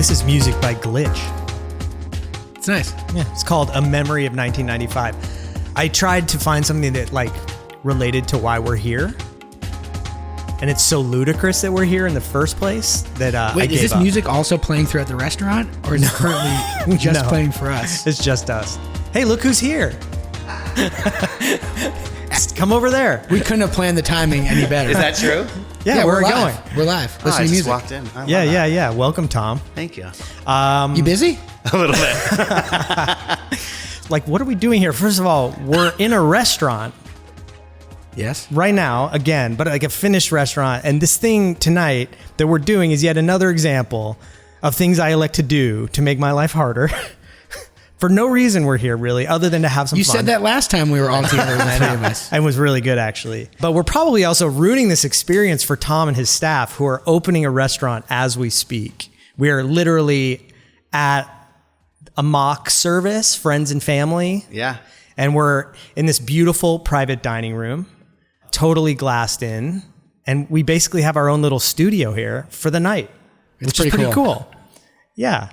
This is music by Glitch. It's nice. Yeah, it's called A Memory of 1995. I tried to find something that like related to why we're here. And it's so ludicrous that we're here in the first place that I Wait, gave is this up. music also playing throughout the restaurant? Or is it currently just playing for us? It's just us. Hey, look who's here. Come over there. We couldn't have planned the timing any better. Is that true? Yeah, we're live. going. We're live. I Listening to just music. walked in. I love Yeah, that. yeah. Welcome, Tom. Thank you. You busy? A little bit. Like, what are we doing here? First of all, we're in a restaurant Yes. right now, again, but like a finished restaurant. And this thing tonight that we're doing is yet another example of things I elect to do to make my life harder. For no reason we're here, really, other than to have some You fun. said that last time we were all together, the three of us. It was really good, actually. But we're probably also ruining this experience for Tom and his staff who are opening a restaurant as we speak. We are literally at a mock service, friends and family. Yeah. And we're in this beautiful private dining room, totally glassed in. And we basically have our own little studio here for the night. It's which is pretty cool. Yeah.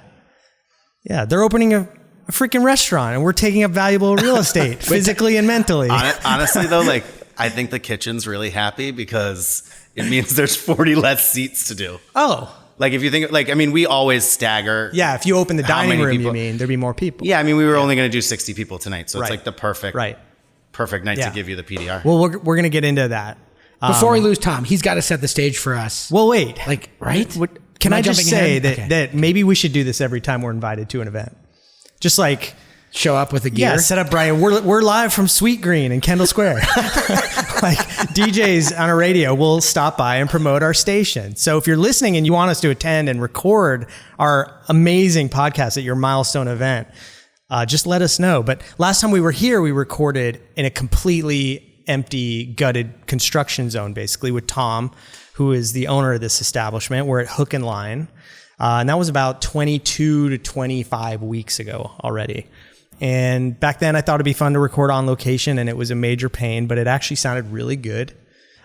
Yeah. They're opening a freaking restaurant and we're taking up valuable real estate physically and mentally. Honestly, though, like, I think the kitchen's really happy because it means there's 40 less seats to do. Oh. Like, if you think, like, I mean, we always stagger. Yeah, if you open the How dining many room, people? you mean, there'd be more people. Yeah, I mean, we were only going to do 60 people tonight. So Right. it's like the perfect Right. night Yeah. to give you the PDR. Well, we're going to get into that. Before we lose Tom, he's got to set the stage for us. Well, wait. Like, right? Can Am I just jumping say ahead? that, Okay. that maybe we should do this every time we're invited to an event? Just like, Show up with the gear? yeah, set up, Brian. We're live from Sweet Green in Kendall Square. Like DJs on a radio will stop by and promote our station. So if you're listening and you want us to attend and record our amazing podcast at your milestone event, just let us know. But last time we were here, we recorded in a completely empty, gutted construction zone, basically with Tom, who is the owner of this establishment. We're at Hook and Line. And that was about 22 to 25 weeks ago already. And back then I thought it'd be fun to record on location and it was a major pain, but it actually sounded really good.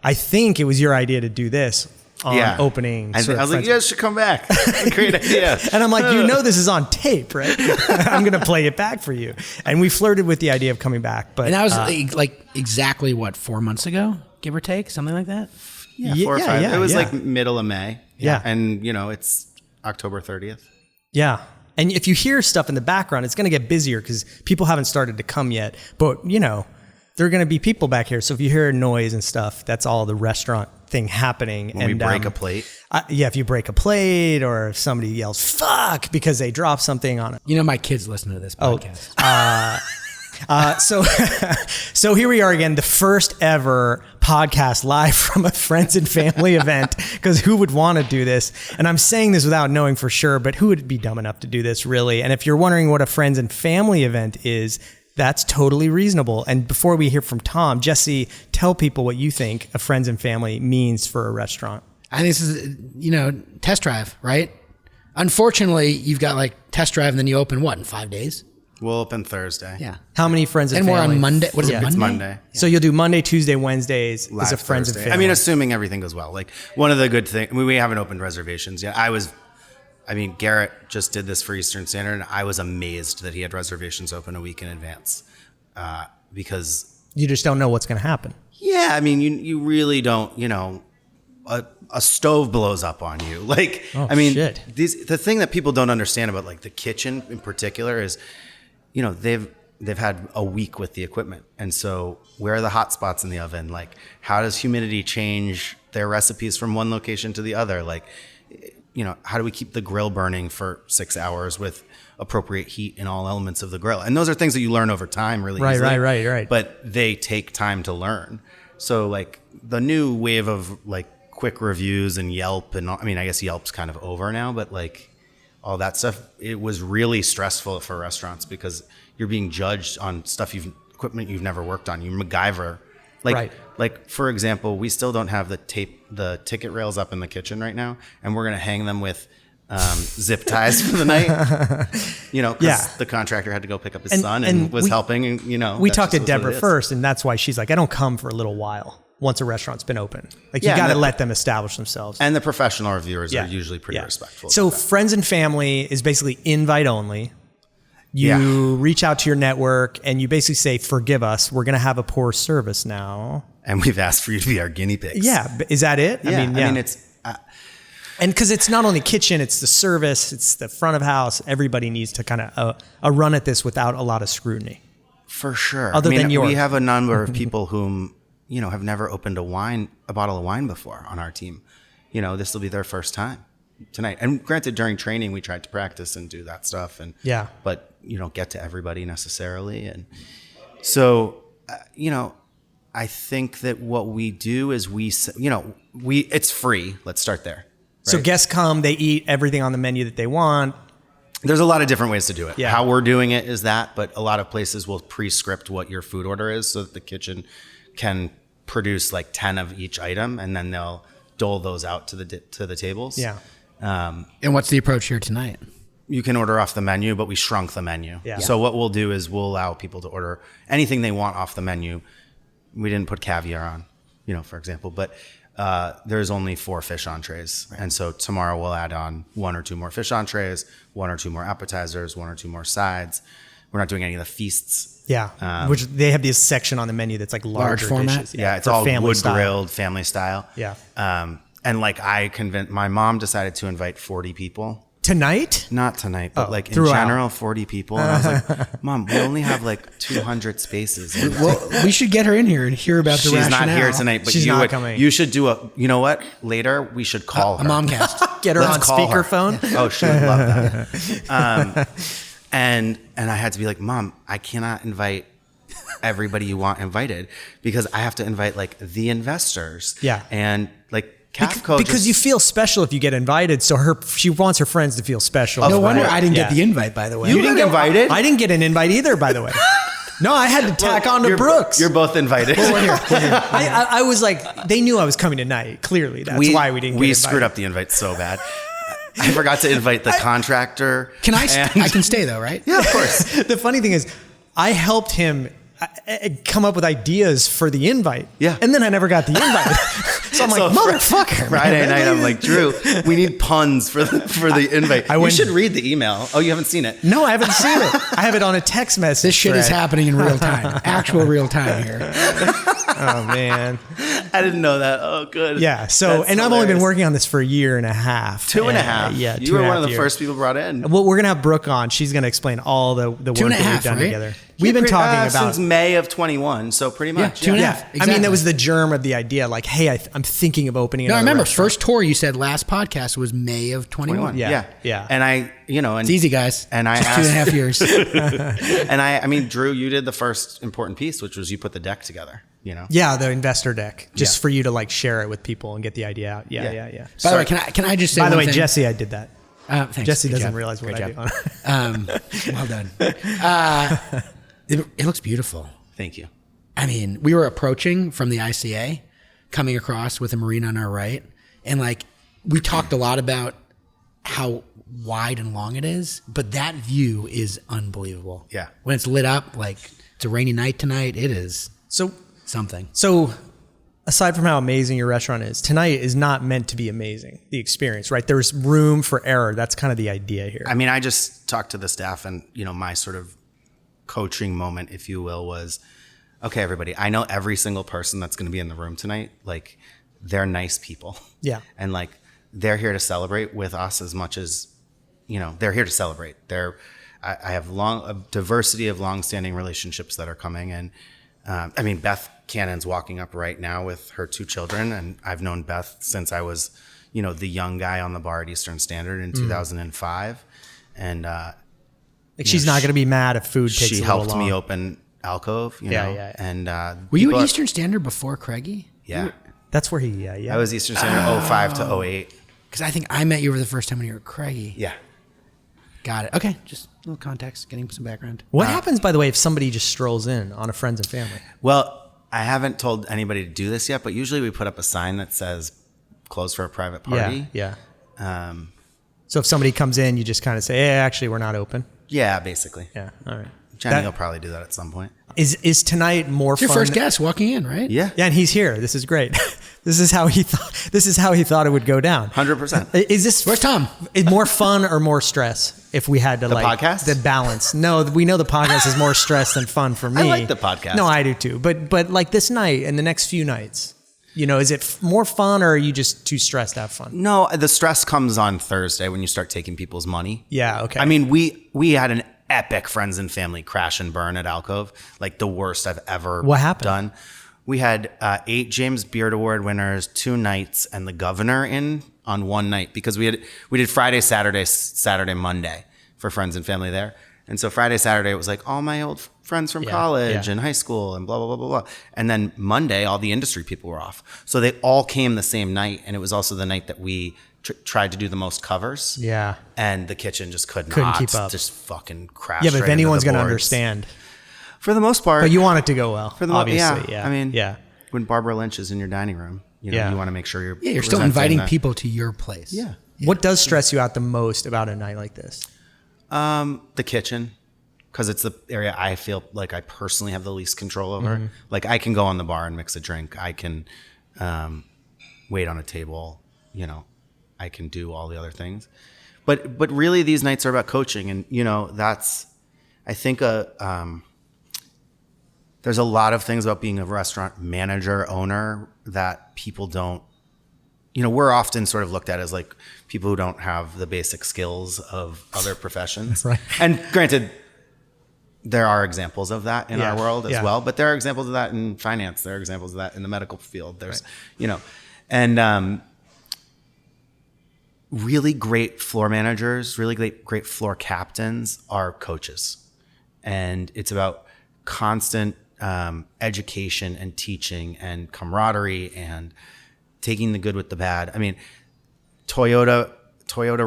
I think it was your idea to do this on opening. I was like, you guys should come back. Great idea. And I'm like, this is on tape, right? I'm going to play it back for you. And we flirted with the idea of coming back. But And that was like exactly, 4 months ago, give or take? Something like that? Yeah, 4 or 5. yeah, it was yeah. like middle of May. Yeah. And, it's October 30th. Yeah. And if you hear stuff in the background, it's going to get busier because people haven't started to come yet. But, there are going to be people back here. So if you hear noise and stuff, that's all the restaurant thing happening. When we break a plate. If you break a plate or if somebody yells, fuck, because they drop something on it. My kids listen to this Oh, podcast. So here we are again, the first ever podcast live from a friends and family event, because who would want to do this? And I'm saying this without knowing for sure, but who would be dumb enough to do this really? And if you're wondering what a friends and family event is, that's totally reasonable. And before we hear from Tom, Jesse, tell people what you think a friends and family means for a restaurant. I think this is, test drive, right? Unfortunately, you've got test drive and then you open in 5 days? We'll open Thursday. Yeah. How many friends and family? And we're on Monday. What is it, Monday? It's Monday. So you'll do Monday, Tuesday, Wednesdays Live as a friends Thursday. and family. I mean, assuming everything goes well. Like, one of the good things, we haven't opened reservations yet. Garrett just did this for Eastern Standard, and I was amazed that he had reservations open a week in advance. Because you just don't know what's going to happen. Yeah, I mean, you really don't, a stove blows up on you. Shit. The thing that people don't understand about the kitchen in particular is, they've had a week with the equipment. And so where are the hot spots in the oven? How does humidity change their recipes from one location to the other? How do we keep the grill burning for 6 hours with appropriate heat in all elements of the grill? And those are things that you learn over time really easily. Right. But they take time to learn. So the new wave of quick reviews and Yelp and I guess Yelp's kind of over now, but all that stuff, it was really stressful for restaurants because you're being judged on equipment you've never worked on. You MacGyver. For example, we still don't have the ticket rails up in the kitchen right now, and we're going to hang them with zip ties for the night, because the contractor had to go pick up his son and was helping. And, we talked to Deborah first, and that's why she's like, I don't come for a little while once a restaurant's been open. Like Yeah, you got to and let them establish themselves. And the professional reviewers are usually pretty respectful. So about that. friends and family is basically invite only. You reach out to your network and you basically say, forgive us, we're going to have a poor service now. And we've asked for you to be our guinea pigs. Yeah. Is that it? Yeah. I mean, it's... and because it's not only kitchen, it's the service, it's the front of house. Everybody needs to kind of a run at this without a lot of scrutiny. For sure. Other than yours. We have a number of people whom, have never opened a bottle of wine before on our team. This will be their first time tonight. And granted, during training, we tried to practice and do that stuff. But you don't get to everybody necessarily. And so, I think that what we do is it's free. Let's start there. Right? So guests come, they eat everything on the menu that they want. There's a lot of different ways to do it. Yeah. How we're doing it is that, but a lot of places will pre-script what your food order is so that the kitchen can produce like 10 of each item, and then they'll dole those out to the tables. Yeah. And what's the approach here tonight? You can order off the menu, but we shrunk the menu. Yeah. So what we'll do is we'll allow people to order anything they want off the menu. We didn't put caviar on, for example, but there's only 4 fish entrees. Right. And so tomorrow we'll add on 1 or 2 more fish entrees, 1 or 2 more appetizers, 1 or 2 more sides. We're not doing any of the feasts. Yeah. Which they have this section on the menu that's like large larger format. dishes. Yeah, it's all wood style. grilled, family style. Yeah. And like I convinced, my mom decided to invite 40 people. Tonight? Not tonight, but like in throughout. general, 40 people. And I was like, Mom, we only have like 200 spaces. Well, we should get her in here and hear about the She's rationale. not here tonight, but She's not coming. You should do you know what? Later, we should call A her. momcast. Get her Let's on call her. speakerphone? Oh, she would love that. And I had to be like, Mom, I cannot invite everybody you want invited because I have to invite like the investors. Yeah. And like Kafko Because you feel special if you get invited. So she wants her friends to feel special. No wonder course. I didn't Yeah. get the invite, by the way. You didn't get invited? I didn't get an invite either, by the way. No, I had to tack on to Brooks. You're both invited. I was like, they knew I was coming tonight. Clearly, that's why we didn't get invited. screwed up the invite so bad. I forgot to invite the contractor. Can I can stay though, right? Yeah, of course. The funny thing is, I helped him come up with ideas for the invite. Yeah. And then I never got the invite. So I'm like, motherfucker. Friday night, I'm like, Drew, we need puns for the invite. You should read the email. Oh, you haven't seen it? No, I haven't seen it. I have it on a text message. This shit is happening in real time. Actual real time here. Oh, man. I didn't know that. Oh, good. Yeah. So, That's and I've only been hilarious. working on this for a year and a half. 2.5. Yeah. You were one of the first people brought in. Well, we're going to have Brooke on. She's going to explain all the work that 2.5, we've done right? together. We've been talking about since May of 21, so pretty much. 2.5. Yeah. I mean, Exactly. that was the germ of the idea. Like, hey, I'm thinking of opening. No, I another remember restaurant. first tour you said last podcast was May of 21. Yeah. Yeah. And I, and It's easy, guys. And I Just asked, 2.5 years. and I mean, Drew, you did the first important piece, which was you put the deck together. Yeah, the investor deck, just for you to like share it with people and get the idea out. Yeah. By the way, can I just say By the one way, thing? Jesse, I did that. Thanks. Jesse Good doesn't job. realize what Great I job. do. Well done. It looks beautiful. Thank you. I mean, we were approaching from the ICA, coming across with a marina on our right, and like we talked a lot about how wide and long it is, but that view is unbelievable. Yeah. When it's lit up, like it's a rainy night tonight, it is So something. aside from how amazing your restaurant is, tonight is not meant to be amazing, the experience, right? There's room for error. That's kind of the idea here. I mean, I just talked to the staff and, my sort of coaching moment, if you will, was, okay, everybody, I know every single person that's going to be in the room tonight, like they're nice people. Yeah. And like, they're here to celebrate with us as much as, they're here to celebrate. I have a diversity of long-standing relationships that are coming. And I mean, Beth Cannon's walking up right now with her 2 children. And I've known Beth since I was, the young guy on the bar at Eastern Standard in 2005. And like she's not going to be mad if food takes she a little helped long. me open Alcove, Yeah. And Were you people at Eastern Standard before Craigie? Yeah. That's where he, yeah. I was Eastern Standard 05 to 08. Because I think I met you for the first time when you were at Craigie. Yeah. Got it. Okay, just a little context, getting some background. What happens, by the way, if somebody just strolls in on a friends and family? Well, I haven't told anybody to do this yet, but usually we put up a sign that says closed for a private party. Yeah. So if somebody comes in, you just kind of say, hey, actually, we're not open. Yeah, basically. Yeah. All right. Jenny will probably do that at some point. Is tonight more It's your fun? first guest walking in, right? Yeah. Yeah, and he's here. This is great. This is how he thought it would go down. 100%. Is this Where's Tom? more fun or more stress if we had to podcast? the balance? No, we know the podcast is more stress than fun for me. I like the podcast. No, I do too. But like this night and the next few nights, is it more fun or are you just too stressed to have fun? No, the stress comes on Thursday when you start taking people's money. Yeah, okay. I mean, we had an epic friends and family crash and burn at Alcove, like the worst I've ever What happened? done. We had 8 James Beard Award winners, 2 nights, and the governor in on one night because we did Friday, Saturday, Monday for friends and family there. And so Friday, Saturday, it was like all my old friends from college and high school and blah, blah, blah, blah, blah. And then Monday, all the industry people were off. So they all came the same night. And it was also the night that we tried to do the most covers. Yeah. And the kitchen just couldn't keep up. Just fucking crashed. Yeah, but if right into anyone's the going to boards. understand. For the most part. But you want it to go well, for the obviously. yeah. I mean, yeah. when Barbara Lynch is in your dining room, you want to make sure you're Yeah, you're still presenting inviting that. people to your place. Yeah. What does stress you out the most about a night like this? The kitchen, because it's the area I feel like I personally have the least control over. Mm-hmm. Like I can go on the bar and mix a drink. I can wait on a table. I can do all the other things. But really, these nights are about coaching, and that's I think there's a lot of things about being a restaurant manager, owner that people don't. We're often sort of looked at as like people who don't have the basic skills of other professions. Right. And granted, there are examples of that in our world as Yeah. well, but there are examples of that in finance. There are examples of that in the medical field. There's, and really great floor managers, really great floor captains are coaches. And it's about constant education and teaching and camaraderie and taking the good with the bad. I mean, Toyota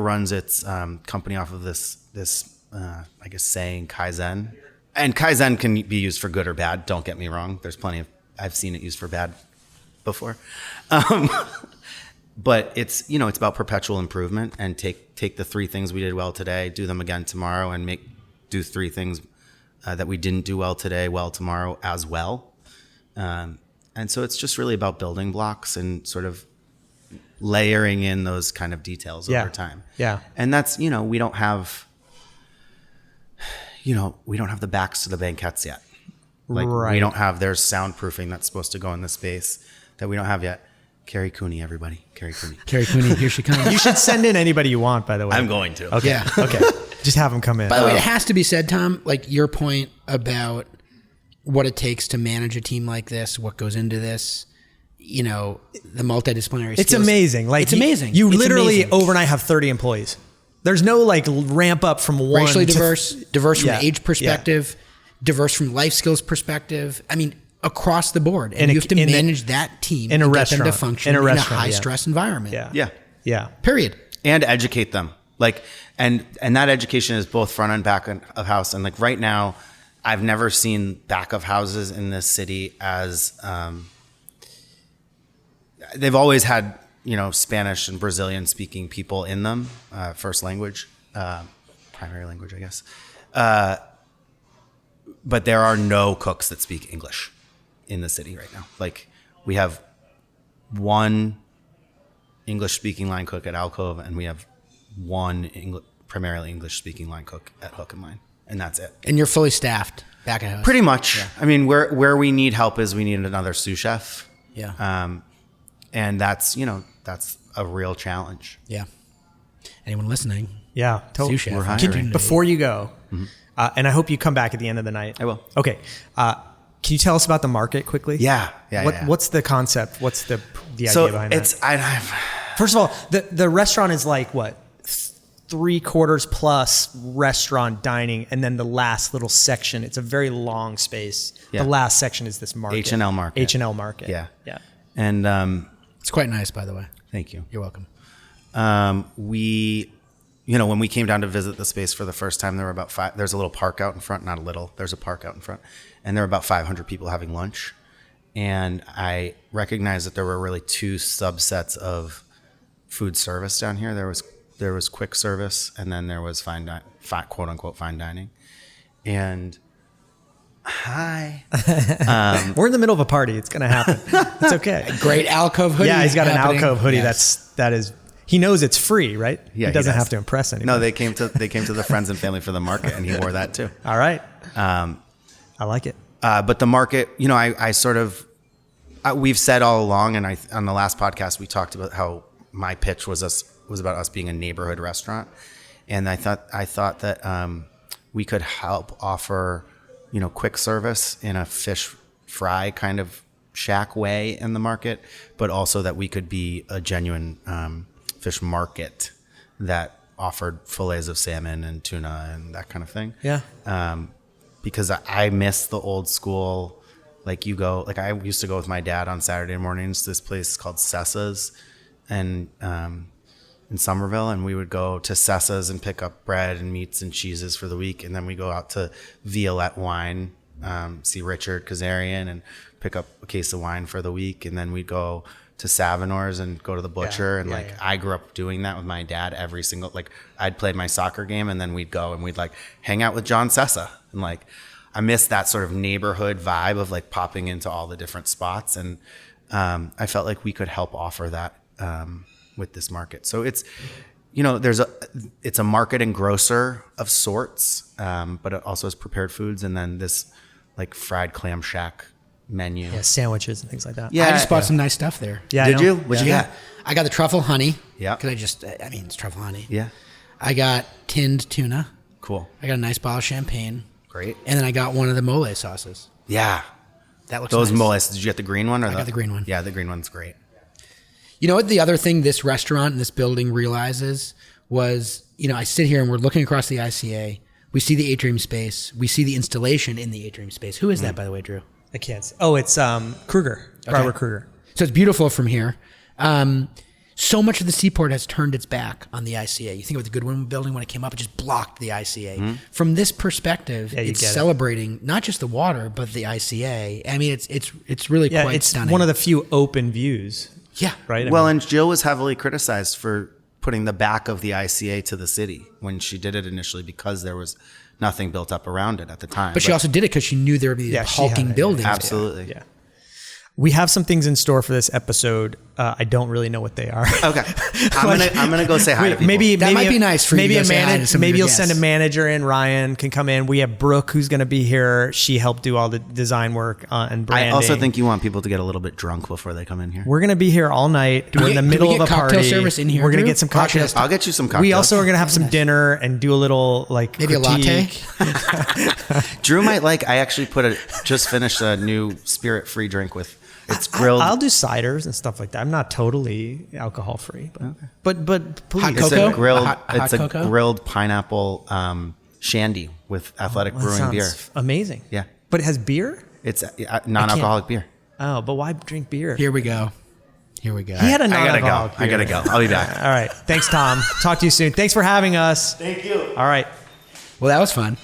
runs its company off of this I guess saying Kaizen, and Kaizen can be used for good or bad. Don't get me wrong. There's plenty of I've seen it used for bad before, but it's about perpetual improvement and take the 3 things we did well today, do them again tomorrow, and do 3 things that we didn't do well today well tomorrow as well. And so it's just really about building blocks and sort of layering in those kind of details over time. Yeah. And that's, we don't have the backs to the banquettes yet. Like Right. we don't have, there's soundproofing that's supposed to go in the space that we don't have yet. Carrie Cooney, everybody. Carrie Cooney. Carrie Cooney, here she comes. You should send in anybody you want, by the way. I'm going to. Okay. Yeah. Okay. Just have them come in. By the way, it has to be said, Tom, like your point about what it takes to manage a team like this, what goes into this, the multidisciplinary skills. It's amazing. Like it's amazing. You It's literally amazing. overnight have 30 employees. There's no like ramp up from one racially to diverse from Yeah. an age perspective, diverse from life skills perspective. I mean, across the board, and you have to manage that team in a and get restaurant them to function in a in a restaurant, high stress environment. Yeah. Yeah. Yeah. Period. And educate them. Like, and that education is both front and back of house. And like right now, I've never seen back of houses in this city as, they've always had, Spanish and Brazilian speaking people in them, first language, primary language, I guess. But there are no cooks that speak English in the city right now. Like we have one English speaking line cook at Alcove, and we have one primarily English speaking line cook at Hook and Line, and that's it. And you're fully staffed back at house. Pretty much. Yeah. I mean, where we need help is we need another sous chef. Yeah. And that's a real challenge. Yeah. Anyone listening? Yeah. Totally. Sous chef. We're hiring. Opportunity. Before you go, and I hope you come back at the end of the night. I will. Okay. Can you tell us about the market quickly? Yeah. What's the concept? What's the idea So behind it's that? First of all, the restaurant is like what? 3/4 plus restaurant dining, and then the last little section. It's a very long space. Yeah. The last section is this market. H&L market. H&L market. Yeah. Yeah. And It's quite nice, by the way. thank you. You're welcome. We, when we came down to visit the space for the first time, there were about 5. There's a little park out in front, not a little. There's a park out in front, and there were about 500 people having lunch. And I recognized that there were really 2 subsets of food service down here. There was quick service, and then there was quote unquote fine dining. And Hi. We're in the middle of a party. It's going to happen. It's okay. Great alcove hoodie. Yeah, he's got an happening. alcove hoodie. Yes. That is. He knows it's free, right? Yeah, he doesn't does. have to impress anyone. No, they came to the friends and family for the market, and he wore that too. All right. I like it. But the market, I sort of, we've said all along, and on the last podcast we talked about how my pitch was about us being a neighborhood restaurant, and I thought that we could help offer, quick service in a fish fry kind of shack way in the market, but also that we could be a genuine fish market that offered fillets of salmon and tuna and that kind of thing. Yeah. Because I miss the old school, I used to go with my dad on Saturday mornings to this place called Sessa's and in Somerville, and we would go to Sessa's and pick up bread and meats and cheeses for the week, and then we go out to Violette Wine, see Richard Kazarian and pick up a case of wine for the week, and then we'd go to Savinor's and go to the butcher. I grew up doing that with my dad every single, I'd played my soccer game and then we'd go and we'd hang out with John Sessa. And I miss that sort of neighborhood vibe of popping into all the different spots. And I felt like we could help offer that with this market. So it's, it's a market and grocer of sorts, but it also has prepared foods. And then this fried clam shack menu. Yeah, sandwiches and things like that. I just bought some nice stuff there. Yeah. Did you? What'd you get? I got the truffle honey. Yeah. Because it's truffle honey. Yeah. I got tinned tuna. Cool. I got a nice bottle of champagne. Great. And then I got one of the mole sauces. Yeah. That looks Those nice. moles. Did you get the green one? I got the green one. Yeah, the green one's great. You know what the other thing this restaurant and this building realizes was, I sit here and we're looking across the ICA. We see the atrium space. We see the installation in the atrium space. Who is that, by the way, Drew? I can't see. Oh, it's Kruger. Robert Kruger. So it's beautiful from here. So much of the seaport has turned its back on the ICA. You think about the Goodwin building when it came up, it just blocked the ICA. From this perspective, it's celebrating not just the water, but the ICA. I mean, it's really quite stunning. It's one of the few open views. Yeah. Right? Well, and Jill was heavily criticized for putting the back of the ICA to the city when she did it initially because there was nothing built up around it at the time. But she also did it because she knew there would be hulking buildings. Absolutely. Yeah. We have some things in store for this episode. I don't really know what they are. Okay. I'm gonna go say hi to people. Maybe might be nice for you to go say hi to some of maybe your you'll send a guests. manager in. Ryan can come in. We have Brooke who's going to be here. She helped do all the design work and branding. I also think you want people to get a little bit drunk before they come in here. We're going to be here all night. We're in the middle of a cocktail party. service in here, We're going to Drew? get some cocktails. I'll get you some cocktails. We also are going to have some dinner and do a little Maybe a latte? Drew might I actually just finished a new spirit-free drink with. It's grilled. I'll do ciders and stuff like that. I'm not totally alcohol free, but please. Hot It's cocoa? a grilled. Hot It's a cocoa? grilled pineapple shandy with Athletic That Brewing sounds beer. amazing. Yeah. But it has beer? It's non-alcoholic beer. Oh, but why drink beer? Here we go. He had a I gotta go. non-alcoholic beer. I gotta go. I'll be back. All right. Thanks, Tom. Talk to you soon. Thanks for having us. Thank you. All right. Well, that was fun.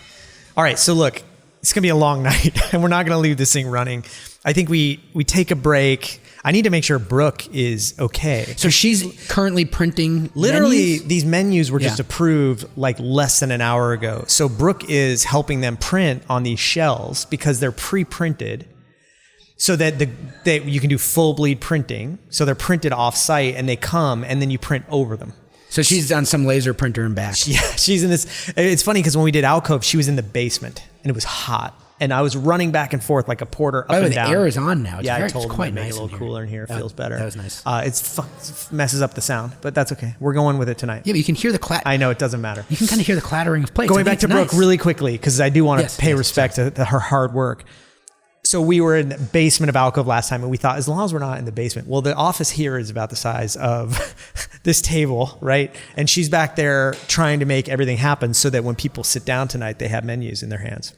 All right. So look, it's going to be a long night and we're not going to leave this thing running. I think we take a break. I need to make sure Brooke is okay. So she's currently printing Literally, menus? these menus were just Yeah. approved less than an hour ago. So Brooke is helping them print on these shells because they're pre-printed so that you can do full bleed printing. So they're printed off site and they come and then you print over them. So she's on some laser printer and back. Yeah, she's in this. It's funny because when we did Alcove, she was in the basement and it was hot. And I was running back and forth like a porter up By the way, and the down. air is on now. I told it's them quite to make nice it a little in cooler in here. It feels better. That was nice. It messes up the sound, but that's okay. We're going with it tonight. Yeah, but you can hear the clatter. I know it doesn't matter. You can kind of hear the clattering of plates. Going I back think to it's Brooke nice. really quickly because I do want to Yes, pay yes, respect to her hard work. So we were in the basement of Alcove last time and we thought as long as we're not in the basement, well, the office here is about the size of this table, right? And she's back there trying to make everything happen so that when people sit down tonight, they have menus in their hands.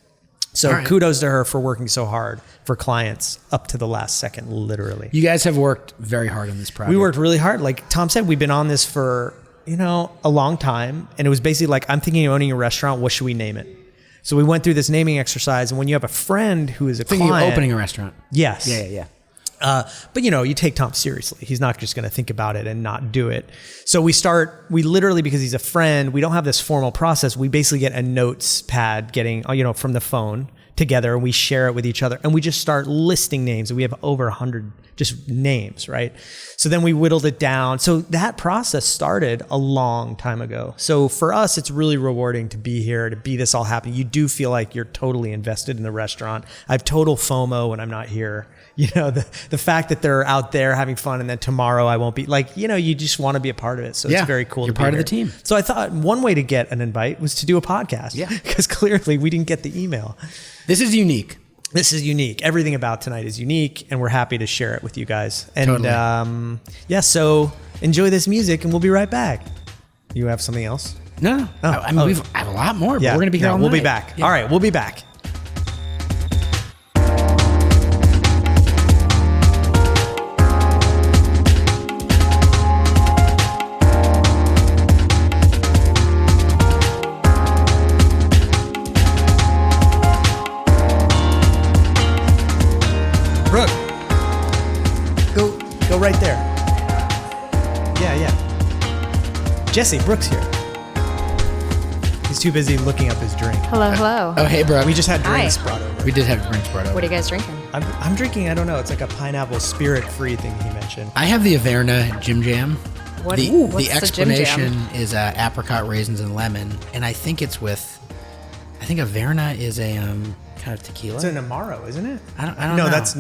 So All right. kudos to her for working so hard for clients up to the last second, literally. You guys have worked very hard on this project. We worked really hard. Like Tom said, we've been on this for, a long time. And it was basically I'm thinking of owning a restaurant. What should we name it? So we went through this naming exercise. And when you have a friend who is a Thinking client. of opening a restaurant. Yes. Yeah. But you take Tom seriously. He's not just going to think about it and not do it. So we literally, because he's a friend, we don't have this formal process. We basically get a notes pad from the phone together and we share it with each other and we just start listing names, and we have over 100 just names, right? So then we whittled it down. So that process started a long time ago. So for us, it's really rewarding to be here, to be this all happening. You do feel like you're totally invested in the restaurant. I have total FOMO when I'm not here. You know, the fact that they're out there having fun and then tomorrow I won't be, like, you know, you just want to be a part of it. So it's very cool. You're part of the team. So I thought one way to get an invite was to do a podcast. Yeah. Because clearly we didn't get the email. This is unique. This is unique. Everything about tonight is unique, and we're happy to share it with you guys. And totally. So enjoy this music, and we'll be right back. You have something else? No. I mean, I have a lot more, but we're going to be here all we'll night. be back. Yeah. All right, we'll be back. Brooke, go right there. Yeah. Jesse, Brooke's here. He's too busy looking up his drink. Hello. Oh, hey, bro. We just had drinks Hi. brought over. We did have drinks brought over. What are you guys drinking? I'm drinking, I don't know, it's like a pineapple spirit-free thing he mentioned. I have the Averna Jim Jam. What's The the Jim explanation Jam? is apricot, raisins, and lemon, and I think it's with. I think Averna is a kind of tequila. It's an Amaro, isn't it? I don't know. No, that's...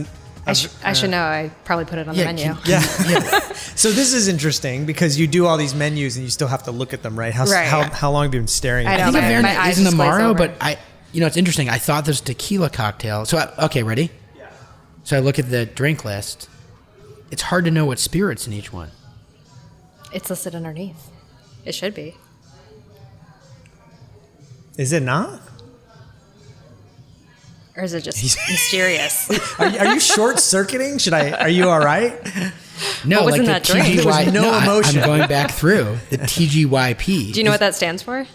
I should know. I probably put it on the menu. Yeah. So this is interesting because you do all these menus and you still have to look at them, right? How long have you been staring I at know, I think my Averna eyes is an just glaze Amaro, over. but it's interesting. I thought there's tequila cocktail. So okay, ready? Yeah. So I look at the drink list. It's hard to know what spirits in each one. It's listed underneath. It should be. Is it not? Or is it just mysterious? Are you short-circuiting? Are you all right? No, What was like in the that drink? TGY. There was no emotion. I'm going back through the TGYP. Do you know what that stands for?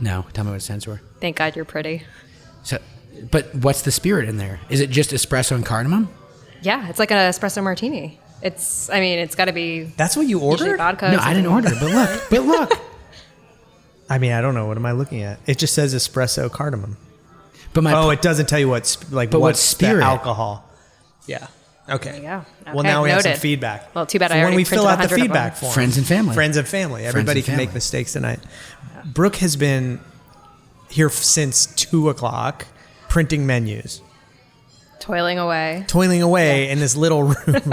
No, tell me what it stands for. Thank God you're pretty. So, but what's the spirit in there? Is it just espresso and cardamom? Yeah, it's like an espresso martini. It's got to be That's what you usually ordered? vodka. No, I didn't order. But look. I mean, I don't know. What am I looking at? It just says espresso cardamom. But it doesn't tell you what's what what's spirit? the alcohol. Yeah. Okay. There you go. Well, Okay, now we have some noted. feedback. Well, too bad For I when already we fill printed out the 100 of them. feedback form. Friends and family. Friends and family. Everybody can make family. mistakes tonight. Brooke has been here since 2:00, printing menus, Toiling away in this little room.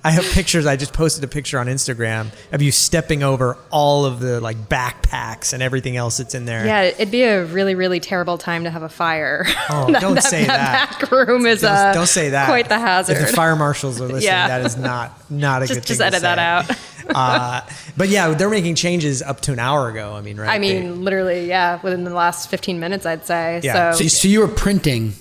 I have pictures. I just posted a picture on Instagram of you stepping over all of the like backpacks and everything else that's in there. Yeah, it'd be a really, really terrible time to have a fire. Oh, don't say that. That back room is Don't say that. quite the hazard. If the fire marshals are listening, Yeah. that is not a good thing Just to edit that say. out. But yeah, they're making changes up to an hour ago. I mean, right? I mean, literally, yeah, within the last 15 minutes, I'd say. Yeah. So you were printing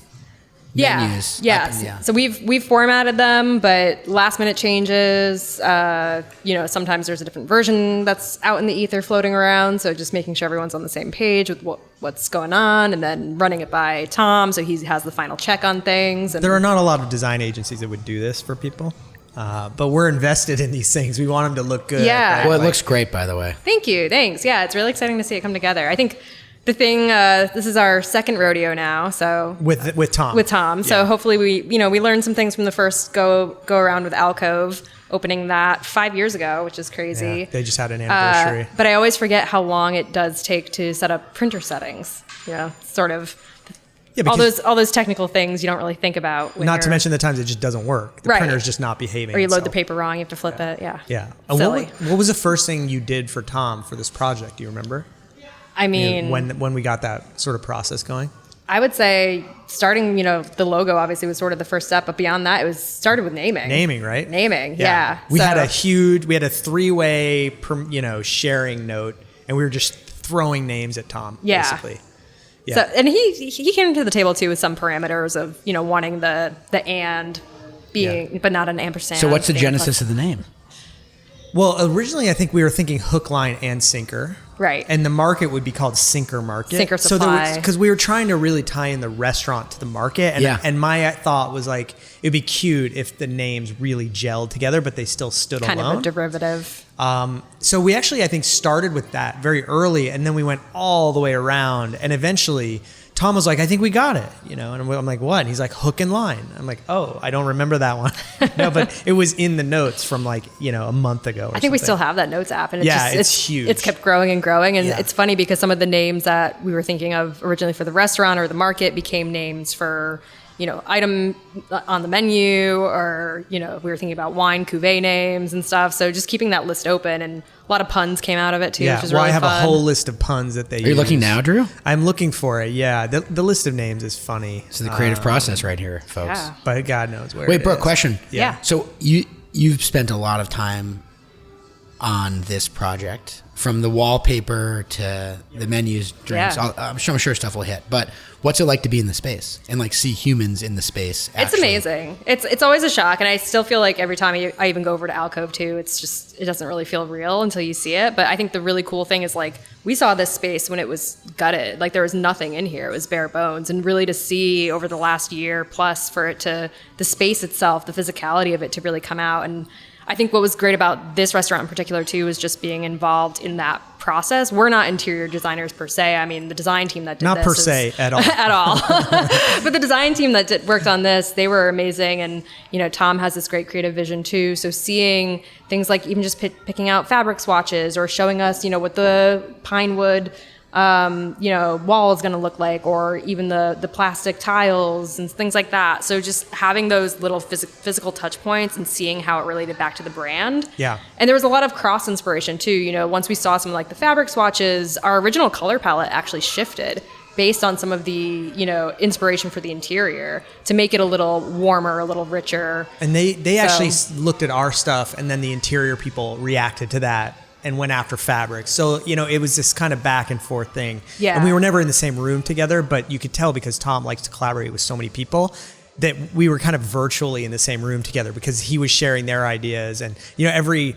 menus. Yeah. up and down. So we've formatted them, but last minute changes. Sometimes there's a different version that's out in the ether floating around. So just making sure everyone's on the same page with what's going on, and then running it by Tom so he has the final check on things. And there are not a lot of design agencies that would do this for people, but we're invested in these things. We want them to look good. Yeah. right? Well, it Like- looks great, by the way. Thank you. Thanks. Yeah, it's really exciting to see it come together. I think the thing, this is our second rodeo now, so with Tom. with Tom. So Yeah. hopefully we learned some things from the first go around with Alcove, opening that 5 years ago, which is crazy. Yeah, they just had an anniversary. But I always forget how long it does take to set up printer settings. Sort of Yeah, all because those technical things you don't really think about. When not to you're- mention the times it just doesn't work. The Right. printer's just not behaving. or you load the itself. paper wrong, you have to flip it. Yeah. Yeah. Silly. What was the first thing you did for Tom for this project? Do you remember? I mean, when we got that sort of process going? I would say starting, the logo obviously was sort of the first step, but beyond that, it was started with naming. Naming, right? Naming, yeah. We So- had a 3-way, sharing note, and we were just throwing names at Tom, Yeah. basically. Yeah. So, and he came to the table too with some parameters of, wanting the and being, but not an ampersand. So what's the being genesis of the name? Well, originally I think we were thinking hook, line, and sinker. Right. And the market would be called Sinker Market. Sinker Supply. Because we were trying to really tie in the restaurant to the market. And, Yeah. and my thought was like, it'd be cute if the names really gelled together, but they still stood kind alone. of a derivative. So we actually, I think, started with that very early, and then we went all the way around, and eventually Tom was like, I think we got it, and I'm like, what? And he's like, hook and line. I'm like, oh, I don't remember that one. No, but it was in the notes from like, a month ago. I think we still have that notes app, and it's huge. It's kept growing and growing, and it's funny because some of the names that we were thinking of originally for the restaurant or the market became names for item on the menu, or we were thinking about wine cuvee names and stuff. So just keeping that list open, and a lot of puns came out of it too, which is really I have fun. a whole list of puns that they use. Are you looking now, Drew? I'm looking for it. Yeah, the list of names is funny. It's the creative process right here, folks. Yeah. But God knows where. Wait, Brooke, question. Yeah. So you've spent a lot of time on this project, from the wallpaper to the menus, drinks. Yeah. I'm sure stuff will hit. But what's it like to be in the space and like see humans in the space? It's actually? amazing. It's always a shock, and I still feel like every time I even go over to Alcove too, it doesn't really feel real until you see it. But I think the really cool thing is like we saw this space when it was gutted, like there was nothing in here. It was bare bones, and really to see over the last year plus for it to the space itself, the physicality of it to really come out. And I think what was great about this restaurant in particular too is just being involved in that process. We're not interior designers per se. I mean, the design team that did Not this per se at all. at all. But the design team that worked on this, they were amazing. And Tom has this great creative vision too. So seeing things like even just picking out fabric swatches, or showing us what the pine wood wall is going to look like, or even the plastic tiles and things like that. So just having those little physical touch points and seeing how it related back to the brand. Yeah. And there was a lot of cross inspiration too. Once we saw some like the fabric swatches, our original color palette actually shifted based on some of the, inspiration for the interior to make it a little warmer, a little richer. And they actually looked at our stuff, and then the interior people reacted to that and went after fabrics. So, it was this kind of back and forth thing. Yeah. And we were never in the same room together, but you could tell because Tom likes to collaborate with so many people that we were kind of virtually in the same room together, because he was sharing their ideas. And, every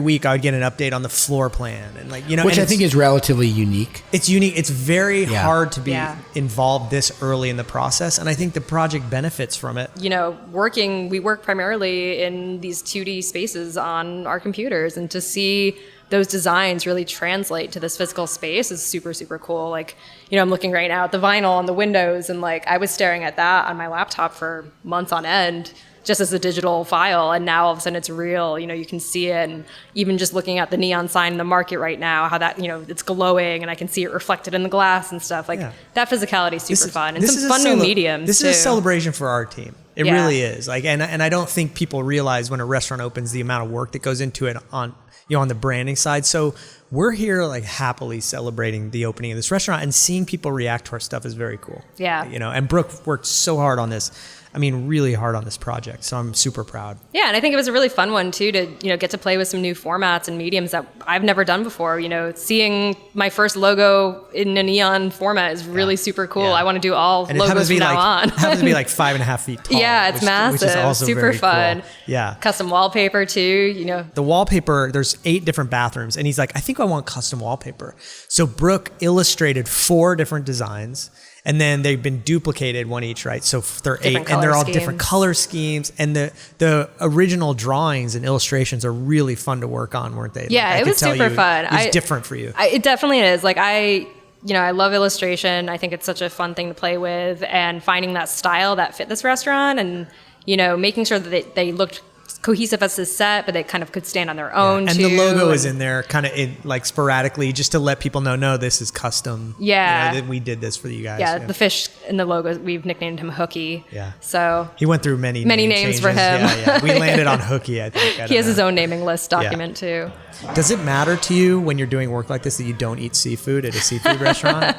week I would get an update on the floor plan, and like, which I think is relatively unique. It's unique. It's very hard to be Yeah. involved this early in the process. And I think the project benefits from it. We work primarily in these 2D spaces on our computers, and to see those designs really translate to this physical space is super, super cool. Like, I'm looking right now at the vinyl on the windows, and like I was staring at that on my laptop for months on end, just as a digital file, and now all of a sudden it's real. You can see it, and even just looking at the neon sign in the market right now, how that it's glowing, and I can see it reflected in the glass and stuff. Like that physicality is super fun, and some fun new mediums. This too. is a celebration for our team. It really is. Like, and I don't think people realize when a restaurant opens the amount of work that goes into it on the branding side. So we're here like happily celebrating the opening of this restaurant, and seeing people react to our stuff is very cool. Yeah. And Brooke worked so hard on this. I mean, really hard on this project. So I'm super proud. Yeah, and I think it was a really fun one too to get to play with some new formats and mediums that I've never done before. Seeing my first logo in a neon format is really super cool. Yeah. I want to do all And logos from now on. It happens to be like 5.5 feet tall. Yeah, it's massive. Which is also super very fun. Cool. Yeah. Custom wallpaper too. The wallpaper, there's 8 different bathrooms, and he's like, I think I want custom wallpaper. So Brooke illustrated 4 different designs, and then they've been duplicated one each, right? So they're Different 8, and they're all color different schemes. color schemes. And the original drawings and illustrations are really fun to work on, weren't they? Yeah, I it could was tell super fun. It was different for you. It definitely is. Like I love illustration. I think it's such a fun thing to play with, and finding that style that fit this restaurant, and making sure that they looked cohesive as a set, but they kind of could stand on their own And too. the logo is in there kind of like sporadically, just to let people know, no, this is custom. Yeah. That we did this for you guys. Yeah, the fish in the logo, we've nicknamed him Hooky. Yeah. So He went through many names changes. for him. Yeah. We landed on Hooky, I think. he has his own naming list document too. Does it matter to you when you're doing work like this that you don't eat seafood at a seafood restaurant?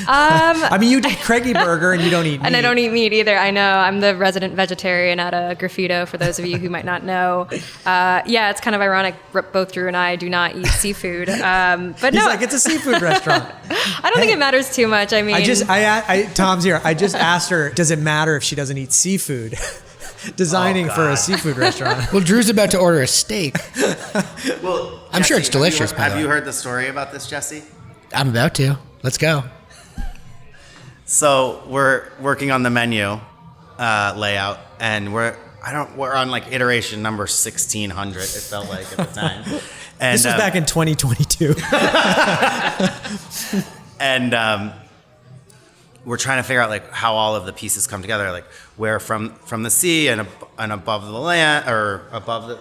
I mean, you did Craigie Burger and you don't eat meat. And I don't eat meat either. I know. I'm the resident vegetarian at a Graffito, for those of you who might not know. It's kind of ironic. Both Drew and I do not eat seafood. But He's no, like, it's a seafood restaurant. I don't think it matters too much. I mean, Tom's here. I just asked her, does it matter if she doesn't eat seafood? Designing for a seafood restaurant. Well, Drew's about to order a steak. Well, I'm sure it's delicious, by the Have way. you heard the story about this, Jesse? I'm about to. Let's go. So we're working on the menu layout, and we're on like iteration number 1600. It felt like at the time. And, This was back in 2022. and we're trying to figure out like how all of the pieces come together, like where from the sea and above the land or above the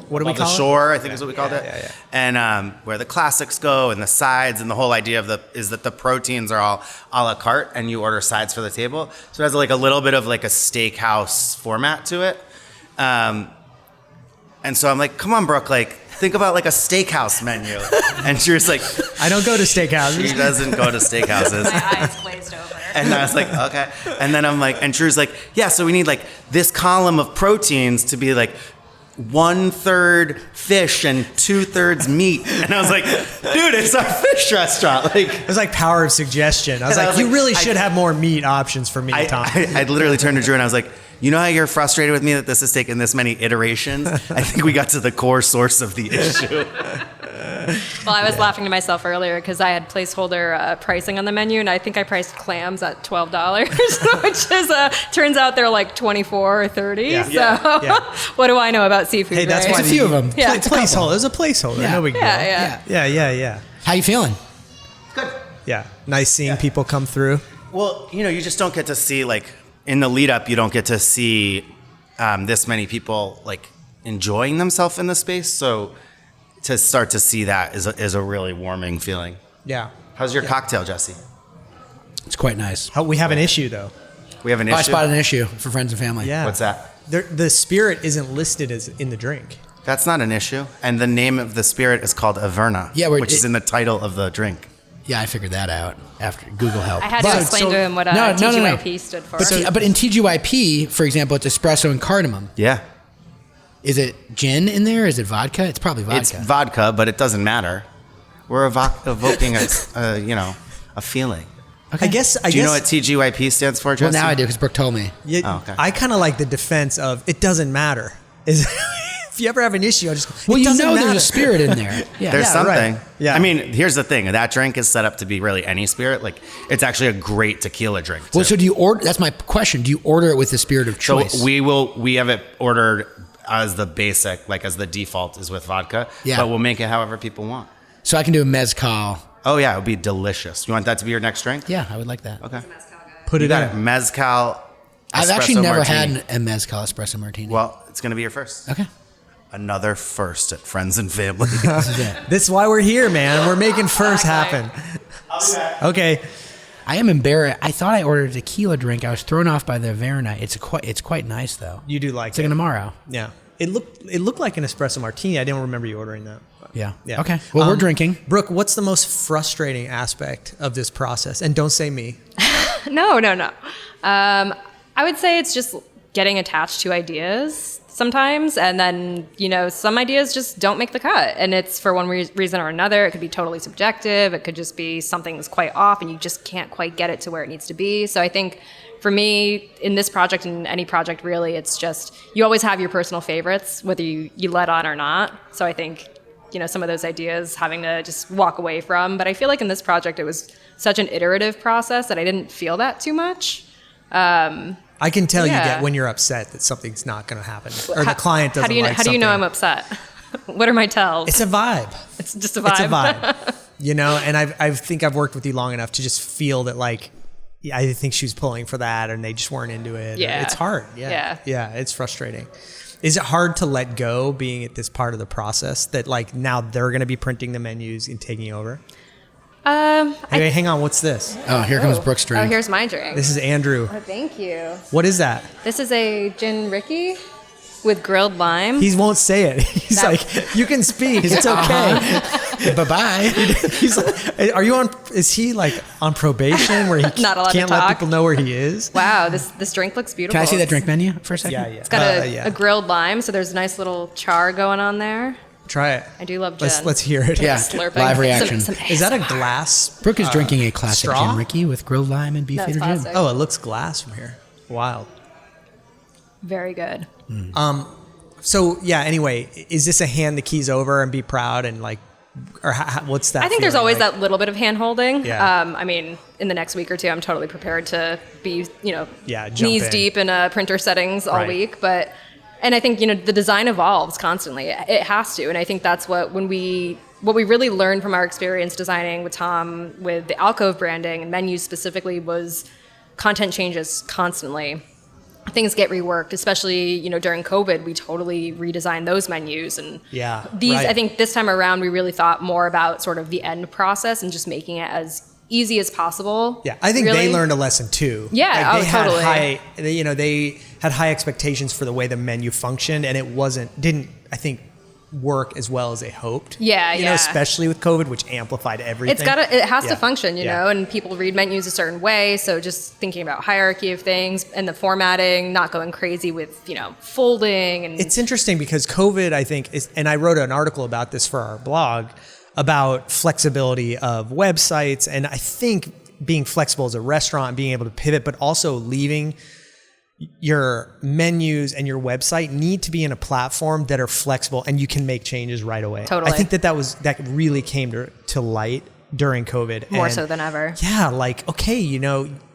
What do we above call the it? shore, I think is what we called it. Yeah. And where the classics go and the sides, and the whole idea is that the proteins are all a la carte and you order sides for the table. So it has like a little bit of like a steakhouse format to it. And so I'm like, come on, Brooke, like think about like a steakhouse menu. And she was like, I don't go to steakhouses. she doesn't go to steakhouses. My eyes glazed over. And I was like, okay. And then I'm like, and Drew's like, yeah, so we need like this column of proteins to be like 1/3 fish and 2/3 meat. And I was like, dude, it's our fish restaurant. Like, It was like power of suggestion. I was And like, I was you like, really should have more meat options for me, Tom. I literally turned to Drew and I was like, you know how you're frustrated with me that this has taken this many iterations? I think we got to the core source of the issue. Well, I was laughing to myself earlier because I had placeholder pricing on the menu, and I think I priced clams at $12, which is turns out they're like 24 or 30. Yeah. So Yeah. what do I know about seafood? Hey, that's right? why There's a few of them. Yeah. placeholder. It was a placeholder. Yeah. No big deal. Yeah. Yeah. How you feeling? Good. Yeah. Nice seeing people come through. Well, you just don't get to see, like, in the lead up, you don't get to see this many people, like, enjoying themselves in the space. So to start to see that is a really warming feeling. Yeah. How's your cocktail, Jesse? It's quite nice. We have an issue though. We have an Oh, I issue. spotted an issue for friends and family. Yeah. What's that? The spirit isn't listed as in the drink. That's not an issue. And the name of the spirit is called Averna, Yeah, which is in the title of the drink. Yeah, I figured that out after Google help. I had to explain to him what TGYP stood for. But in TGYP, for example, it's espresso and cardamom. Yeah. Is it gin in there? Is it vodka? It's probably vodka. It's vodka, but it doesn't matter. We're evoking a feeling. I guess. Do you know what TGYP stands for, Well, Jesse? now I do because Brooke told me. Yeah, Oh, okay. I kind of like the defense of it doesn't matter. Is if you ever have an issue, I just go, Well, it you doesn't know matter. there's a spirit in there. Yeah. There's Yeah, something. right. Yeah. I mean, here's the thing. That drink is set up to be really any spirit. Like, it's actually a great tequila drink, too. Well, so do you order? That's my question. Do you order it with the spirit of So choice? we have it ordered as the basic, like as the default is with vodka. Yeah. But we'll make it however people want. So I can do a mezcal. Oh, yeah. It would be delicious. You want that to be your next drink? Yeah, I would like that. Okay. Put You it got it. in. Mezcal. I've espresso actually never martini. had a mezcal espresso martini. Well, it's going to be your first. Okay. Another first at Friends and Family. This is why we're here, man. We're making first happen. Okay. I am embarrassed. I thought I ordered a tequila drink. I was thrown off by the Averna. It's quite nice though. You do like It's like it. an Amaro. Yeah. It looked like an espresso martini. I don't remember you ordering that. Yeah. Yeah. Okay. Well, we're drinking. Brooke, what's the most frustrating aspect of this process? And don't say me. No. I would say it's just getting attached to ideas sometimes, and then some ideas just don't make the cut, and it's for one reason or another. It could be totally subjective. It could just be something that's quite off, and you just can't quite get it to where it needs to be. So I think for me, in this project and any project really, it's just you always have your personal favorites, whether you let on or not. So I think some of those ideas having to just walk away from. But I feel like in this project, it was such an iterative process that I didn't feel that too much. I can tell you Yeah. get when you're upset that something's not going to happen, or the client doesn't How do you know, like how do you know I'm something. upset? What are my tells? It's a vibe. It's just a vibe. It's a vibe. And I think I've worked with you long enough to just feel that, like, I think she was pulling for that and they just weren't into it. Yeah. It's hard. Yeah. It's frustrating. Is it hard to let go being at this part of the process that, like, now they're going to be printing the menus and taking over? Hey, hang on. What's this? Oh, here comes Brooke's drink. Oh, here's my drink. This is Andrew. Oh, thank you. What is that? This is a gin Ricky with grilled lime. He won't say it. He's That- like, you can speak. It's okay. Bye-bye. He's like, are you on? Is he like on probation where he Not allowed to can't let talk. people know where he is? Wow, this drink looks beautiful. Can I see that drink menu for a second? Yeah. It's got a grilled lime, so there's a nice little char going on there. Try it. I do love gin. Let's hear it. Yeah. Slurping. Live reaction. Some Is that a ASMR. glass? Brooke is drinking a classic straw? gin Ricky with grilled lime and That's beefeater gin. classic. Oh, it looks glass from here. Wild. Very good. So yeah. Anyway, is this a hand the keys over and be proud and like, or what's that? I think there's feeling always like? that little bit of hand holding. Yeah. I mean, in the next week or two, I'm totally prepared to be, Yeah, jump knees in. deep in printer settings all Right. week. And I think, the design evolves constantly. It has to. And I think that's what we really learned from our experience designing with Tom, with the Alcove branding and menus specifically, was content changes constantly. Things get reworked, especially, during COVID, we totally redesigned those menus. And I think this time around, we really thought more about sort of the end process and just making it as easy as possible. Yeah, I think they learned a lesson too. Yeah, they totally. They had high expectations for the way the menu functioned, and didn't I think work as well as they hoped. Especially with COVID, which amplified everything. It has to function, and people read menus a certain way. So just thinking about hierarchy of things and the formatting, not going crazy with, folding. And it's interesting because COVID, I think, and I wrote an article about this for our blog about flexibility of websites. And I think being flexible as a restaurant, being able to pivot, but also leaving your menus and your website need to be in a platform that are flexible and you can make changes right away. Totally. I think that really came to light during COVID. More so than ever. Yeah.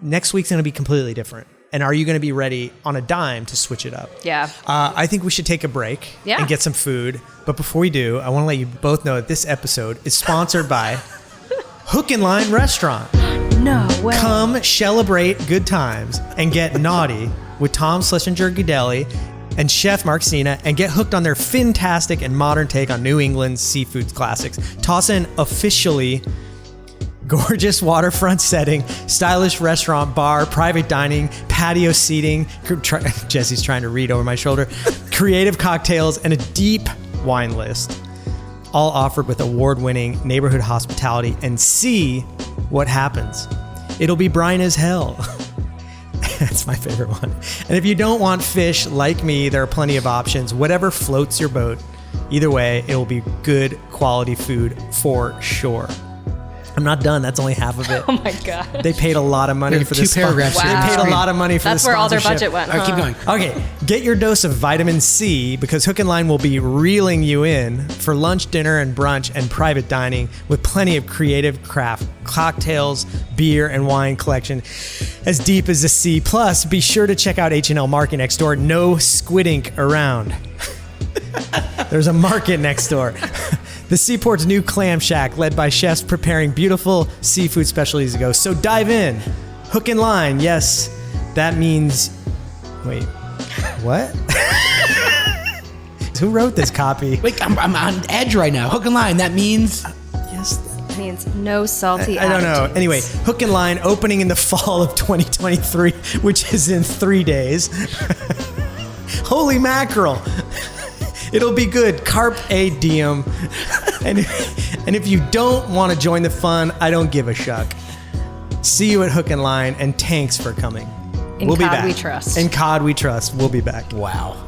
Next week's going to be completely different. And are you going to be ready on a dime to switch it up? Yeah. I think we should take a break and get some food. But before we do, I want to let you both know that this episode is sponsored by Hook and Line Restaurant. No way. Come celebrate good times and get naughty with Tom Schlesinger-Guidelli and Chef Mark Cina, and get hooked on their fantastic and modern take on New England's seafood classics. Toss in officially gorgeous waterfront setting, stylish restaurant, bar, private dining, patio seating. Jesse's trying to read over my shoulder. Creative cocktails and a deep wine list. All offered with award-winning neighborhood hospitality, and see what happens. It'll be brine as hell. That's my favorite one. And if you don't want fish like me, there are plenty of options. Whatever floats your boat. Either way, it will be good quality food for sure. I'm not done. That's only half of it. Oh my God. They paid a lot of money for this. 2 paragraphs. Wow. They paid a lot of money for this. That's where all their budget went. All right, keep going. Okay, get your dose of vitamin C because Hook and Line will be reeling you in for lunch, dinner, and brunch and private dining with plenty of creative craft cocktails, beer, and wine collection as deep as the sea. Plus, be sure to check out H&L Market next door. No squid ink around. There's a market next door. The Seaport's new clam shack, led by chefs preparing beautiful seafood specialties to go. So dive in. Hook and Line. Yes, that means... Wait, what? Who wrote this copy? Wait, I'm on edge right now. Hook and Line. That means... Yes. It means no salty I don't know. attitudes. Anyway, Hook and Line opening in the fall of 2023, which is in 3 days. Holy mackerel. It'll be good. Carpe diem. And if you don't want to join the fun, I don't give a shuck. See you at Hook and Line, and thanks for coming. In COD we trust. In COD we trust. We'll be back. Wow.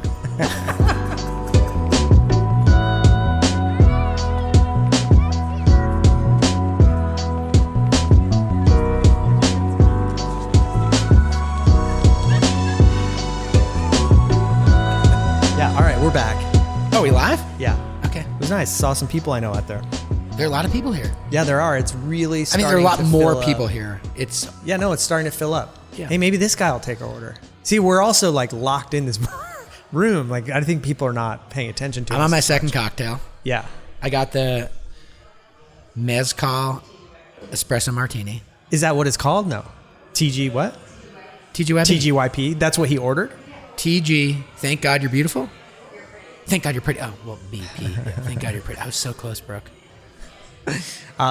Yeah, all right, we're back. Oh, we live? Yeah. Okay. It was nice. Saw some people I know out there. There are a lot of people here. Yeah, there are. It's really starting There are a lot to more fill people up. here. It's Yeah, no, it's starting to fill up. Yeah. Hey, maybe this guy will take our order. See, we're also locked in this room. I think people are not paying attention to us. I'm on my second cocktail. Yeah. I got the Mezcal Espresso Martini. Is that what it's called? No. TG what? TGYP. TGYP. That's what he ordered? TG. Thank God you're beautiful. Thank God you're pretty. Oh, well, BP. Yeah, thank God you're pretty. I was so close, Brooke.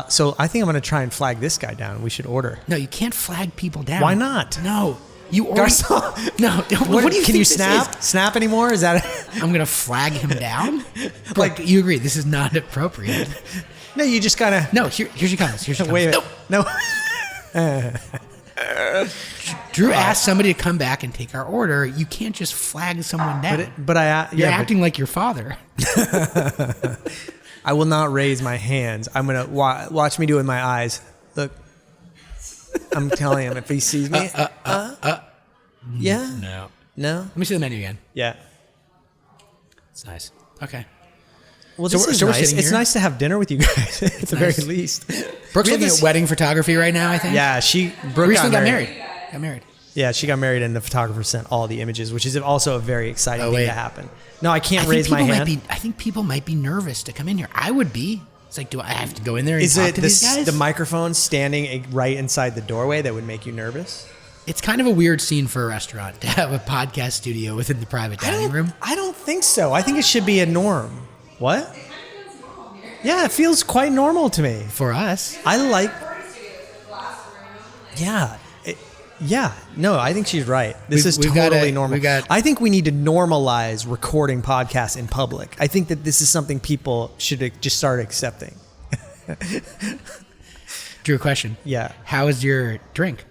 So I think I'm going to try and flag this guy down. We should order. No, you can't flag people down. Why not? No. You order. Garçon. No. What do you Can think you this snap? is? Snap anymore? Is that... I'm going to flag him down? Like, you agree, this is not appropriate. No, you just got to... No, here's your comments. Here's your Wait a comments. minute. No. Drew asked somebody to come back and take our order. You can't just flag someone down. You're acting like your father. I will not raise my hands. I'm going to watch me do it with my eyes. Look, I'm telling him if he sees me. Yeah. No. Let me see the menu again. Yeah. It's nice. Okay. Well, So this we're- is so we're nice. sitting It's here. nice to have dinner with you guys at the nice. very least. Brooke's We have looking this- at wedding photography right now, I think. Yeah, Brooke Recently got married. Got married. Yeah, she got married, and the photographer sent all the images, which is also a very exciting thing wait. to happen. No, I can't I think raise my people hand. I think people might be nervous to come in here. I would be. It's like, do I have to go in there and Is talk it to these guys? the microphone standing right inside the doorway that would make you nervous? It's kind of a weird scene for a restaurant to have a podcast studio within the private dining room. I don't think so. I think it should be a norm. What? Yeah, it feels quite normal to me. For us. I like. Yeah. No, I think she's right. This is totally normal. I think we need to normalize recording podcasts in public. I think that this is something people should just start accepting. Drew, question. Yeah. How is your drink?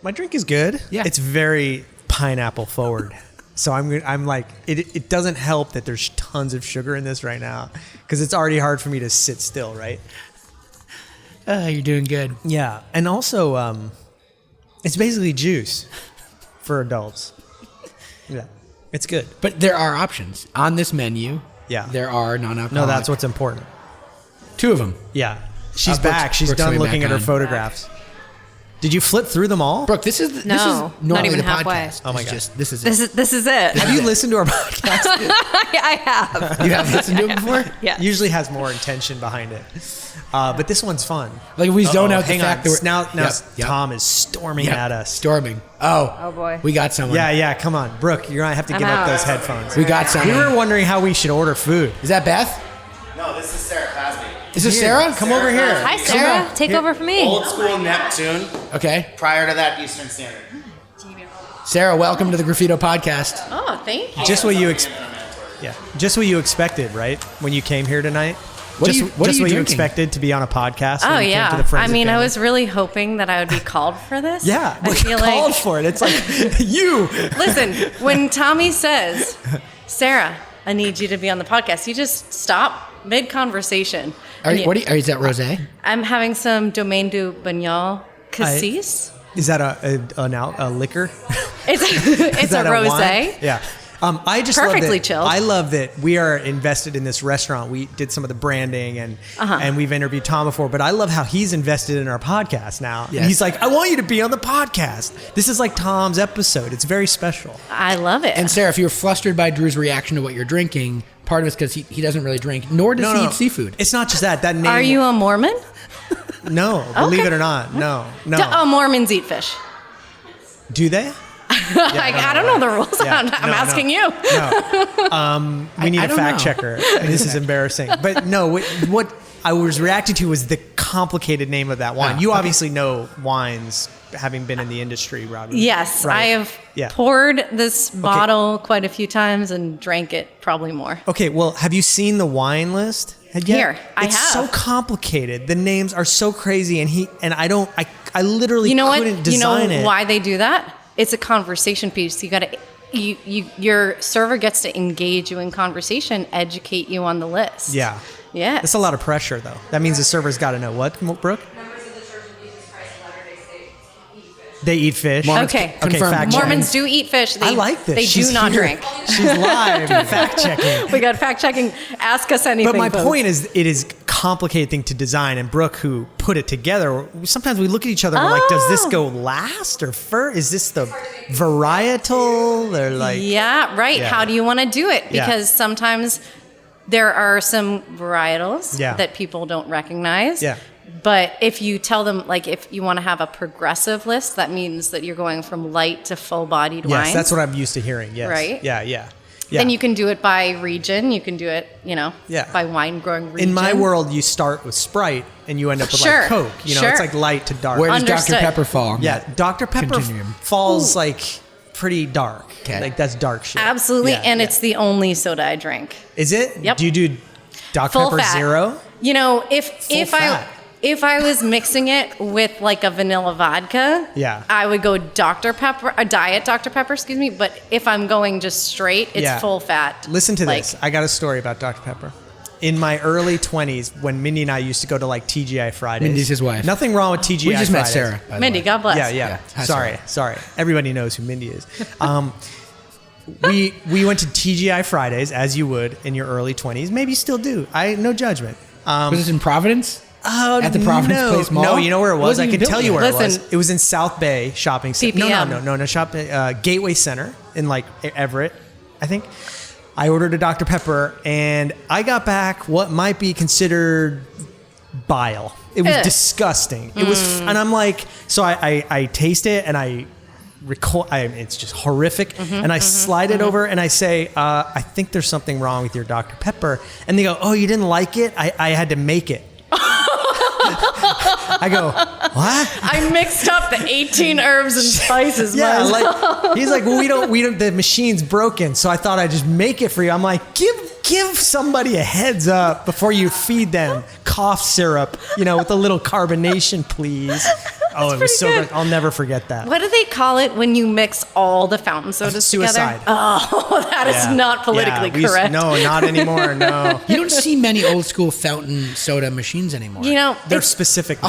My drink is good. Yeah. It's very pineapple forward. So I'm like, it doesn't help that there's tons of sugar in this right now because it's already hard for me to sit still, right? You're doing good. Yeah. And also, it's basically juice for adults. Yeah. It's good. But there are options. On this menu, Yeah. there are non-alcoholic. No, that's what's important. 2 of them. Yeah. She's Brooke's- back. She's Brooke's done coming looking back at her on. photographs. Did you flip through them all? Brooke, this is No, not normally even the halfway. podcast. Oh my It's God. just, this is This it. is it. Have you listened to our podcast? I have. You have listened to it before? Yeah. Usually has more intention behind it. But this one's fun. Like if we zone Uh-oh, out the hang fact on. that we're... Now Yep. Tom is storming Yep. at us. Storming. Oh. Oh, boy. We got someone. Yeah, come on. Brooke, you're going to have to I'm give up out. those headphones. We got We someone. were wondering how we should order food. Is that Beth? No, this is Sarah Clasby. Is this Here, Sarah? Come over here. Hi, Sarah. Take Here. over for me. Old school Neptune. Okay. Prior to that, Eastern Standard. Sarah, welcome to the Graffito podcast. Oh, thank you. Just what you just what you expected, right? When you came here tonight? What are just you what you drinking? expected to be on a podcast? when Oh you came yeah. to the Friends I and mean, I Family? was really hoping that I would be called for this. Yeah, I we feel called like for it. It's like you. listen, when Tommy says, "Sarah, I need you to be on the podcast," you just stop mid conversation. Is that rosé? I'm having some Domaine du Bagnols Cassis. Is that a liquor? It's Is it's a that wine? rosé. Yeah. I just Perfectly love that, chilled. I love that we are invested in this restaurant. We did some of the branding and we've interviewed Tom before, but I love how he's invested in our podcast now. Yes. And he's like, I want you to be on the podcast. This is like Tom's episode. It's very special. I love it. And Sarah, if you're flustered by Drew's reaction to what you're drinking, part of it's because he doesn't really drink, nor does he eat seafood. It's not just that. That name. Are you a Mormon? No, believe it or not. No. Oh, Mormons eat fish. Do they? I don't know the rules. Yeah, I'm no, asking no. you. No. We need I a don't fact know. checker. This is embarrassing. But no, what I was reacting to was the complicated name of that wine. You obviously know wines, having been in the industry, Robbie. Yes, Right. I have Yeah. poured this bottle quite a few times and drank it probably more. Okay, well, have you seen the wine list? Yet? Here, I it's have. so complicated. The names are so crazy, and I literally You know what? couldn't You know design it. why they do that? It's a conversation piece. Your server gets to engage you in conversation, educate you on the list. Yeah. Yeah. That's a lot of pressure, though. That means the server's got to know what, Brooke? They eat fish. Okay. Confirmed. fact check. Mormons do eat fish. I like this. They She's do not here. drink. She's live. Fact checking. We got fact checking. Ask us anything. But my folks. point is, it is a complicated thing to design. And Brooke, who put it together, sometimes we look at each other and we're like, does this go last or first? Is this the varietal? Or like, Yeah, right. Yeah. How do you want to do it? Yeah. Because sometimes there are some varietals Yeah. that people don't recognize. Yeah. But if you tell them, like, if you want to have a progressive list, that means that you're going from light to full-bodied yes, wines. that's what I'm used to hearing. Yes. Right? Yeah. Then you can do it by region. You can do it, Yeah. by wine growing region. In my world, you start with Sprite and you end up with Sure, like Coke. It's sure. like light to dark. Where does Dr. Understood. Pepper fall? on Yeah, that Dr. Pepper continuum? falls like pretty dark. Okay. Like that's dark shit. Absolutely. Yeah, and yeah. it's the only soda I drink. Is it? Yep. Do you do Dr. Full Pepper fat. Zero? If I was mixing it with like a vanilla vodka, Yeah. I would go Dr. Pepper, a diet Dr. Pepper, excuse me. But if I'm going just straight, it's Yeah. full fat. Listen to Like, this. I got a story about Dr. Pepper. In my early 20s, when Mindy and I used to go to like TGI Fridays. Mindy's his wife. Nothing wrong with TGI We just met Fridays. Sarah. by the Mindy, way. God bless. Yeah. Hi, Sorry. Everybody knows who Mindy is. We went to TGI Fridays, as you would in your early 20s. Maybe you still do. No judgment. Was this in Providence? At the Providence no, Place Mall? No, you know where it was? Wasn't I even can tell built you yet. where it Listen. was. It was in South Bay Shopping Center. PPM. No. Gateway Center in like Everett, I think. I ordered a Dr. Pepper and I got back what might be considered bile. It was Ugh. disgusting. It was, and I'm like, so I taste it and I it's just horrific. And I slide it over and I say, I think there's something wrong with your Dr. Pepper. And they go, oh, you didn't like it? I had to make it. I go, what? I mixed up the 18 herbs and spices. Yeah, myself. like he's like, well, we don't. The machine's broken, so I thought I'd just make it for you. I'm like, give somebody a heads up before you feed them cough syrup, with a little carbonation, please. Oh, it was so good. I'll never forget that. What do they call it when you mix all the fountain sodas Suicide. together? Oh, that is not politically correct. No, not anymore. No. You don't see many old school fountain soda machines anymore. They're specific.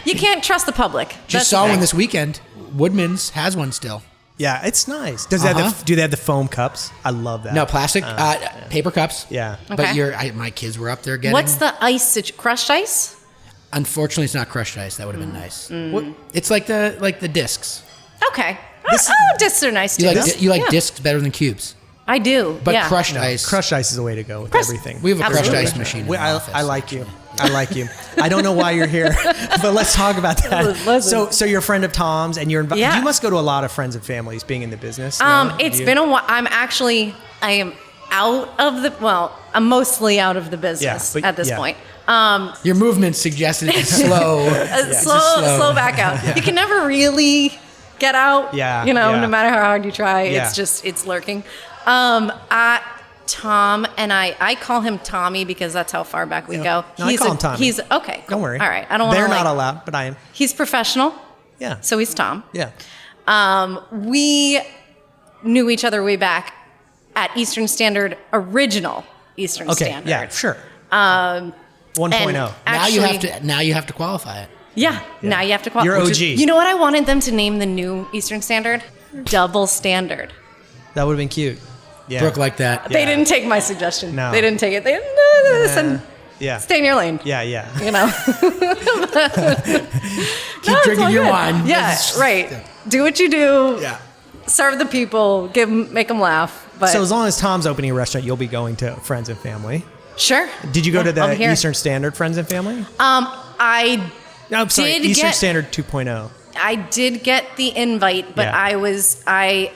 You can't trust the public. Just saw one this weekend. Woodman's has one still. Yeah, it's nice. Does that do they have the foam cups? I love that. No, plastic, paper cups. Yeah. Okay. But my kids were up there getting. What's the ice? Crushed ice? Unfortunately, it's not crushed ice. That would have been nice. It's like the discs. Okay. Discs are nice too. You like discs better than cubes. I do. But crushed ice. Crushed ice is the way to go with everything. We have a Absolutely. crushed ice machine. In the office, I like you. I like you. I don't know why you're here, but let's talk about that. Listen. So you're a friend of Tom's, and you're Yeah. You must go to a lot of friends and families being in the business. It's been a while. I am out of the. Well, I'm mostly out of the business but- at this yeah. point. Your movement suggested it's slow. Slow back out. You can never really get out. Yeah, No matter how hard you try, Yeah. it's lurking. Tom and I call him Tommy because that's how far back we go. No, I call him Tommy. He's okay. Cool. Don't worry. All right. I don't want to. They're not allowed, but I am. He's professional, Yeah. so he's Tom. Yeah. We knew each other way back at Eastern Standard, original Eastern Okay. Standard. Yeah. Sure. 1.0. And Now you have to qualify it. Yeah. Now you have to qualify. You're OG. You know what I wanted them to name the new Eastern Standard? Double Standard. That would have been cute. Yeah. Brooke like that. They didn't take my suggestion. No. They didn't take it. They listen. Yeah. Stay in your lane. Yeah. Yeah. Keep drinking your wine. Yeah, right. Do what you do. Yeah. Serve the people. Make them laugh. But So as long as Tom's opening a restaurant, you'll be going to friends and family. sure. Did you go to I'm the here. Eastern Standard Friends and Family? I No, I'm sorry. did Eastern get- Standard 2.0. I did get the invite, but Yeah. I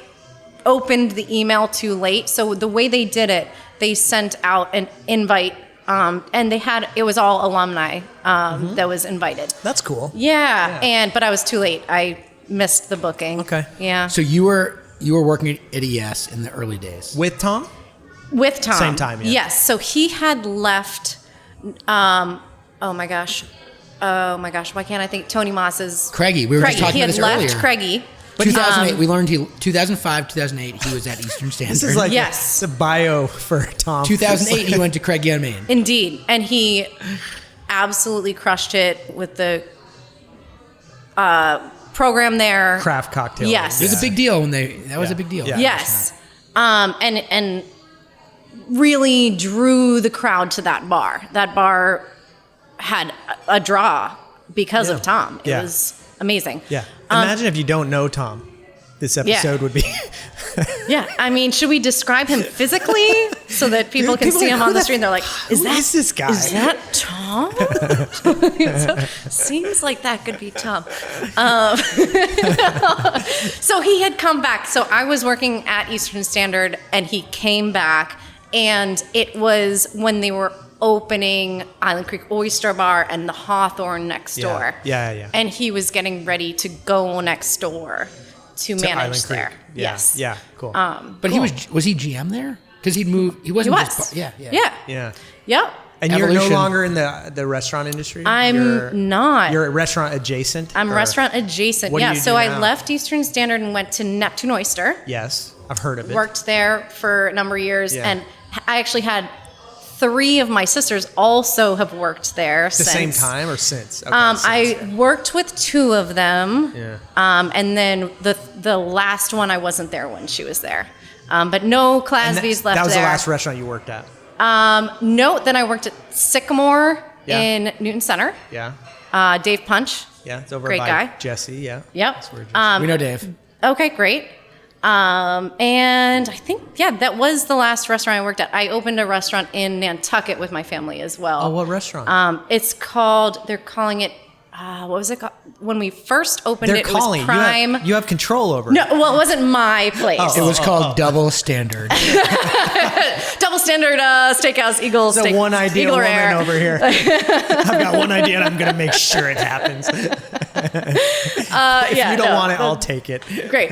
opened the email too late. So the way they did it, they sent out an invite, and it was all alumni that was invited. That's cool. Yeah, but I was too late. I missed the booking. Okay. Yeah. So you were working at ES in the early days. With Tom? With Tom. Same time, yeah. Yes. So he had left. Oh my gosh. Why can't I think? Tony Moss's. Craigie. We were just talking He about had this left earlier. Craigie. 2008. We learned 2005, 2008. He was at Eastern Standard. This is like Yes. the bio for Tom. 2008. He went to Craigie on Main. Indeed. And he absolutely crushed it with the program there. Craft cocktail. Yes. It was a big deal when that was Yeah. a big deal. Yeah. Yes. And really drew the crowd to that bar. That bar had a draw because of Tom. It Yeah. was amazing. Yeah. Imagine if you don't know Tom. This episode would be. Yeah. I mean, should we describe him physically so that people can see him on the street and they're like, Who is this guy? Is that Tom? Seems like that could be Tom. So he had come back. So I was working at Eastern Standard and he came back, and it was when they were opening Island Creek Oyster Bar and the Hawthorne next door. Yeah. And he was getting ready to go next door to manage Island Creek. there. Yeah. Yes. Yeah. Cool. But he was he GM there? Because he'd moved. He wasn't. He just was. yeah. yeah. Yep. And you're Evolution. no longer in the restaurant industry? I'm not. You're restaurant adjacent? I'm or- restaurant adjacent. What do Yeah. you do So I now? left Eastern Standard and went to Neptune Oyster. Yes. I've heard of it. Worked there for a number of years, Yeah. and I actually had 3 of my sisters also have worked there the since. same time or since? Okay, I worked with 2 of them, Yeah. and then the last one I wasn't there when she was there, but no And Clasby's left that was there. the last restaurant you worked at? No, then I worked at Sycamore Yeah. in Newton Center. Yeah. Dave Punch. Yeah. It's over Great by guy. Jesse. Yeah. Yep. That's where Jesse- We know Dave. Okay, great. And I think, that was the last restaurant I worked at. I opened a restaurant in Nantucket with my family as well. Oh, what restaurant? They're calling it what was it called? When we first opened They're it calling. was Prime. You have control over No, it. well, it wasn't my place. It was called Double Standard. Double Standard Steakhouse Eagle It's a Steak. one idea Eagle woman Rare. over here. I've got one idea and I'm going to make sure it happens. If you don't want it, I'll take it. Great.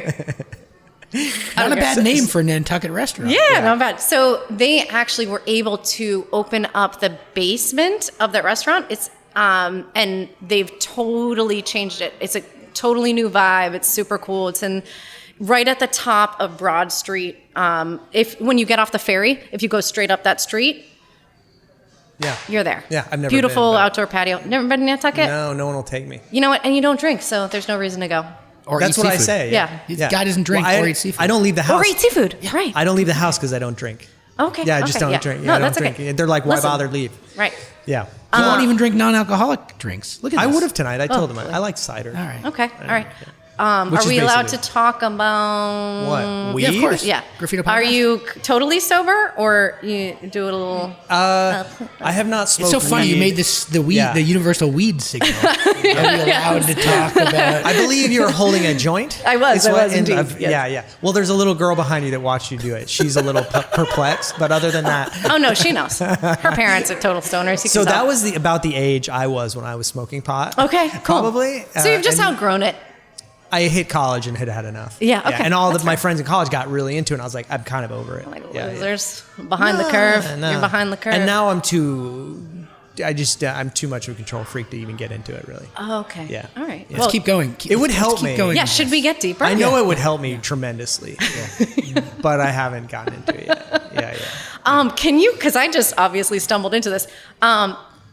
Not a bad name for a Nantucket restaurant. Yeah, not bad. So they actually were able to open up the basement of the restaurant. It's and they've totally changed it. It's a totally new vibe. It's super cool. It's in right at the top of Broad Street. When you get off the ferry, if you go straight up that street, Yeah. you're there. Yeah, I've never Beautiful been, but- outdoor patio. Never been to Nantucket? No, no one will take me. You know what? And you don't drink, so there's no reason to go. Or That's eat what I seafood. say. Yeah. This guy doesn't drink or eat seafood. I don't leave the house. Or eat seafood. Right. I don't leave the house because I don't drink. Okay. Yeah, I just okay, don't yeah. drink. Yeah, No, I don't that's drink. okay. They're like, why Listen. bother leave? Right. Yeah. You won't even drink non-alcoholic drinks. Look at I this. would have tonight. I told them I like cider. All right. Okay. All right. Which Are is we allowed to basically- talk about What? Weed? Yeah, of course. Yeah. Graffito podcast. Are you totally sober or you do it a little? I have not It's smoked so funny. You weed. made the weed, Yeah. the universal weed signal. Are we allowed to talk about? I believe you were holding a joint. I was and indeed, I've- yes. Yeah, yeah. Well, there's a little girl behind you that watched you do it. She's a little perplexed, but other than that. Oh no, she knows. Her parents are total stoners. You So can that tell. was about the age I was when I was smoking pot. Okay, cool. Probably. So you've just and outgrown it. I hit college and had had enough. Yeah, okay, And all that's of my fair. friends in college got really into it. And I was like, I'm kind of over it. Like Yeah, yeah. losers behind the curve. No. You're behind the curve. And now I'm too much of a control freak to even get into it, really. Oh, okay. Yeah. All right. Yeah. Well, Keep going. It would Let's help keep me. Going. yeah. Should we get deeper? I know it would help me tremendously, but I haven't gotten into it yet. Yeah, yeah. Can you? Because I just obviously stumbled into this.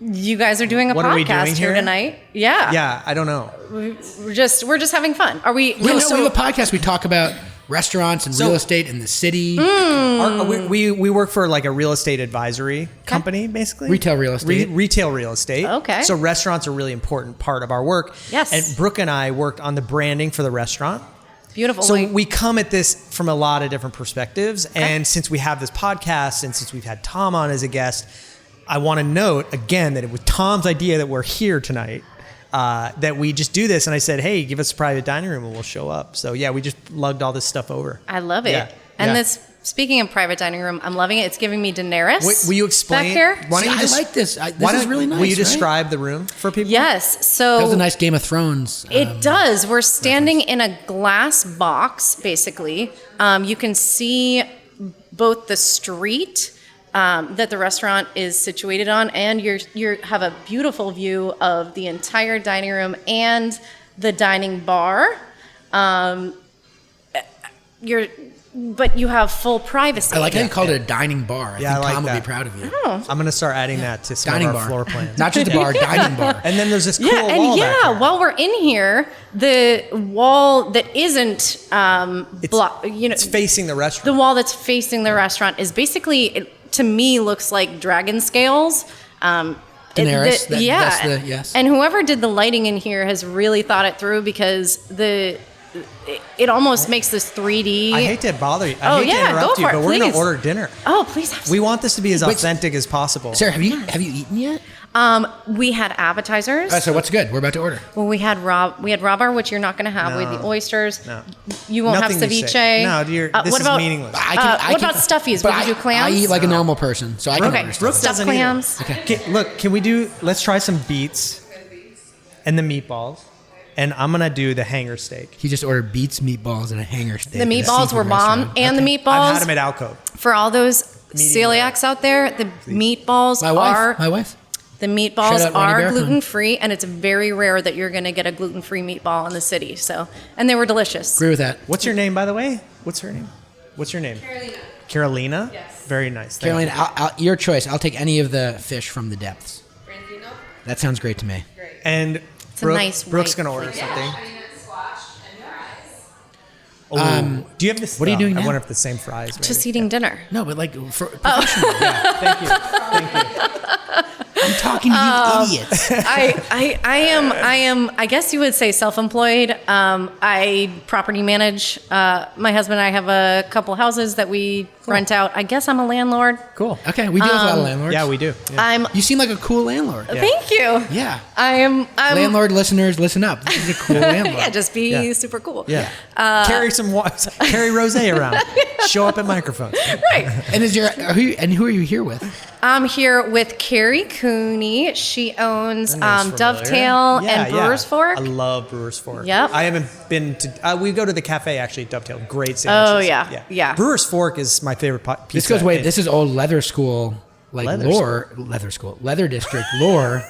You guys are doing a What are we podcast doing here here? tonight. Yeah. Yeah, I don't know. We're just having fun. Are we? We have a podcast. We talk about restaurants and real estate in the city. We work for like a real estate advisory company, basically. Retail real estate. Retail real estate. Okay. So restaurants are a really important part of our work. Yes. And Brooke and I worked on the branding for the restaurant. Beautiful. So we come at this from a lot of different perspectives. And since we have this podcast and since we've had Tom on as a guest, I want to note again that it was Tom's idea that we're here tonight, that we just do this. And I said, hey, give us a private dining room and we'll show up. So yeah, we just lugged all this stuff over. I love it. Yeah. And Yeah. this, speaking of private dining room, I'm loving it. It's giving me Daenerys. Will you explain? back here? Why don't you I just- like this. why This is don't- really nice. Will you right? describe the room for people? Yes. So That was a nice Game of Thrones. It does. We're standing in a glass box, basically. You can see both the street that the restaurant is situated on, and you have a beautiful view of the entire dining room and the dining bar. But you have full privacy. I like how you called it a dining bar. I Yeah, think I like Tom would that. be proud of you. Oh. I'm going to start adding that to some Dining of our bar. floor plans. Not just a bar, dining bar. And then there's this cool Yeah, wall and back yeah, here. while we're in here, the wall that isn't It's facing the restaurant. the wall that's facing the restaurant is basically, it, to me, looks like dragon scales. Daenerys, that's the- yes. And whoever did the lighting in here has really thought it through because it almost makes this 3D. I hate to bother you. Oh, I hate yeah, to go interrupt you, for it, but we're going please. to order dinner. Oh, please have some. We want this to be as Wait, authentic as possible. Sarah, have you eaten yet? We had appetizers. All right, so what's good? We're about to order. Well, we had rabar, which you're not going to have. We had the oysters. No. You won't Nothing have you ceviche. say. No, dear, this what is about, meaningless. What about stuffies? but Would you do clams? I eat like a normal person, so I can Okay, order Brooke stuff. stuffed doesn't either. clams. Okay. Look, can we do, let's try some beets and the meatballs. And I'm going to do the hanger steak. He just ordered beets, meatballs, and a hanger steak. The at a meatballs seafood were bomb, restaurant. and the I've meatballs had them at Alcove. for all those Medium celiacs out there. The meatballs My are wife. the Shout meatballs out Ronnie are Bear. gluten free, and it's very rare that you're going to get a gluten free meatball in the city. So, and they were delicious. Agree with that. What's your name, by the way? What's her name? What's your name? Carolina. Yes. Very nice. Thank Caroline, you. your choice. I'll take any of the fish from the depths. That sounds great to me. And a nice Brooke's white going to order flavor. something. Oh, do you have this? what are you doing I now? wonder if the same fries. Maybe. Just eating dinner. No, but like Thank you. Thank you. I'm talking to you idiots. I guess you would say self-employed. I property manage. My husband and I have a couple houses that we rent out. I guess I'm a landlord. Cool. Okay, we do have a lot of landlords. Yeah, we do. Yeah. You seem like a cool landlord. Thank you. Yeah. I'm Landlord listeners, listen up. This is a cool landlord. Yeah, just be Yeah. super cool. Yeah. Carry carry rosé around. Show up at microphones. Right. And who are you here with? I'm here with Carrie Cooney. She owns Dovetail and Brewer's Fork. I love Brewer's Fork. Yep. I haven't been to. We go to the cafe actually. Dovetail, great sandwiches. Oh yeah. Brewer's Fork is my favorite pizza. This goes way. This is old leather school, like leather district lore.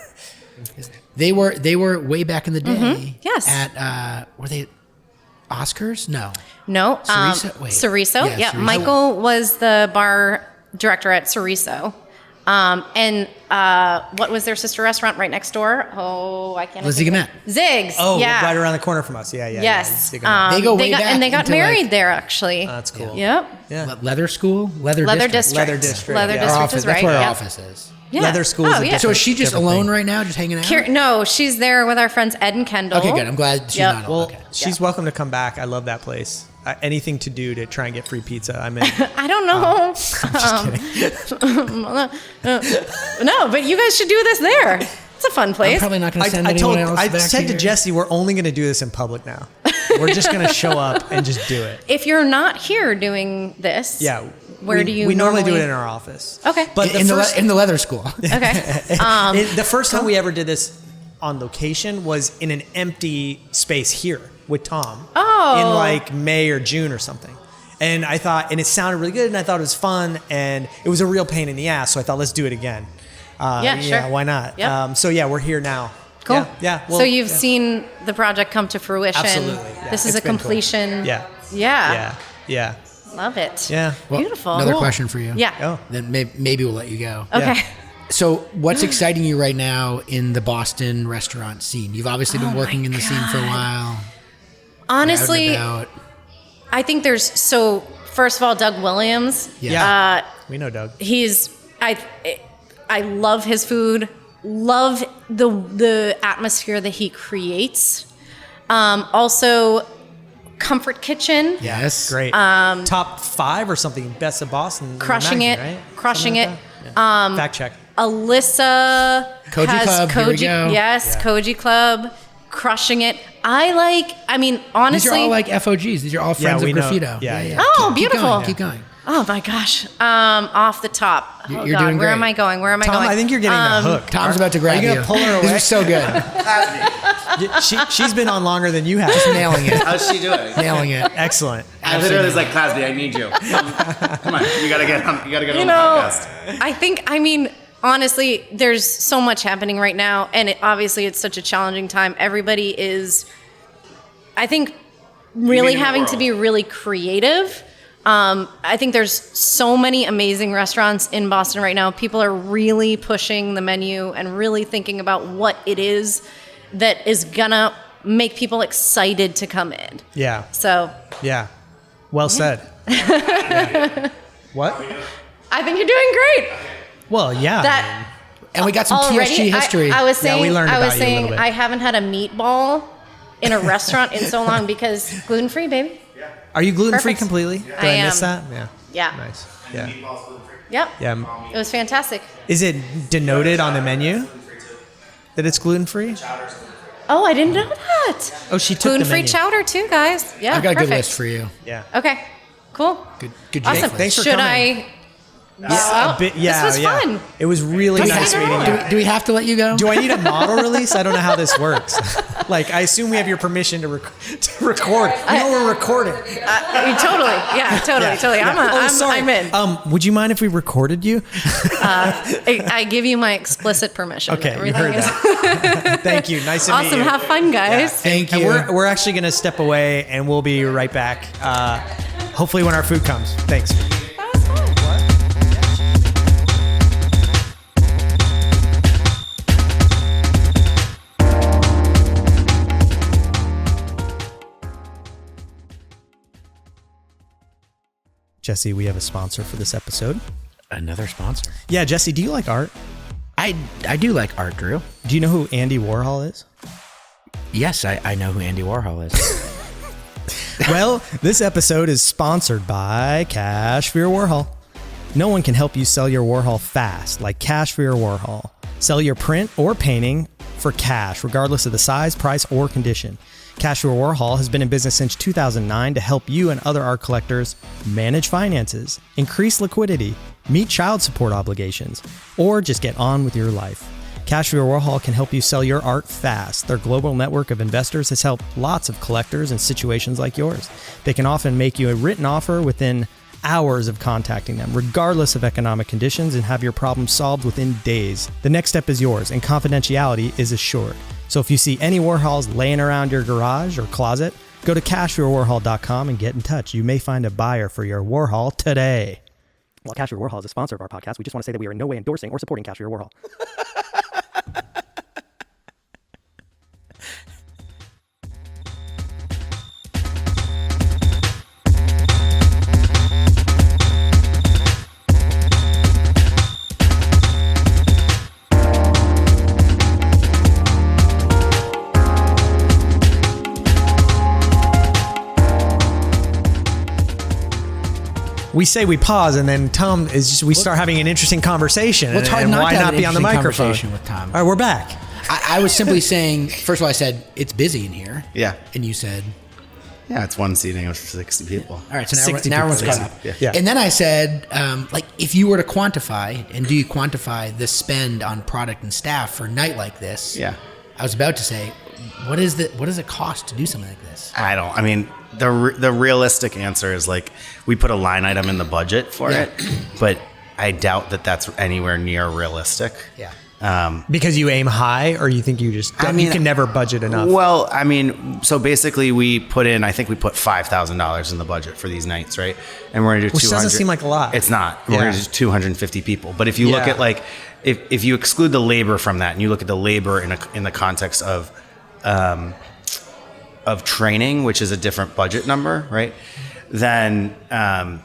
They were way back in the day. Yes. At were they Oscars? No. Ceriso. Wait. Ceriso. Yeah, Yeah. Ceriso. Michael was the bar director at Ceriso. And what was their sister restaurant right next door? Oh, I can't. Lizzie Gamet. Ziggs. Oh, yeah. right around the corner from us. Yeah. Yes. Yeah. They go way back and they got into, married like- there actually. That's cool. Yep. Yeah. Leather school, leather District. Leather District. Leather Yeah. Our District office. is right. That's where our Yep. office is. Yeah. Leather school is a yeah. different- So is she just different alone thing. right now, just hanging out? No, she's there with our friends Ed and Kendall. Okay, good. I'm glad she's Yep. not. Well, Okay. she's welcome to come back. I love that place. Anything to do to try and get free pizza, I'm in. I don't know. No, but you guys should do this there. It's a fun I'm place. probably not going to send anyone else I back said to here. Jesse, we're only going to do this in public now. We're just going to show up and just do it. If you're not here doing this, Yeah. where do you We normally do it in our office. Okay. But in the leather school. Okay. The first time we ever did this on location was in an empty space here with Tom. Oh. In like May or June or something. And I thought, and it sounded really good, and I thought it was fun, and it was a real pain in the ass. So I thought, let's do it again. Yeah, sure. Why not? Yep. So yeah, we're here now. Cool. Yeah. Well, so you've yeah. seen the project come to fruition. Absolutely. Yeah, This is it's a been cool. completion. Yeah. Yeah. Love it. Yeah. Well, Beautiful. Another Cool. question for you. Yeah. Oh. Then maybe we'll let you go. Okay. Yeah. So, what's exciting you right now in the Boston restaurant scene? You've obviously been working in the scene for a while. Honestly, Out and about. I think first of all, Doug Williams. Yeah. We know Doug. I love his food. Love the atmosphere that he creates. Also, Comfort Kitchen. Yes. Great. Top 5 or something. Best of Boston. Crushing it. Right? Crushing Something it. like that? Yeah. Fact check. Alyssa Koji has Club, here we go. Yes, Yeah. Koji Club. Crushing it. Honestly. These are all like FOGs. These are all friends we of know. Graffito. Yeah. Oh, Keep beautiful. going, keep going. Oh my gosh. Off the top. Oh, You're God. doing Where great. am I going? Where am I Tom, going? I think you're getting the hook. Tom's about to grab Are you gonna pull her away? This is so good. She's been on longer than you have. Nailing it. How's she doing? Nailing it. Excellent. I literally was like, Clasby, I need you. Come on, you gotta get on. You gotta get on the podcast. Honestly, there's so much happening right now, and obviously it's such a challenging time. Everybody is, I think, really having to be really creative. I think there's so many amazing restaurants in Boston right now. People are really pushing the menu and really thinking about what it is that is gonna make people excited to come in. Yeah. So Yeah. Well said. Yeah. What? I think you're doing great. Well, yeah. That And we got some already, TSG history. I was saying, we learned I was about you a little saying, bit. I haven't had a meatball in a restaurant in so long because gluten-free, baby. Are you gluten-free Perfect. completely? Did I miss am. that? Yeah. Yeah. Nice. Yeah. Yep. Yeah. It was fantastic. Is it denoted on the menu that it's gluten-free? Oh, I didn't know that. Oh, she took the Gluten-free menu. chowder too, guys. Yeah, I've got a good perfect. list for you. Yeah. Okay, cool. Good Awesome. list. Thanks for Should coming. I? A bit, yeah, this was yeah. fun. It was really Let's nice take it meeting on. you. Do we have to let you go? Do I need a model release? I don't know how this works. Like, I assume we have your permission to record. You know we're recording. Totally. Yeah, totally. I'm in. Would you mind if we recorded you? I give you my explicit permission. Okay, you Everything heard is that. Thank you. Nice to meet awesome. you. Have fun, guys. Thank And you. we're actually going to step away, and we'll be right back. Hopefully, when our food comes. Thanks. That was fun. Jesse, we have a sponsor for this episode. Another sponsor. Yeah, Jesse, do you like art? I do like art, Drew. Do you know who Andy Warhol is? Yes, I know who Andy Warhol is. Well, this episode is sponsored by Cash for Your Warhol. No one can help you sell your Warhol fast like Cash for Your Warhol. Sell your print or painting for cash, regardless of the size, price, or condition. Cash for Your Warhol has been in business since 2009 to help you and other art collectors manage finances, increase liquidity, meet child support obligations, or just get on with your life. Cash for Your Warhol can help you sell your art fast. Their global network of investors has helped lots of collectors in situations like yours. They can often make you a written offer within hours of contacting them, regardless of economic conditions, and have your problem solved within days. The next step is yours, and confidentiality is assured. So if you see any Warhols laying around your garage or closet, go to cashforyourwarhol.com and get in touch. You may find a buyer for your Warhol today. While Cash for Your Warhol is a sponsor of our podcast, we just want to say that we are in no way endorsing or supporting Cash for Your Warhol. We say we pause, and then Tom is just, we start having an interesting conversation. Well, it's hard and not why to have not an be on the interesting microphone? conversation with Tom. All right, we're back. I was simply saying, first of all, I said, it's busy in here. Yeah. And you said, Yeah, it's one seating of 60 people. all right, so 60 now everyone's people. caught up. Yeah. And then I said, like, if you were to quantify, and do you quantify the spend on product and staff for a night like this? Yeah. I was about to say, what does it cost to do something like this? I mean, the realistic answer is like we put a line item in the budget for it, but I doubt that that's anywhere near realistic. Yeah. Because you aim high, or you think you just you can never budget enough? Well, I mean, so basically we put $5,000 in the budget for these nights, right? And we're going to do 200. Which doesn't seem like a lot. It's not. We're going to do 250 people. But if you look Yeah. at like, if you exclude the labor from that and you look at the labor in the context of training, which is a different budget number, right? Then, and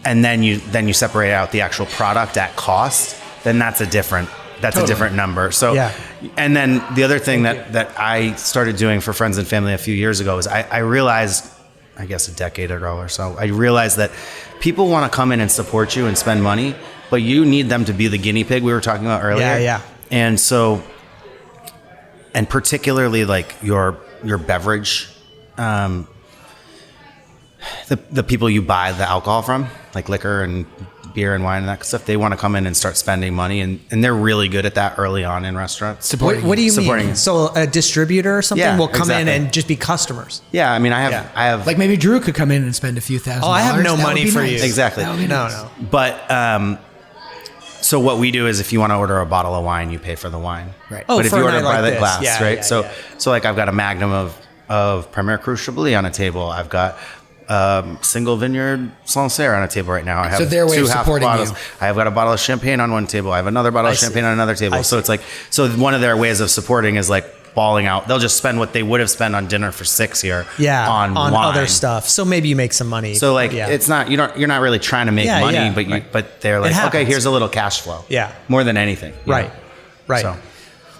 then you separate out the actual product at cost, then that's a different number. So, Yeah. And then the other thing that I started doing for friends and family a few years ago is I realized, I guess a decade ago or so, I realized that people want to come in and support you and spend money, but you need them to be the guinea pig we were talking about earlier. Yeah, yeah. And so, and particularly like your beverage, the people you buy the alcohol from, like liquor and beer and wine and that stuff, they want to come in and start spending money, and they're really good at that early on in restaurants. What do you Supporting mean? it. So a distributor or something Yeah, will come exactly. in and just be customers? Yeah, I mean, I have Like maybe Drew could come in and spend a few $1,000. I have no That would money be for nice. you. Exactly. That would be No, nice. no. But so what we do is if you want to order a bottle of wine, you pay for the wine. Right. Oh, But if for you a order night like by the this. glass, Yeah, right? yeah, So like I've got a magnum of Premier Cru Chablis on a table. I've got single vineyard Sancerre on a table right now. I have So their way of 2 half supporting bottles. you. I've got a bottle of champagne on one table. I have another bottle of see. champagne on another table. I So see. it's like, so one of their ways of supporting is like balling out. They'll just spend what they would have spent on dinner for 6 here. Yeah, on wine. other stuff. So maybe you make some money. So like yeah. it's not you're not really trying to make Yeah, money, yeah. but they're like, okay, happens. here's a little cash flow. Yeah. More than anything. you Right. know? Right. So.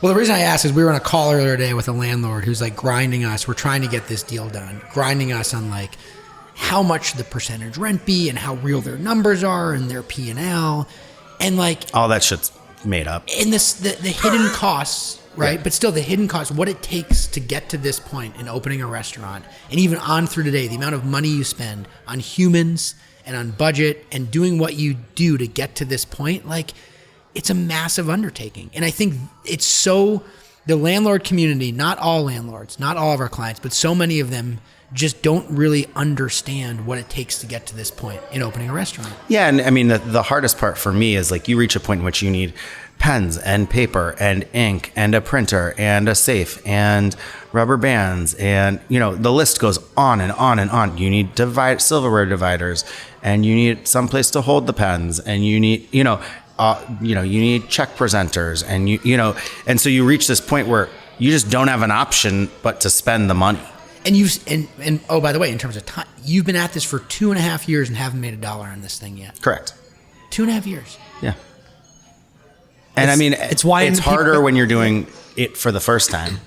Well, the reason I asked is we were on a call earlier today with a landlord who's like grinding us. We're trying to get this deal done, grinding us on like how much the percentage rent be and how real their numbers are and their P&L, and like All that shit's made up. in this the hidden costs, right? But still the hidden costs, what it takes to get to this point in opening a restaurant, and even on through today, the amount of money you spend on humans and on budget and doing what you do to get to this point, like it's a massive undertaking. And I think it's so, the landlord community, not all landlords, not all of our clients, but so many of them just don't really understand what it takes to get to this point in opening a restaurant. Yeah, and I mean the hardest part for me is like you reach a point in which you need pens and paper and ink and a printer and a safe and rubber bands, and the list goes on and on and on. You need silverware dividers, and you need some place to hold the pens, and you need you need check presenters, and and so you reach this point where you just don't have an option but to spend the money. And and oh, by the way, in terms of time, you've been at this for 2.5 years and haven't made $1 on this thing yet. Correct. 2.5 years. Yeah. And I mean, it's why it's people- harder when you're doing it for the first time.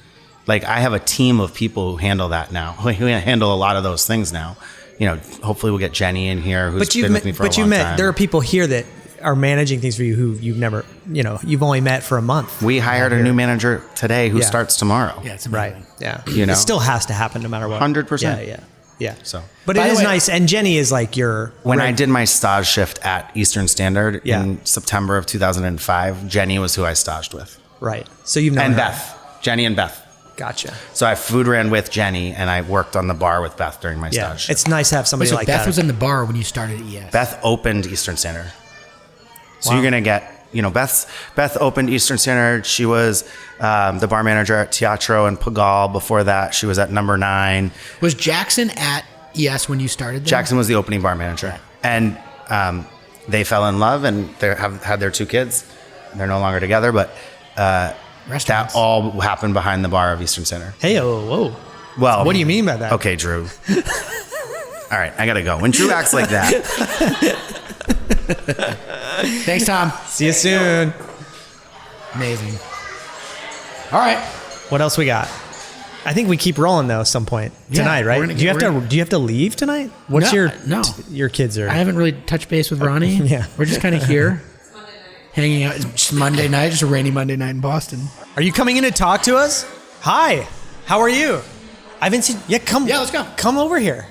Like I have a team of people who handle that now, who handle a lot of those things now. You know, hopefully we'll get Jenny in here, who's been with me for a long time. There are people here that are managing things for you who you've never, you've only met for a month. We hired a new manager today who starts tomorrow. Yeah, it's Right. amazing. Yeah. You know? It still has to happen no matter what. 100%. Yeah. So, But By it the is way- nice. And Jenny is like your. when I did my stage shift at Eastern Standard Yeah. in September of 2005, Jenny was who I staged with. Right. So you've known And her. Beth. Jenny and Beth. Gotcha. So I food ran with Jenny and I worked on the bar with Beth during my Yeah. stage shift. It's nice to have somebody So like Beth that. was in the bar when you started at ES. Beth opened Eastern Standard. So Wow. you're going to get, Beth opened Eastern Standard. She was the bar manager at Teatro and Pagal. Before that, she was at Number 9. Was Jackson at ES when you started there? Jackson was the opening bar manager. And they fell in love and they have had their 2 kids. They're no longer together, but that Restaurants. all happened behind the bar of Eastern Standard. Hey, whoa. Well, What do you mean by that? Okay, Drew. All right, I got to go. When Drew acts like that, Thanks, Tom. See you soon. Amazing. All right. What else we got? I think we keep rolling though at some point Yeah, tonight, we're right? gonna Do you get- have to leave tonight? What's No. your kids are? I haven't really touched base with Ronnie. Yeah. We're just kind of here. Hanging out. It's just Monday night, just a rainy Monday night in Boston. Are you coming in to talk to us? Hi. How are you? I haven't seen. Yeah, come. Yeah, let's go. Come over here.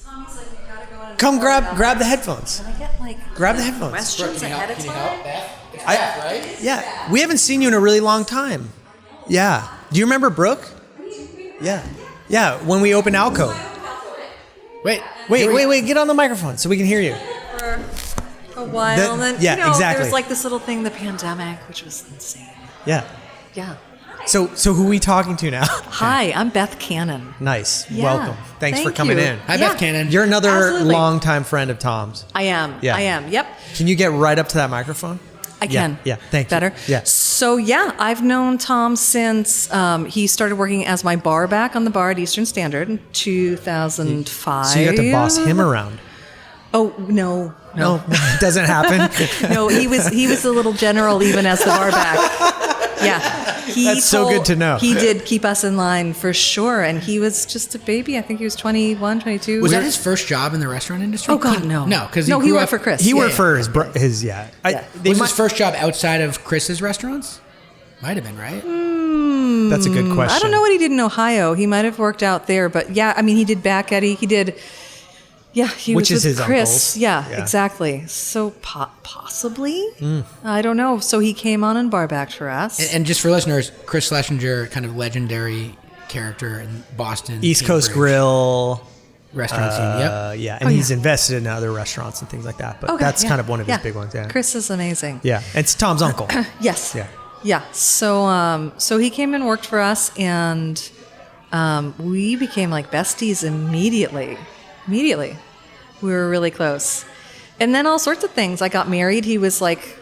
Tommy's like, you gotta go in. Come grab the headphones. Can I get like Grab the headphones. questions ahead of time? Beth? I- Yeah, we haven't seen you in a really long time. Yeah. Do you remember Brooke? Yeah. Yeah, when we opened Alcove. Wait. Wait. Get on the microphone so we can hear you. For a while, The- and then yeah, there exactly. was like this little thing, the pandemic, which was insane. Yeah. Yeah. So who are we talking to now? Hi, I'm Beth Cannon. Nice. Yeah. Welcome. Thanks for Thank coming you. in. Hi, Yeah. Beth Cannon. You're another Absolutely. longtime friend of Tom's. I am. Yeah. I am. Yep. Can you get right up to that microphone? I can. Yeah. Thank you. Better. Yeah. So yeah, I've known Tom since he started working as my bar back on the bar at Eastern Standard in 2005. So you got to boss him around. Oh no. No, it doesn't happen. No, he was a little general even as the bar back. Yeah. That's so good to know. He did keep us in line for sure. And he was just a baby. I think he was 21, 22. Was that his first job in the restaurant industry? Oh, God, no. No, because No, he grew worked up- for Chris. He Yeah, worked yeah. for his Yeah. They Was might- his first job outside of Chris's restaurants? Might have been, right? That's a good question. I don't know what he did in Ohio. He might have worked out there. But yeah, I mean, he did back Eddie. He did. Yeah, he Which was is with his Chris. uncle's. Yeah, Yeah. exactly. So possibly, I don't know. So he came on and bar backed for us. And just for listeners, Chris Schlesinger, kind of legendary character in Boston. East Coast Cambridge Grill. Restaurant scene. Yep. Yeah, and he's invested in other restaurants and things like that. But Okay, that's yeah. kind of one of his Yeah. big ones. Yeah. Chris is amazing. Yeah, it's Tom's uncle. Yes. Yeah. Yeah. So he came and worked for us, and we became like besties immediately. Immediately, we were really close, and then all sorts of things. I got married. He was like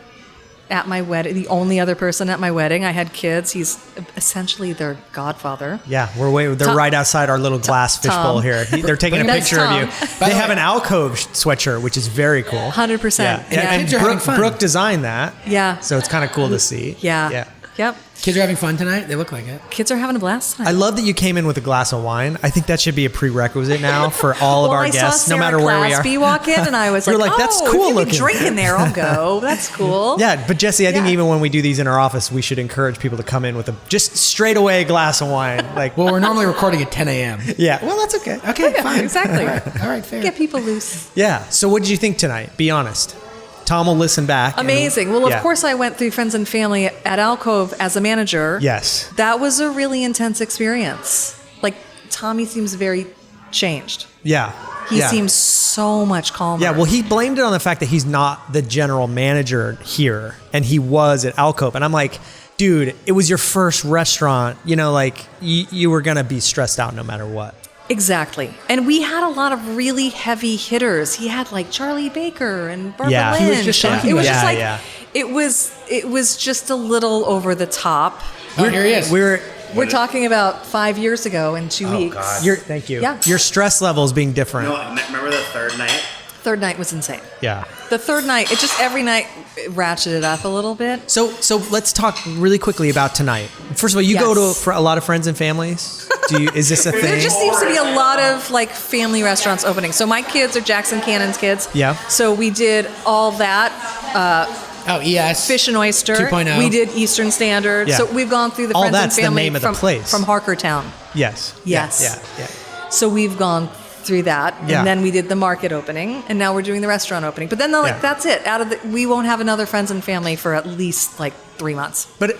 at my wedding, the only other person at my wedding. I had kids. He's essentially their godfather. Yeah, they're Tom- right outside our little glass fishbowl Tom. here. They're taking a That's picture of Tom. you. They have an alcove sweatshirt, which is very cool. 100%. Yeah, Yeah. Kids are having fun. Brooke designed that. Yeah. So it's kind of cool to see. Yeah. Yeah. Yep. Kids are having fun tonight. They look like it. Kids are having a blast tonight. I love that you came in with a glass of wine. I think that should be a prerequisite now for all of well, our I guests, saw no Sarah matter where we Clasby are. walk in, and I was You're like, like, that's "Oh, cool if you looking." can drink in there, I'll go. That's cool." Yeah, but Jesse, I think Yeah. even when we do these in our office, we should encourage people to come in with a just straight away glass of wine. Like, Well, we're normally recording at 10 a.m. yeah, well, that's okay. Okay, fine. Exactly. All right, fair. Get people loose. Yeah. So, what did you think tonight? Be honest. Tom will listen back. and- Amazing. Well, Yeah. of course, I went through friends and family at Alcove as a manager. Yes. That was a really intense experience. Like, Tommy seems very changed. Yeah. He yeah. seems so much calmer. Yeah, well, he blamed it on the fact that he's not the general manager here, and he was at Alcove. And I'm like, dude, it was your first restaurant. You know, like, you were going to be stressed out no matter what. Exactly. And we had a lot of really heavy hitters. He had like Charlie Baker and Barbara Yeah. Lynch. He was just talking It was about just it. like, Yeah, it was just a little over the top. Oh, here he is. We're We're talking about 5 years ago in 2 weeks. God. thank you. Yeah. Your stress levels being different. remember the third night? third night was insane. Yeah. The third night, it just every night ratcheted up a little bit. So let's talk really quickly about tonight. First of all, you Yes. go to for a lot of friends and families. Is this a thing? There just seems to be a lot of like family restaurants opening. So my kids are Jackson Cannon's kids. Yeah. So we did all that. Oh, yes. Fish and Oyster. 2.0. We did Eastern Standard. Yeah. So we've gone through the All friends that's the and family name of the from, place. from Harkertown. Yes. Yes. Yeah. So we've gone through that, Yeah. and then we did the market opening, and now we're doing the restaurant opening. But then they're like, Yeah. that's it. We won't have another friends and family for at least like 3 months. But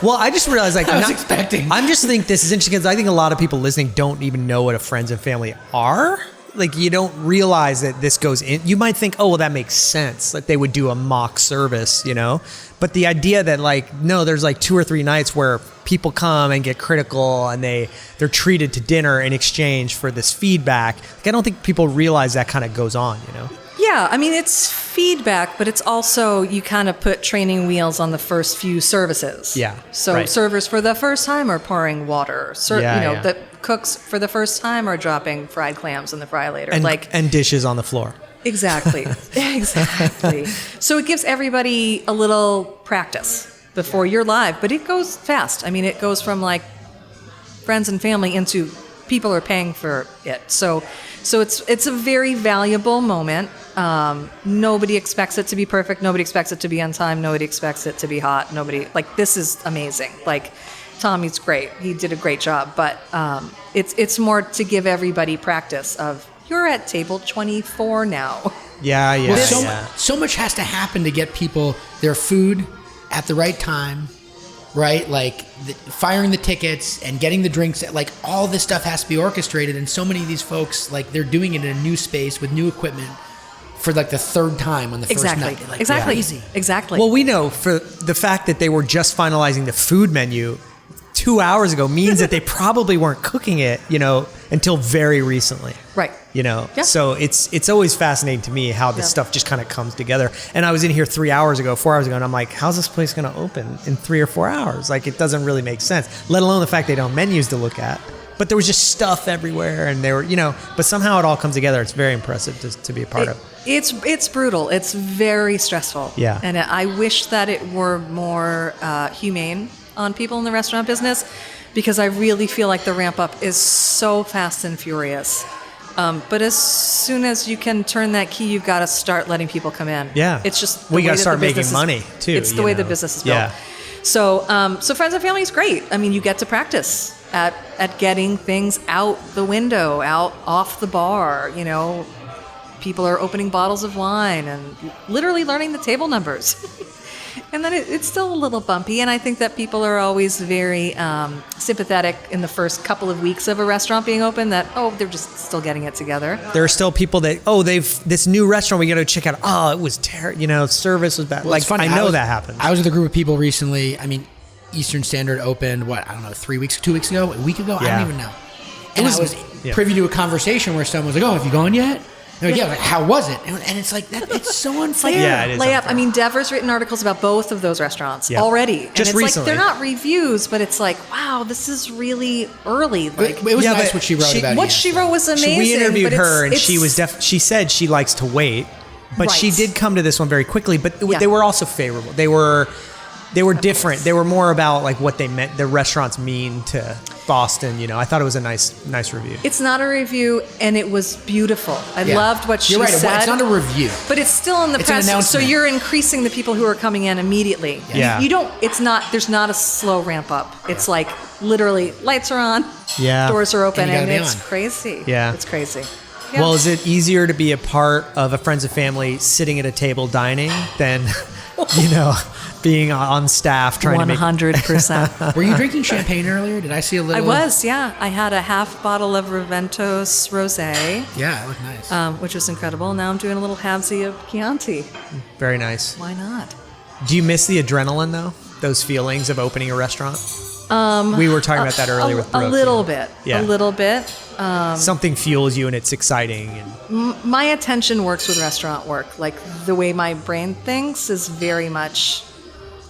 well, I just realized like I was expecting. I'm just think this is interesting because I think a lot of people listening don't even know what a friends and family are. Like you don't realize that this goes in. You might think, oh, well, that makes sense. That they would do a mock service, you know. But the idea that like no, there's like 2 or 3 nights where people come and get critical and they're treated to dinner in exchange for this feedback. Like, I don't think people realize that kind of goes on, you know. Yeah, I mean, it's feedback, but it's also you kind of put training wheels on the first few services. Yeah, So right. servers for the first time are pouring water. Yeah. The cooks for the first time are dropping fried clams in the fry later. And dishes on the floor. Exactly. Exactly. So it gives everybody a little practice before you're live, but it goes fast. I mean, it goes from like friends and family into people are paying for it. So it's a very valuable moment. Nobody expects it to be perfect. Nobody expects it to be on time. Nobody expects it to be hot. This is amazing. Like Tommy's great. He did a great job, but it's more to give everybody practice of you're at table 24 now. Yeah. Well, so much has to happen to get people their food at the right time, right? Like firing the tickets and getting the drinks. Like all this stuff has to be orchestrated, and so many of these folks, like they're doing it in a new space with new equipment for like the third time on the first Exactly. night. Like, Exactly. crazy. Exactly. Well, we know for the fact that they were just finalizing the food menu 2 hours ago means that they probably weren't cooking it, you know, until very recently. Right. You know, Yeah. so it's always fascinating to me how this Yeah. stuff just kind of comes together. And I was in here 4 hours ago, and I'm like, how's this place going to open in 3 or 4 hours? Like, it doesn't really make sense, let alone the fact they don't have menus to look at. But there was just stuff everywhere, and they were, you know, but somehow it all comes together. It's very impressive to be a part of. It's brutal. It's very stressful. Yeah. And I wish that it were more humane on people in the restaurant business, because I really feel like the ramp up is so fast and furious. But as soon as you can turn that key, you've got to start letting people come in. Yeah. It's just the We way gotta that start the making business is- money, too, It's the you way the know. business is built. Yeah. So friends and family is great. I mean, you get to practice at getting things out the window, out off the bar. You know, people are opening bottles of wine and literally learning the table numbers. And then it's still a little bumpy, and I think that people are always very sympathetic in the first couple of weeks of a restaurant being open, that, they're just still getting it together. There are still people that, this new restaurant we got to check out. Oh, it was terrible. You know, service was bad. Well, it's funny. I know that happens. I was with a group of people recently. I mean, Eastern Standard opened, 2 weeks ago, a week ago? I Yeah. don't even know. And I was yeah. privy to a conversation where someone was like, have you gone yet? And like, like, how was it? And it's like, it's so unfair. Yeah, it is Lay up. unfair. I mean, Dev's written articles about both of those restaurants Yeah. already. And Just it's recently. like, they're not reviews, but it's like, wow, this is really early. Like, It was Yeah, nice but what she wrote about it. what she wrote was amazing. We interviewed but her, and it's- she was she said she likes to wait, but she Right. did come to this one very quickly. But Yeah. they were also favorable. They were different. They were more about like what they meant. The restaurants mean to Boston. You know, I thought it was a nice review. It's not a review, and it was beautiful. I Yeah. loved what she You're right. said. It's not a review. But it's still in the It's an press, so announcement. you're increasing the people who are coming in immediately. Yeah. You don't. It's not. There's not a slow ramp up. It's like literally lights are on, Yeah. doors are open, And you and gotta be it's on. crazy. Yeah. It's crazy. Yeah. Well, is it easier to be a part of a friends and family sitting at a table dining than, you know, being on staff trying to make 100%. Were you drinking champagne earlier? Did I see a little? I was, yeah. I had a half bottle of Raventos Rosé, Yeah, it looked nice. which was incredible. Now I'm doing a little halvesy of Chianti. very nice. Why not? Do you miss the adrenaline though? Those feelings of opening a restaurant? We were talking about that earlier with Brooke. A little bit. Yeah. A little bit. Something fuels you and it's exciting. And My attention works with restaurant work. Like the way my brain thinks is very much,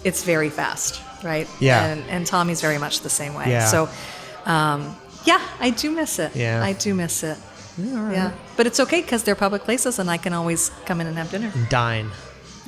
it's very fast, right? Yeah. And Tommy's very much the same way. Yeah. So, yeah, I do miss it. Yeah. I do miss it. Yeah. But it's okay because they're public places and I can always come in and have dinner. Dine.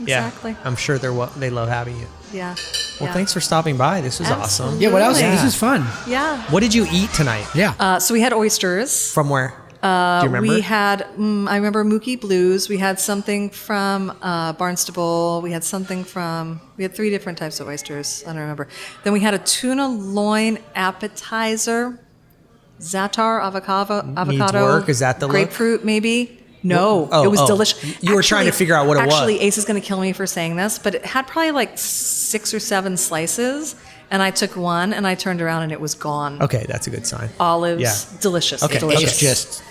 Exactly. Yeah, I'm sure they love having you. Yeah. Well, thanks for stopping by. This was awesome. Absolutely. Yeah, what else? Yeah. This is fun. Yeah. What did you eat tonight? Yeah. So we had oysters. From where? Do you remember? We had, I remember Mookie Blues. We had something from Barnstable. We had 3 different types of oysters. I don't remember. Then we had a tuna loin appetizer. Za'atar, avocado. Needs work. Is that the look? grapefruit, maybe? No, Oh, it was oh. delicious. You were trying to figure out what it was. Actually, Ace is going to kill me for saying this, but it had probably like 6 or 7 slices, and I took one, and I turned around, and it was gone. Okay, that's a good sign. Olives, Yeah. delicious, Okay. delicious. It's just,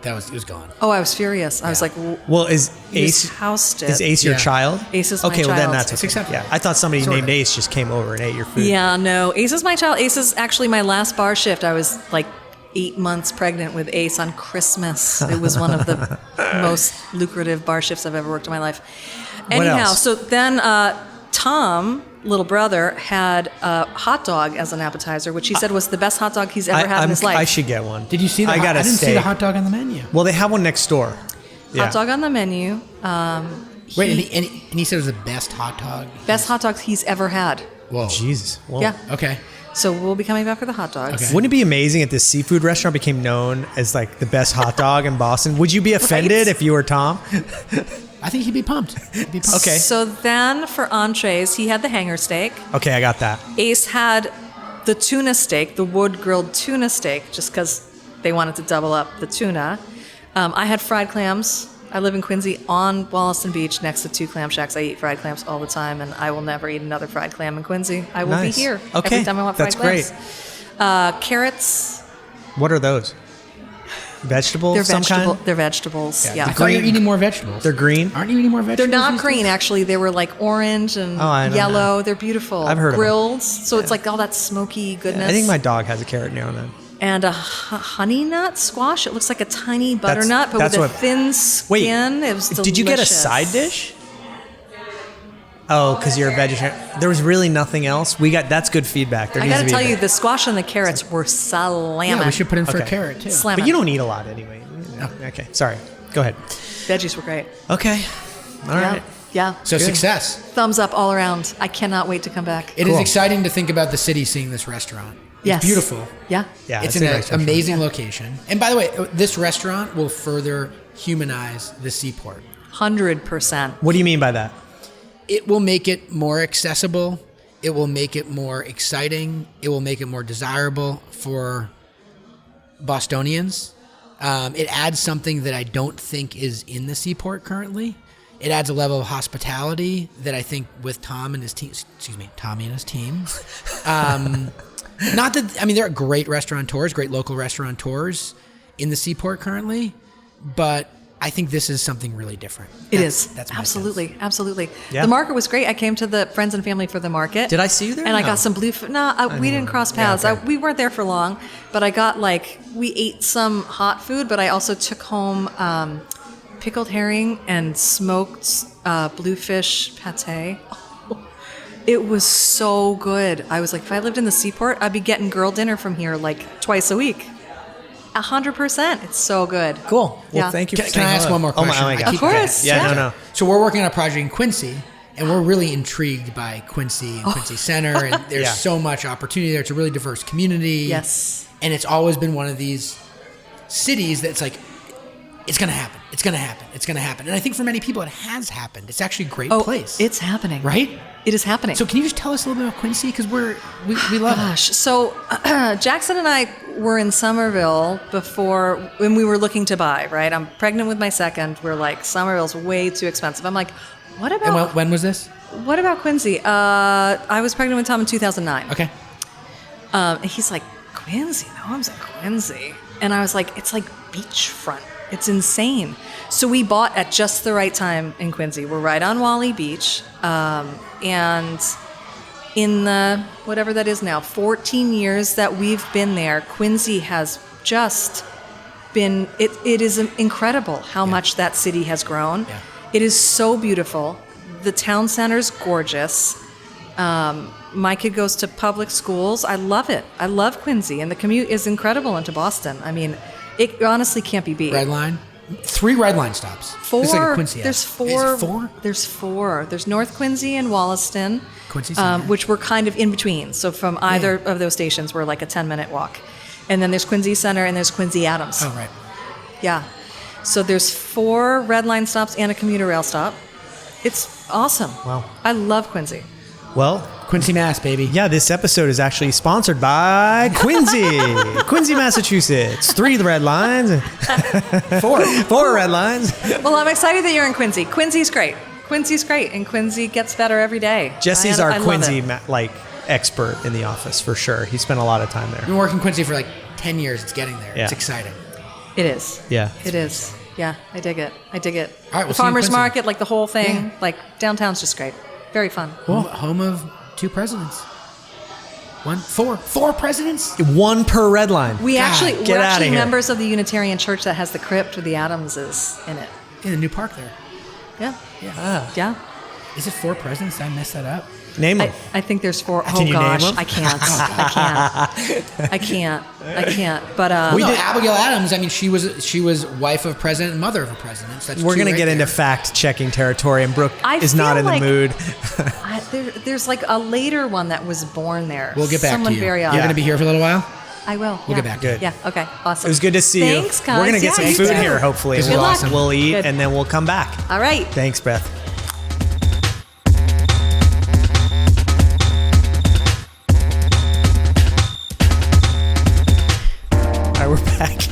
it was gone. Oh, I was furious. I was like, Well, is you Ace just housed it. is Ace your Yeah. child? Ace is my okay. Well, then child. that's It's okay. acceptable. Yeah, I thought somebody Sort named of. Ace just came over and ate your food. Yeah, no. Ace is my child. Ace is actually my last bar shift. I was like 8 months pregnant with Ace on Christmas. It was one of the most lucrative bar shifts I've ever worked in my life. Anyhow, else? so then Tom, little brother, had a hot dog as an appetizer, which he said was the best hot dog he's ever had in his life. I should get one. Did you see the I got a I didn't see steak. the hot dog on the menu. Well, they have one next door. Yeah. Hot dog on the menu. Wait, and he said it was the best hot dog? Best hot dogs he's ever had. Whoa. Jesus. Well, Yeah. Okay. So we'll be coming back for the hot dogs. Okay. Wouldn't it be amazing if this seafood restaurant became known as like the best hot dog in Boston? Would you be offended if you were Tom? I think he'd be pumped. Okay. So then for entrees, he had the hanger steak. Okay, I got that. Ace had the tuna steak, the wood grilled tuna steak, just because they wanted to double up the tuna. I had fried clams. I live in Quincy on Wollaston Beach next to 2 clam shacks. I eat fried clams all the time, and I will never eat another fried clam in Quincy. I will Nice. be here Okay, every time I want fried that's clams. great. Carrots, What are those? Vegetables? they're of some vegetable. kind? They're vegetables. Yeah, I thought you were eating more vegetables. They're green? Aren't you eating more They're vegetables? not these green, days? actually. They were like orange and I don't yellow. know. They're beautiful. I've heard of them. grilled. So it's like all that smoky goodness. I think my dog has a carrot now and then. And a honey nut squash. It looks like a tiny That's- butternut, but that's with a what- thin Wait, skin. It was delicious. did you get a side dish? Oh, because you're a vegetarian. There was really nothing else. That's good feedback. There I needs got to be tell a you, bit. the squash and the carrots were slamming. Yeah, we should put in for a Okay. carrot, too. Slamming. But you don't eat a lot anyway. Okay, sorry. Go ahead. Veggies were great. Okay. All right. Yeah. So success. Thumbs up all around. I cannot wait to come back. It is Cool. exciting to think about the city seeing this restaurant. Yes. It's beautiful. Yeah. Yeah, It's a in nice an restaurant. amazing location. And by the way, this restaurant will further humanize the seaport. 100%. What do you mean by that? It will make it more accessible. It will make it more exciting. It will make it more desirable for Bostonians. It adds something that I don't think is in the seaport currently. It adds a level of hospitality that I think with Tommy and his team. Not that, I mean, there are great restaurateurs, great local restaurateurs in the seaport currently, but I think this is something really different. It is. That's my Absolutely. sense. Absolutely. Yeah. The market was great. I came to the friends and family for the market. Did I see you there? And I No. got some blue. We didn't cross paths. Yeah, okay. We weren't there for long, but I got we ate some hot food, but I also took home pickled herring and smoked bluefish pate. It was so good. I was like, if I lived in the seaport, I'd be getting girl dinner from here like twice a week. 100%. It's so good. Cool. Well, Yeah. thank you. Can, for can I saying ask hello. one more Oh question? my I God. keep Of course, forgetting. Yeah, yeah. no. So we're working on a project in Quincy, and we're really intrigued by Quincy and Quincy Center, and there's Yeah. so much opportunity there. It's a really diverse community. Yes. And it's always been one of these cities that's like, it's going to happen. It's going to happen. It's going to happen. And I think for many people, it has happened. It's actually a great place. It's happening. Right? It is happening. So can you just tell us a little bit about Quincy? Because we love it. Gosh, so Jackson and I were in Somerville before when we were looking to buy, right? I'm pregnant with my second. We're like, Somerville's way too expensive. I'm like, what And about when was this? what about Quincy? I was pregnant with Tom in 2009. Okay. And he's like, Quincy? No, I'm saying Quincy. And I was like, it's like beachfront. It's insane. So we bought at just the right time in Quincy. We're right on Wally Beach. And in the, whatever that is now, 14 years that we've been there, Quincy has just been, it is incredible how much that city has grown. Yeah. It is so beautiful. The town center's gorgeous. My kid goes to public schools. I love it. I love Quincy, and the commute is incredible into Boston. I mean, It honestly can't be beat. Red line. 3 red line stops. 4. Just like a Quincy There's has. 4. Is it 4? There's 4. There's North Quincy and Wollaston, Quincy Center. which were kind of in between. So from either of those stations, we're like a 10-minute walk. And then there's Quincy Center and there's Quincy Adams. Oh, right. Yeah. So there's 4 red line stops and a commuter rail stop. It's awesome. Wow. I love Quincy. Well, Quincy, Mass, baby. yeah, this episode is actually sponsored by Quincy, Quincy, Massachusetts. 3 red lines, 4 red lines. Well, I'm excited that you're in Quincy. Quincy's great. Quincy's great, and Quincy gets better every day. Jesse's I our love Quincy it. expert in the office for sure. He spent a lot of time there. I've been working Quincy for like 10 years. It's getting there. Yeah. It's exciting. It is. Yeah. It is. Yeah, I dig it. I dig it. All right, we'll the see you in farmer's Quincy. market, like the whole thing, Yeah. like downtown's just great. Very fun. Home of 2 presidents. 4 presidents? 1 per red line. We're get actually outta here. members of the Unitarian Church that has the crypt with the Adamses in it. In the new park there. Yeah. Yeah. Yeah. Is it 4 presidents? Did I mess that up? Name them. I think there's 4. Can Oh you name gosh, them? I can't. I can't. But Abigail Adams. I mean, she was wife of president and mother of a president. So that's We're 2 going to right get into there. fact-checking territory, and Brooke I is not feel in the like- mood. there's like a later one that was born there. We'll get back Someone to you. very You're odd. going to be here for a little while. I will. We'll get back to Good. Yeah. Okay. Awesome. It was good to see Thanks, you. guys. We're going to get Yeah, some you food too. here, hopefully. Good We'll, luck. we'll eat, Good. and then we'll come back. All right. Thanks, Beth. All right, we're back.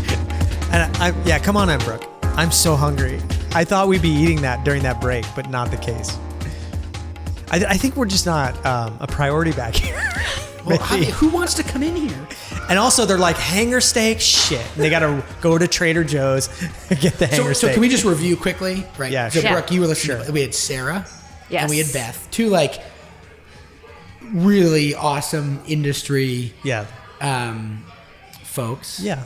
And yeah, come on in, Brooke. I'm so hungry. I thought we'd be eating that during that break, but not the case. I think we're just not a priority back here. Well, Maybe. who wants to come in here? And also, they're like hanger steak. Shit, they got to go to Trader Joe's and get the hanger So steak. can we just review quickly? Right. Yeah, So sure. Brooke, you were listening. We had Sarah. Yes. And we had Beth. 2 like really awesome industry Yeah, folks. yeah,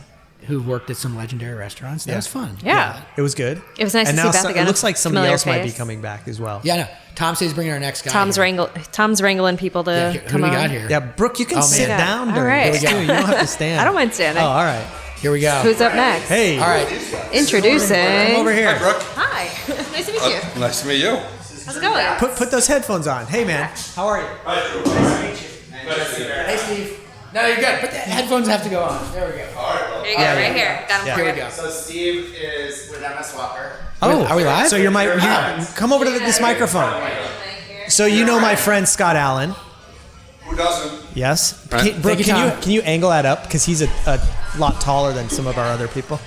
Who worked at some legendary restaurants. That Yeah. was fun. Yeah. it was good. It was nice and to now see Beth again. It looks like somebody Familiar else might be face. coming back as well. Yeah, no. Tom says he's bringing our next guy. Tom's here. wrangling people to Yeah, who come do we on. got here? Yeah, Brooke, you can Oh, man. sit Yeah. down All during right. this Here we too. go. You don't have to stand. I don't mind standing. Oh, all right. Here we go. Who's up next? Hey, All right. Introducing. come over here. Hi, Brooke. Hi. Nice to meet you. Nice to meet you. How's it going? Put those headphones on. Hey, man, how are you? Hey, Steve. No, you're good. But the headphones have to go on. There we go. Here you go, right here. Got him Yeah. for Here you. we go. So Steve is with MS Walker. Oh, Are we live? So you're come over to this microphone. So you know my friend Scott Allen. Who doesn't? Yes. Right. Brooke, Thank you, Tom. can you angle that up because he's a lot taller than some of our other people.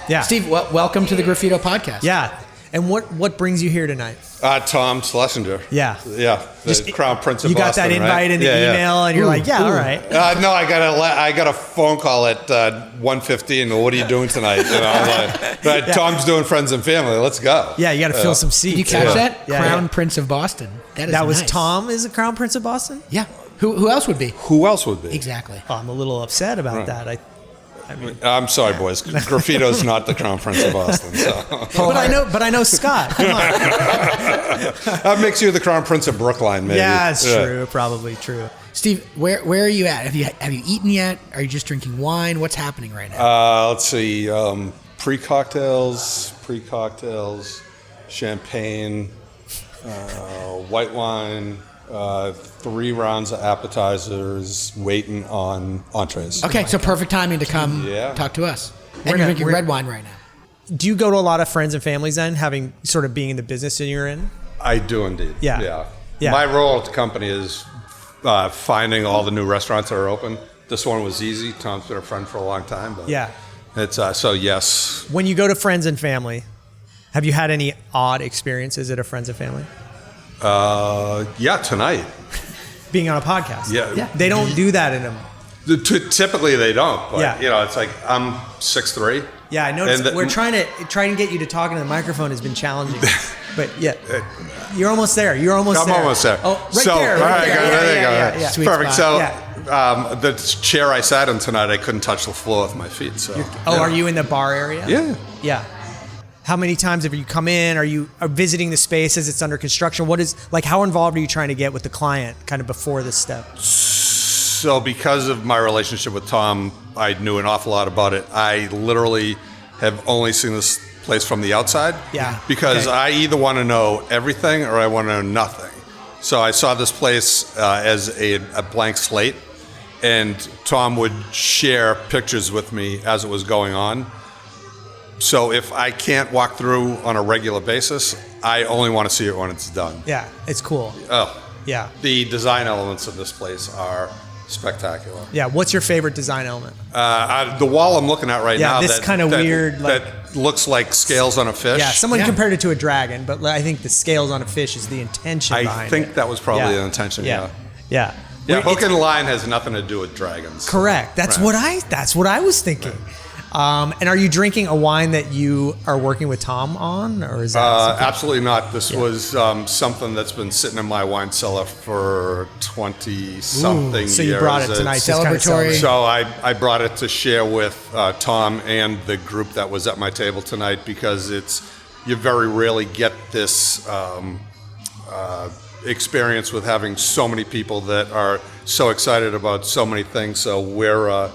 Yeah. Steve, welcome to the Graffito podcast. Yeah. And what brings you here tonight? Tom Schlesinger. Yeah. Yeah, the Crown Prince of You got Boston, that invite right? in the email, and you're like, yeah, all right. No, I got a phone call at 1:15. What are you doing tonight? You know, I'm like, Tom's doing Friends and Family. Let's go. Yeah, you got to fill some seats. Did you catch that? Yeah, Crown yeah. Prince of Boston. That was nice. Tom is the Crown Prince of Boston? Yeah. Who else would be? Who else would be? Exactly. Oh, I'm a little upset about that. I'm sorry, boys. Graffito's not the Crown Prince of Boston. So. But I know Scott. Come on. That makes you the Crown Prince of Brookline, maybe. Yeah, it's true. Probably true. Steve, where are you at? Have you eaten yet? Are you just drinking wine? What's happening right now? Let's see. Pre-cocktails, champagne, white wine, 3 rounds of appetizers, waiting on entrees. Okay, so perfect timing to come Yeah. talk to us. We're And you're not- drinking we're- red wine right now. Do you go to a lot of friends and families then, having sort of being in the business that you're in? I do indeed. Yeah. Yeah. My role at the company is finding all the new restaurants that are open. This one was easy. Tom's been a friend for a long time. But Yeah. It's so yes. When you go to friends and family, have you had any odd experiences at a friends and family? Yeah, tonight. Being on a podcast. Yeah. They don't do that in them. Typically they don't. But, Yeah. you know, it's like I'm 6'3". Yeah, I noticed. And We're trying to get you to talk into the microphone has been challenging. But yeah, you're almost there. You're almost I'm there. almost there. Oh, right so, there. all Right right, there. good. There you go. Yeah, yeah. Sweet Perfect. spot. So, the chair I sat in tonight, I couldn't touch the floor with my feet. So, Oh, yeah. are you in the bar area? Yeah. Yeah. How many times have you come in? Are you visiting the space as it's under construction? What is how involved are you trying to get with the client kind of before this step? So because of my relationship with Tom, I knew an awful lot about it. I literally have only seen this place from the outside. Yeah. Because Okay. I either want to know everything or I want to know nothing. So I saw this place as a blank slate, and Tom would share pictures with me as it was going on. So if I can't walk through on a regular basis, I only want to see it when it's done. Yeah, it's cool. Oh, Yeah. the design elements of this place are spectacular. Yeah. What's your favorite design element? The wall I'm looking at right Yeah, now, this kinda weird, that looks like scales on a fish. Yeah, someone Yeah. compared it to a dragon, but I think the scales on a fish is the intention I behind think it. that was probably Yeah. the intention. Yeah. Yeah. Yeah. Yeah, hook and line has nothing to do with dragons. Correct. That's Right. what I was thinking. And are you drinking a wine that you are working with Tom on, or is that something- Absolutely not. This was something that's been sitting in my wine cellar for 20-something years. so you brought it tonight, just kinda Celebratory. celebrate. So I brought it to share with Tom and the group that was at my table tonight, because you very rarely get this experience with having so many people that are so excited about so many things. So we're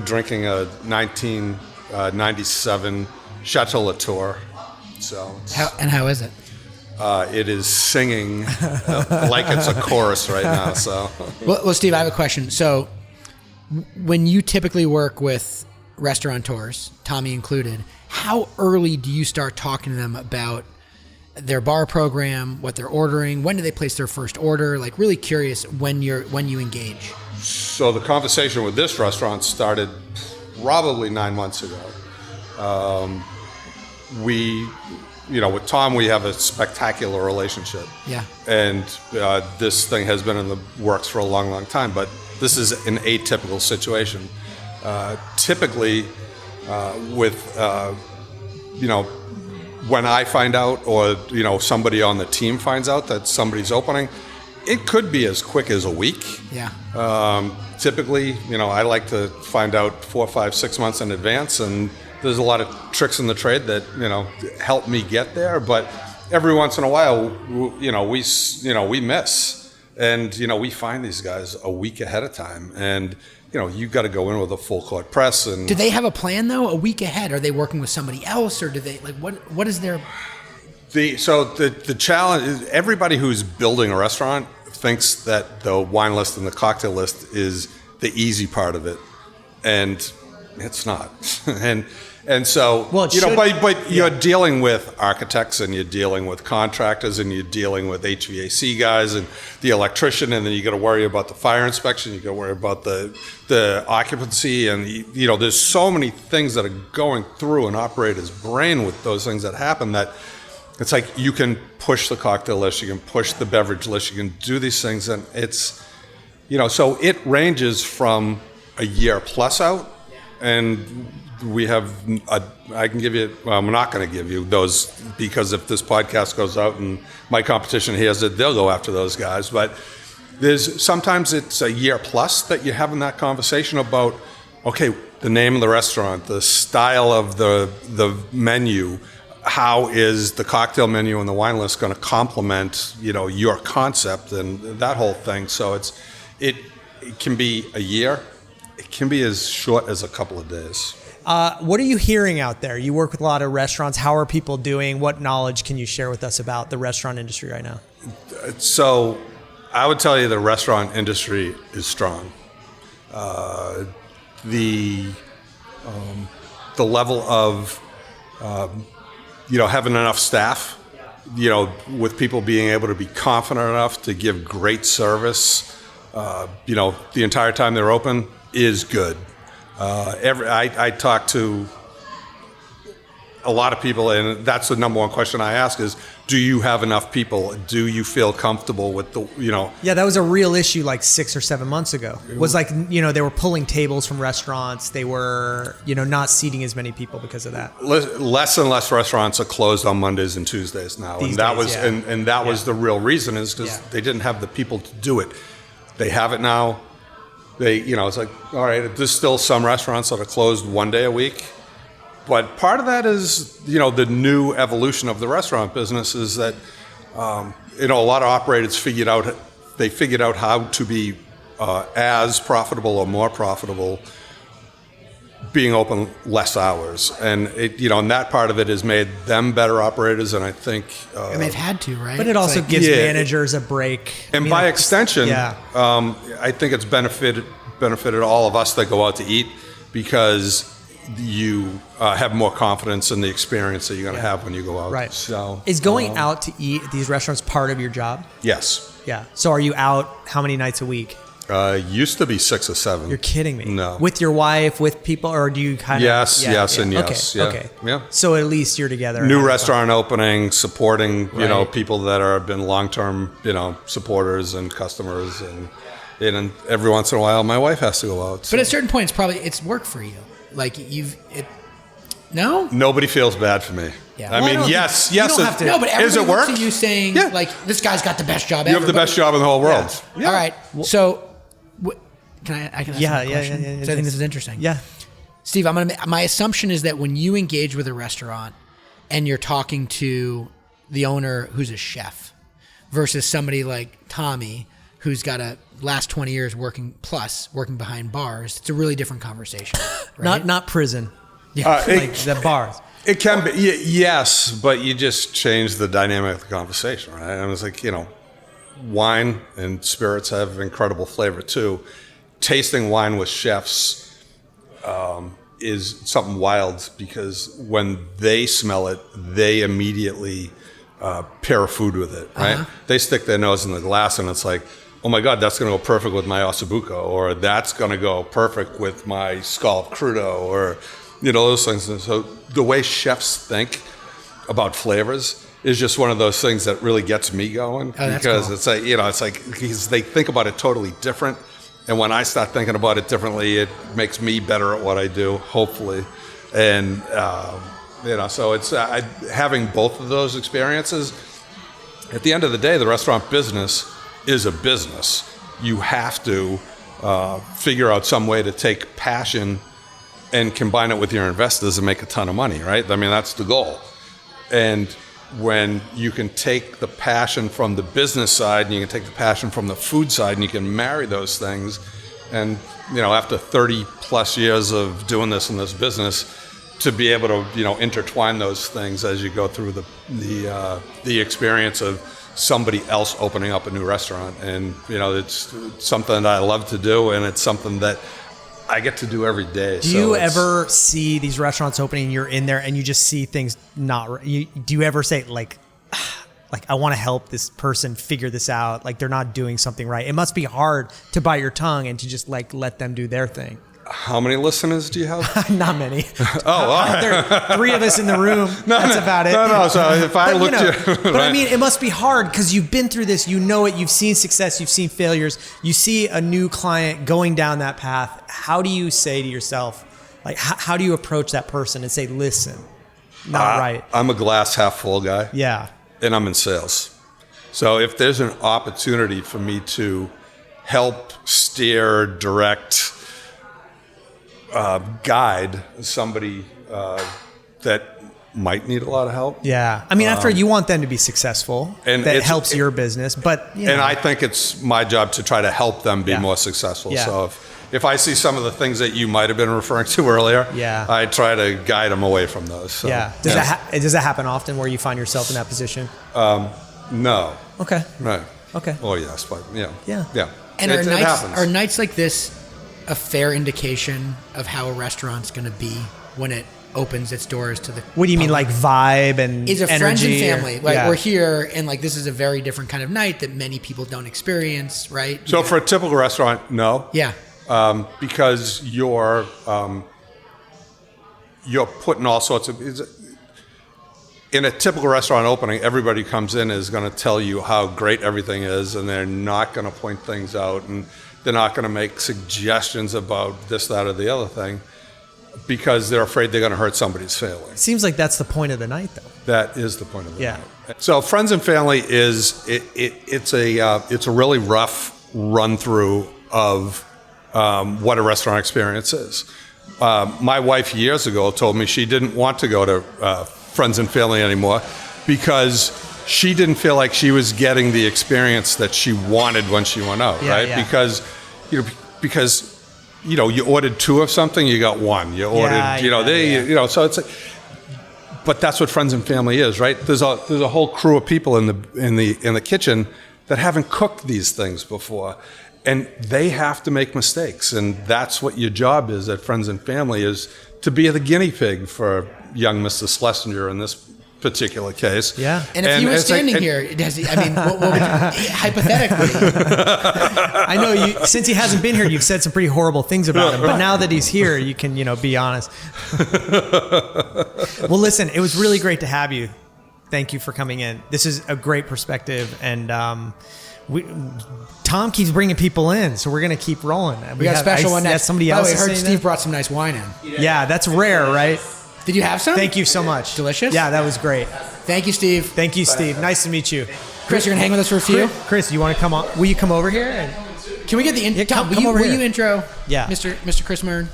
drinking a 1997 Chateau Latour. So How is it? it is singing like it's a chorus right now. So Well, Steve, I have a question. So, when you typically work with restaurateurs, Tommy included, how early do you start talking to them about their bar program, what they're ordering? When do they place their first order? Like, really curious when you engage. So the conversation with this restaurant started probably 9 months ago. With Tom, we have a spectacular relationship. Yeah. And this thing has been in the works for a long, long time, but this is an atypical situation. Typically, when I find out, or somebody on the team finds out that somebody's opening, it could be as quick as a week. Yeah. Typically, I like to find out 4, 5, 6 months in advance, and there's a lot of tricks in the trade that help me get there. But every once in a while, we miss, and we find these guys a week ahead of time, and you got to go in with a full court press. And Do they have a plan though? A week ahead? Are they working with somebody else, or do they what is their? the challenge is, everybody who's building a restaurant thinks that the wine list and the cocktail list is the easy part of it, and it's not. and so Well, it should- but you're dealing with architects, and you're dealing with contractors, and you're dealing with HVAC guys and the electrician, and then you got to worry about the fire inspection. You got to worry about the occupancy, and there's so many things that are going through an operator's brain with those things that happen, that it's like you can push the cocktail list, you can push the beverage list, you can do these things, and it's, so it ranges from a year plus out, and we have, I can give you, well, I'm not going to give you those, because if this podcast goes out and my competition hears it, they'll go after those guys, but sometimes it's a year plus that you're having that conversation about, okay, the name of the restaurant, the style of the menu, how is the cocktail menu and the wine list going to complement, your concept and that whole thing. So it can be a year. It can be as short as a couple of days. What are you hearing out there? You work with a lot of restaurants. How are people doing? What knowledge can you share with us about the restaurant industry right now? So I would tell you the restaurant industry is strong. The level of having enough staff, with people being able to be confident enough to give great service, the entire time they're open is good. I talk to a lot of people, and that's the number one question I ask is, do you have enough people? Do you feel comfortable with the, Yeah, that was a real issue like 6 or 7 months ago. It was like, they were pulling tables from restaurants. They were, not seating as many people because of that. Less and less restaurants are closed on Mondays and Tuesdays now. These And that days, was, yeah. and that was the real reason, is because they didn't have the people to do it. They have it now. It's like, all right, there's still some restaurants that are closed one day a week. But part of that is, the new evolution of the restaurant business is that, a lot of operators figured out how to be as profitable or more profitable being open less hours. And and that part of it has made them better operators. And I think, And they've had to, right? But it also It's gives managers a break. and by extension, I think it's benefited all of us that go out to eat, because you have more confidence in the experience that you're going to have when you go out. Right. So is going out to eat at these restaurants part of your job? yes. Yeah. So are you out how many nights a week? Used to be 6 or 7. You're kidding me. No. With your wife, with people, or do you kind of? Yes, and yes. Okay. Yeah. Okay. Yeah. So at least you're together. New restaurant opening, supporting, Right. people that have been long-term, supporters and customers, and every once in a while, my wife has to go out. So. But at a certain point, it's work for you. Like no? Nobody feels bad for me. Yeah. I Well, I mean, don't yes. you don't have to- No, but Is everybody it work? looks at you saying, Yeah. like, this guy's got the best job You ever. have the but- best job in the whole world. Yeah. All right. So, can I ask Yeah, you a yeah, question? yeah, yeah, 'Cause I think this is interesting. Yeah. Steve, my assumption is that when you engage with a restaurant and you're talking to the owner who's a chef versus somebody like Tommy who's got a last 20 years working behind bars, it's a really different conversation. Right? Not prison. Yeah. Like the bars. It can be, yes, but you just change the dynamic of the conversation, right? And it's like, wine and spirits have incredible flavor too. Tasting wine with chefs is something wild, because when they smell it, they immediately pair food with it, right? Uh-huh. They stick their nose in the glass and it's like, oh my God, that's going to go perfect with my ossobuco, or that's going to go perfect with my scallop crudo, or, those things. And so the way chefs think about flavors is just one of those things that really gets me going, because cool. it's like, because they think about it totally different. And when I start thinking about it differently, it makes me better at what I do, hopefully. And, so it's having both of those experiences. At the end of the day, the restaurant business is a business. You have to figure out some way to take passion and combine it with your investors and make a ton of money, right? I mean, that's the goal. And when you can take the passion from the business side and you can take the passion from the food side and you can marry those things, and after 30 plus years of doing this in this business, to be able to intertwine those things as you go through the experience of somebody else opening up a new restaurant. And it's something that I love to do, and it's something that I get to do every day. Do you ever see these restaurants opening, you're in there and you just see things not right? Do you ever say like I want to help this person figure this out, like they're not doing something right? It must be hard to bite your tongue and to just let them do their thing. How many listeners do you have? Not many. All right. There are 3 of us in the room. That's about it. No. So if I looked at, but I mean, it must be hard because you've been through this. You know it. You've seen success. You've seen failures. You see a new client going down that path. How do you say to yourself, like, how do you approach that person and say, listen, not right? I'm a glass half full guy. Yeah. And I'm in sales. So if there's an opportunity for me to help steer, direct, guide somebody that might need a lot of help. Yeah. I mean, after you want them to be successful, and that helps your business. But and I think it's my job to try to help them be more successful. Yeah. So if I see some of the things that you might have been referring to earlier, I try to guide them away from those. So, yeah. Does that happen often where you find yourself in that position? No. Okay. Right. Okay. Oh yes, but yeah. Yeah. And it happens. are nights like this a fair indication of how a restaurant's going to be when it opens its doors to the What do you mean, like vibe and is a energy friends and family? Like, we're yeah. here, and like this is a very different kind of night that many people don't experience, right? So for a typical restaurant, no. Yeah. Because you're putting all sorts of. In a typical restaurant opening, everybody comes in is going to tell you how great everything is, and they're not going to point things out, and they're not going to make suggestions about this, that, or the other thing, because they're afraid they're going to hurt somebody's feelings. It seems like that's the point of the night, though. That is the point of the Yeah. night. So friends and family is it's a really rough run through of what a restaurant experience is. My wife years ago told me she didn't want to go to friends and family anymore because she didn't feel like she was getting the experience that she wanted when she went out, right? Yeah. Because, because you ordered 2 of something, you got 1. You ordered, so it's like, but that's what friends and family is, right? There's a whole crew of people in the kitchen that haven't cooked these things before, and they have to make mistakes, and that's what your job is at Friends and Family, is to be the guinea pig for young Mr. Schlesinger in this particular case. Yeah. And if you were standing here, what would you, hypothetically? I know since he hasn't been here, you've said some pretty horrible things about him. But now that he's here, you can, be honest. Well, listen, it was really great to have you. Thank you for coming in. This is a great perspective, and Tom keeps bringing people in, so we're gonna keep rolling. We got a special one next. Somebody By else. the way, I heard Steve brought some nice wine in. Yeah, that's rare, right? Did you have some? Thank you so much. Delicious? Yeah, that was great. Thank you, Steve. Thank you, Steve. Nice to meet you. Chris, you're going to hang with us for a few? Chris, you want to come on? Will you come over here? Can we get the intro? come Will over you here. intro Yeah. Mr. Chris Mearn?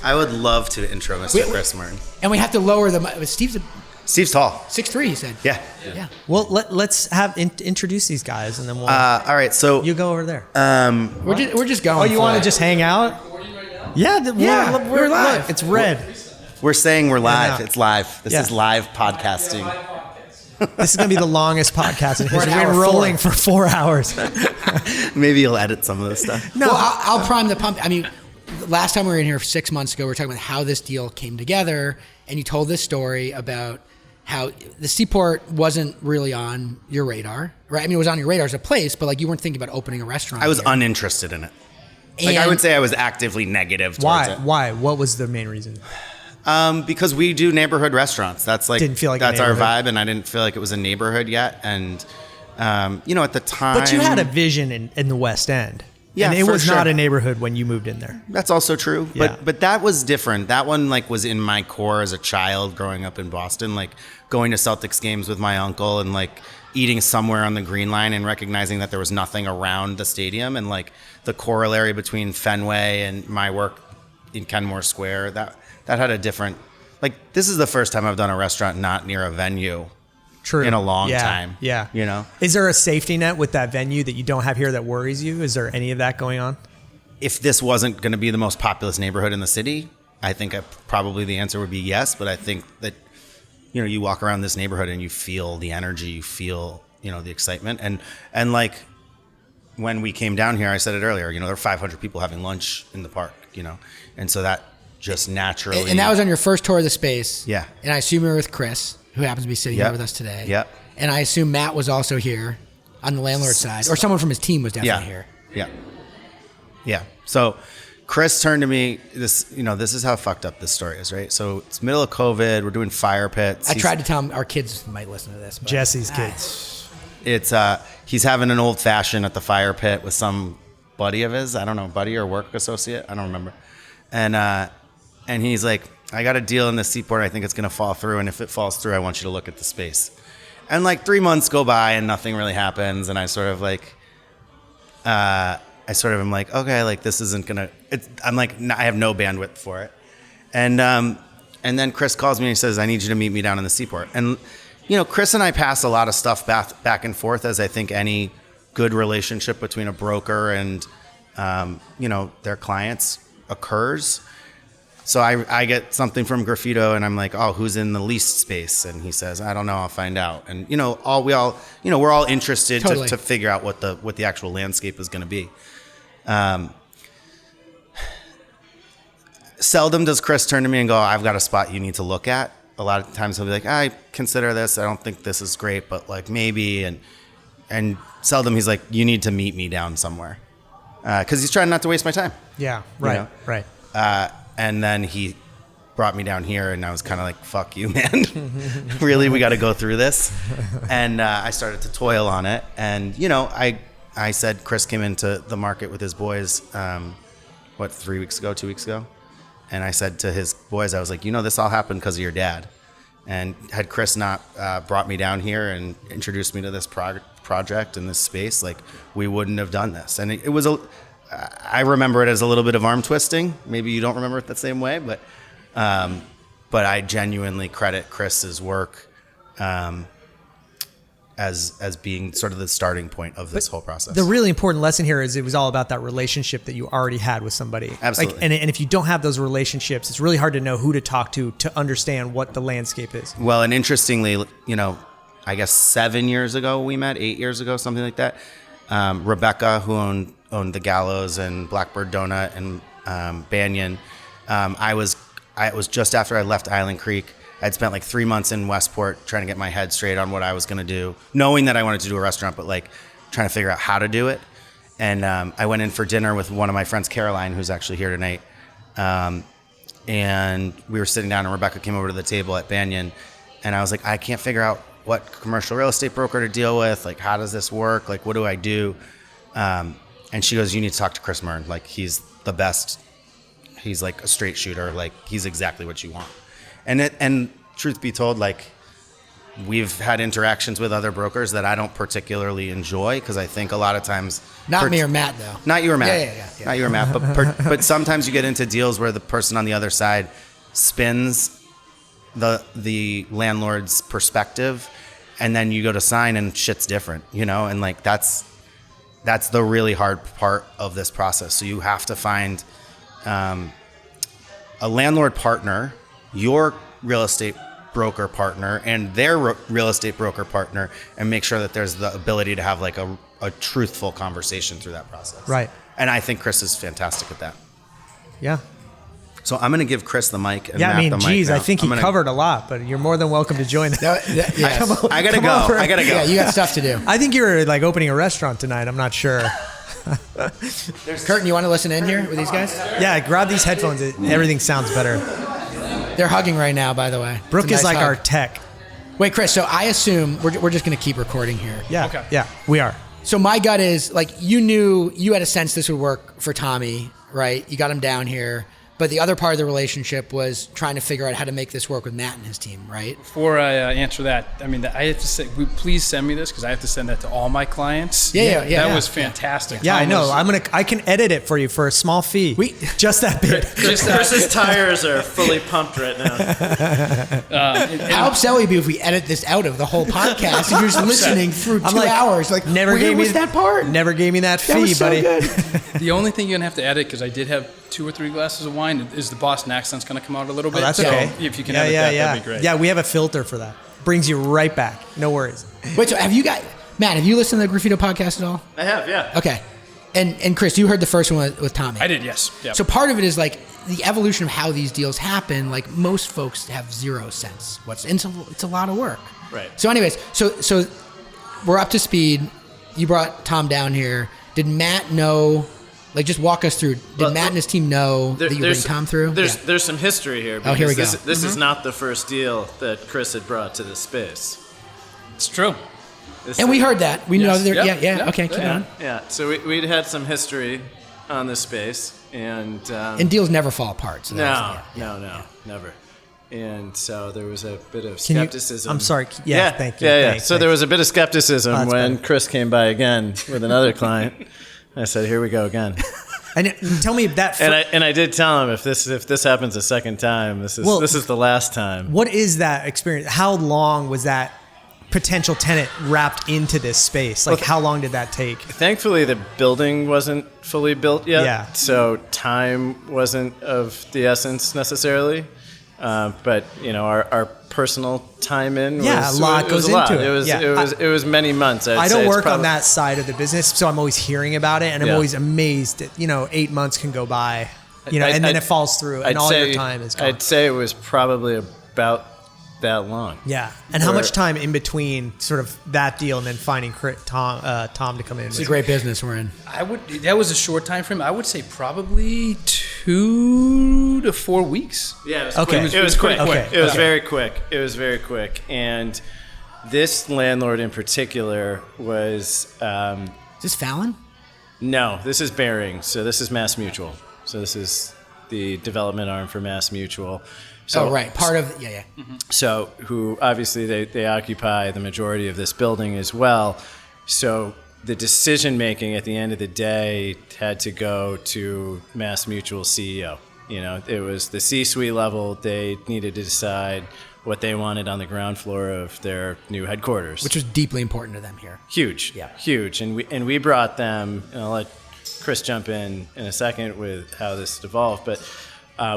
I would love to intro Mr. Chris Mearn. And we have to lower the... Steve's Steve's tall. 6'3", he said. Yeah. Well, let's introduce these guys, and then we'll... All right, so... You go over there. We're just going. Oh, you want to just hang out? Yeah, we're live. Look, it's red. We're saying we're live. Yeah. It's live. This Yeah. is live podcasting. This is going to be the longest podcast in We're history. at We've been hour rolling 4. for 4 hours. Maybe you'll edit some of this stuff. No, Well, I'll prime the pump. I mean, last time we were in here 6 months ago, we were talking about how this deal came together, and you told this story about how the Seaport wasn't really on your radar, right? I mean, it was on your radar as a place, but you weren't thinking about opening a restaurant. I was here. uninterested in it. I And- would say I was actively negative towards it. why? What was the main reason? Because we do neighborhood restaurants. That's Didn't feel like a that's our neighborhood. vibe, and I didn't feel like it was a neighborhood yet. And at the time, But you had a vision in the West End. Yeah, and it for was not sure. a neighborhood when you moved in there. That's also true. Yeah. But that was different. That one was in my core as a child growing up in Boston, going to Celtics games with my uncle and eating somewhere on the Green Line and recognizing that there was nothing around the stadium, and the corollary between Fenway and my work in Kenmore Square. That had a different, this is the first time I've done a restaurant not near a venue. True. In a long Yeah, time. Yeah. Is there a safety net with that venue that you don't have here that worries you? Is there any of that going on? If this wasn't going to be the most populous neighborhood in the city, I think probably the answer would be yes. But I think that, you walk around this neighborhood and you feel the energy, you feel, the excitement. And when we came down here, I said it earlier, there were 500 people having lunch in the park, and so that just naturally. And that was on your first tour of the space. Yeah. And I assume you were with Chris, who happens to be sitting here with us today. Yep. And I assume Matt was also here on the landlord side, or someone from his team was definitely here. Yeah. So Chris turned to me, this is how fucked up this story is, right? So it's middle of COVID, we're doing fire pits. I tried to tell him our kids might listen to this. But Jesse's kids. It's he's having an old fashioned at the fire pit with some buddy of his, I don't know, buddy or work associate, I don't remember. And he's like, I got a deal in the Seaport, I think it's gonna fall through, and if it falls through, I want you to look at the space. And 3 months go by and nothing really happens, and I sort of am like, okay, this isn't gonna. I'm like, I have no bandwidth for it, and then Chris calls me and he says, I need you to meet me down in the Seaport. And Chris and I pass a lot of stuff back and forth, as I think any good relationship between a broker and their clients occurs. So I get something from Graffito and I'm like, oh, who's in the leased space? And he says, I don't know, I'll find out. And we're all interested Totally. to figure out what the actual landscape is going to be. Seldom does Chris turn to me and go, I've got a spot you need to look at. A lot of times he'll be like, I consider this. I don't think this is great, but maybe. And seldom he's like, you need to meet me down somewhere. Because he's trying not to waste my time. Yeah, right, right. And then he brought me down here, and I was kind of like, fuck you, man. Really, we got to go through this. And I started to toil on it. And, I said Chris came into the market with his boys, 2 weeks ago? And I said to his boys, I was like, this all happened because of your dad. And had Chris not brought me down here and introduced me to this project and this space, we wouldn't have done this. And it was I remember it as a little bit of arm twisting. Maybe you don't remember it the same way, but I genuinely credit Chris's work as being sort of the starting point of this whole process. The really important lesson here is it was all about that relationship that you already had with somebody. Absolutely. And if you don't have those relationships, it's really hard to know who to talk to understand what the landscape is. Well, and interestingly, I guess 7 years ago we met, 8 years ago, something like that. Rebecca, who owned the Gallows and Blackbird Donut and Banyan. I was just after I left Island Creek. I'd spent like 3 months in Westport trying to get my head straight on what I was going to do, knowing that I wanted to do a restaurant, but like trying to figure out how to do it. And I went in for dinner with one of my friends, Caroline, who's actually here tonight. And we were sitting down and Rebecca came over to the table at Banyan. And I was like, I can't figure out what commercial real estate broker to deal with. Like, how does this work? Like, what do I do? And she goes, you need to talk to Chris Mearn. Like, he's the best. He's like a straight shooter. Like, he's exactly what you want. And truth be told, like, we've had interactions with other brokers that I don't particularly enjoy because I think a lot of times... Not me or Matt, though. Not you or Matt. Yeah. Not you or Matt. But sometimes you get into deals where the person on the other side spins the landlord's perspective, and then you go to sign and shit's different, And like that's the really hard part of this process. So you have to find a landlord partner, your real estate broker partner, and their real estate broker partner, and make sure that there's the ability to have like a truthful conversation through that process. Right. And I think Chris is fantastic at that. Yeah. So I'm going to give Chris the mic and Yeah, Matt I mean, the mic geez, now. I think he covered a lot, but you're more than welcome to join. Yeah. I gotta go. Yeah, you got stuff to do. I think you're like opening a restaurant tonight. I'm not sure. Curtin, you want to listen in here with these guys? Yeah, grab these headphones. Everything sounds better. They're hugging right now, by the way. Brooke It's a is nice like hug. our tech. Wait, Chris, so I assume we're just going to keep recording here. Yeah. Okay. Yeah, we are. So my gut is, like, you had a sense this would work for Tommy, right? You got him down here. But the other part of the relationship was trying to figure out how to make this work with Matt and his team, right? Before I answer that, I mean, I have to say, please send me this because I have to send that to all my clients. Yeah. That was fantastic. Yeah, I know. Tom I can edit it for you for a small fee. Just that bit. Chris's tires are fully pumped right now. How upset would you be if we edit this out of the whole podcast and you're just listening through 2 hours? Like, never gave me that part. Never gave me that fee, That was so buddy. good. The only thing you're going to have to edit, because I did have 2 or 3 glasses of wine, is the Boston accent's going to come out a little bit. That's so okay. If you can edit that, that'd be great. Yeah, we have a filter for that. Brings you right back. No worries. Wait, so Matt, have you listened to the Graffito podcast at all? I have, yeah. Okay. And Chris, you heard the first one with Tommy. I did, yes. Yep. So part of it is like the evolution of how these deals happen. Like, most folks have zero sense. It's a lot of work. Right. So anyways, so we're up to speed. You brought Tom down here. Did Matt know? Like, just walk us through. Did Matt and his team know that you bring Tom through? There's some history here. Oh, here we go. This is not the first deal that Chris had brought to this space. It's true. And we heard that. We know that. Yep. Yeah. Okay, keep on. Yeah. So we'd had some history on this space, and deals never fall apart. So no, never. And so there was a bit of skepticism. I'm sorry. Yeah, thank you. Yeah. Thanks, so there was a bit of skepticism when better. Chris came by again with another client. I said, "Here we go again." And tell me that. And I did tell him if this happens a second time, this is the last time. What is that experience? How long was that potential tenant wrapped into this space? Like, how long did that take? Thankfully, the building wasn't fully built yet. Yeah. So time wasn't of the essence necessarily. But our personal time in was a lot goes into it. It was many months. I don't work on that side of the business, so I'm always hearing about it, and I'm always amazed that 8 months can go by, and then it falls through, and all your time is gone. I'd say it was probably about that long. Yeah, and how much time in between sort of that deal and then finding Tom to come in? It's a great business we're in. That was a short time frame. I would say probably 2 to 4 weeks. Yeah, it was okay. quick. It was quick. Okay. It was very quick. It was very quick. And this landlord in particular was... Is this Fallon? No, this is Bering. So this is Mass Mutual. So this is the development arm for Mass Mutual. So, right. Part of... Yeah. Mm-hmm. So who obviously they occupy the majority of this building as well. So the decision making at the end of the day had to go to Mass Mutual CEO. It was the C-suite level. They needed to decide what they wanted on the ground floor of their new headquarters, Which was deeply important to them here. huge, Yeah. huge. And we brought them. And I'll let Chris jump in a second with how this evolved, but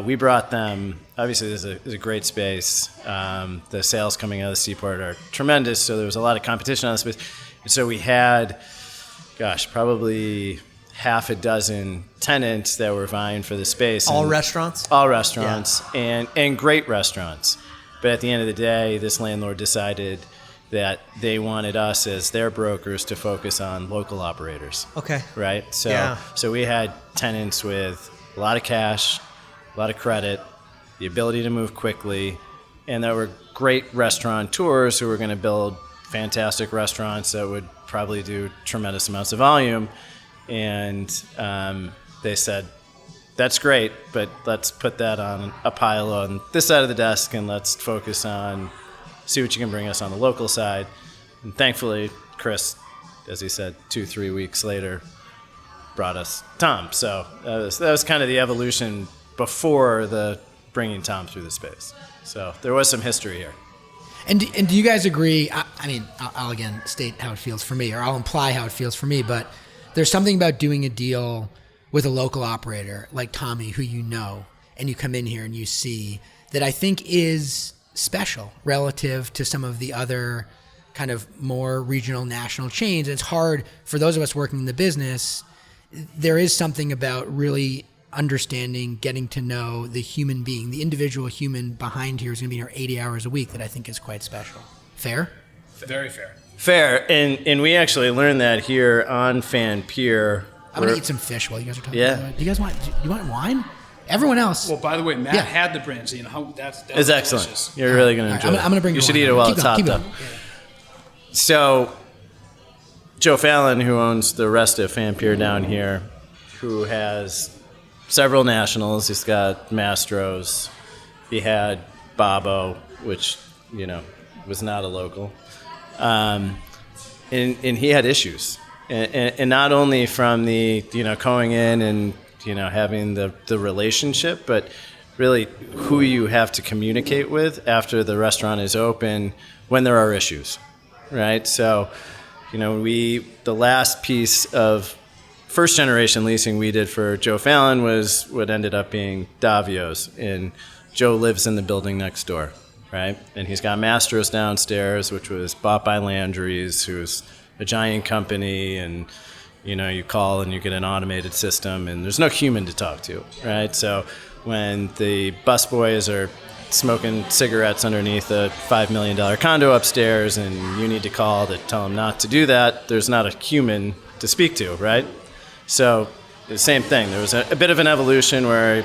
we brought them. Obviously, this is a great space. The sales coming out of the Seaport are tremendous, so there was a lot of competition on the space. And so we had, probably half a dozen tenants that were vying for the space. All and restaurants? All restaurants, and great restaurants. But at the end of the day, this landlord decided that they wanted us as their brokers to focus on local operators. Okay. Right? So, Yeah. so we had tenants with a lot of cash, a lot of credit, the ability to move quickly, and there were great restaurateurs who were going to build fantastic restaurants that would probably do tremendous amounts of volume. And they said, that's great, but let's put that on a pile on this side of the desk and let's focus on, see what you can bring us on the local side. And thankfully, Chris, as he said, 2-3 weeks later, brought us Tom. So that was kind of the evolution before the bringing Tom through the space. So there was some history here. And do you guys agree? I mean, I'll again state how it feels for me, or I'll imply how it feels for me, but there's something about doing a deal with a local operator like Tommy, who you know, and you come in here and you see that I think is special relative to some of the other kind of more regional national chains. And it's hard for those of us working in the business. There is something about really understanding, getting to know the human being, the individual human behind here is going to be here 80 hours a week that I think is quite special. Fair? Very fair. Fair, and we actually learned that here on Fan Pier. I'm going to eat some fish while you guys are talking. Yeah. About it. Do you want wine? Everyone else. Well, by the way, Matt Yeah. had the brandy. That's It's excellent. delicious. You're really going to enjoy it. I'm going to bring You the should wine eat it over. while Keep it's going, hot, keep though. going. So, Joe Fallon, who owns the rest of Fan Pier down here, who has several nationals. He's got Mastro's. He had Bobo, which, was not a local. And he had issues. And not only from the, going in and, having the relationship, but really who you have to communicate with after the restaurant is open when there are issues, right? So, the last piece of first generation leasing we did for Joe Fallon was what ended up being Davio's. And Joe lives in the building next door, right? And he's got Mastro's downstairs, which was bought by Landry's, who's a giant company, and you call and you get an automated system, and there's no human to talk to, right? So when the busboys are smoking cigarettes underneath a $5 million condo upstairs, and you need to call to tell them not to do that, there's not a human to speak to, right? So the same thing. There was a bit of an evolution where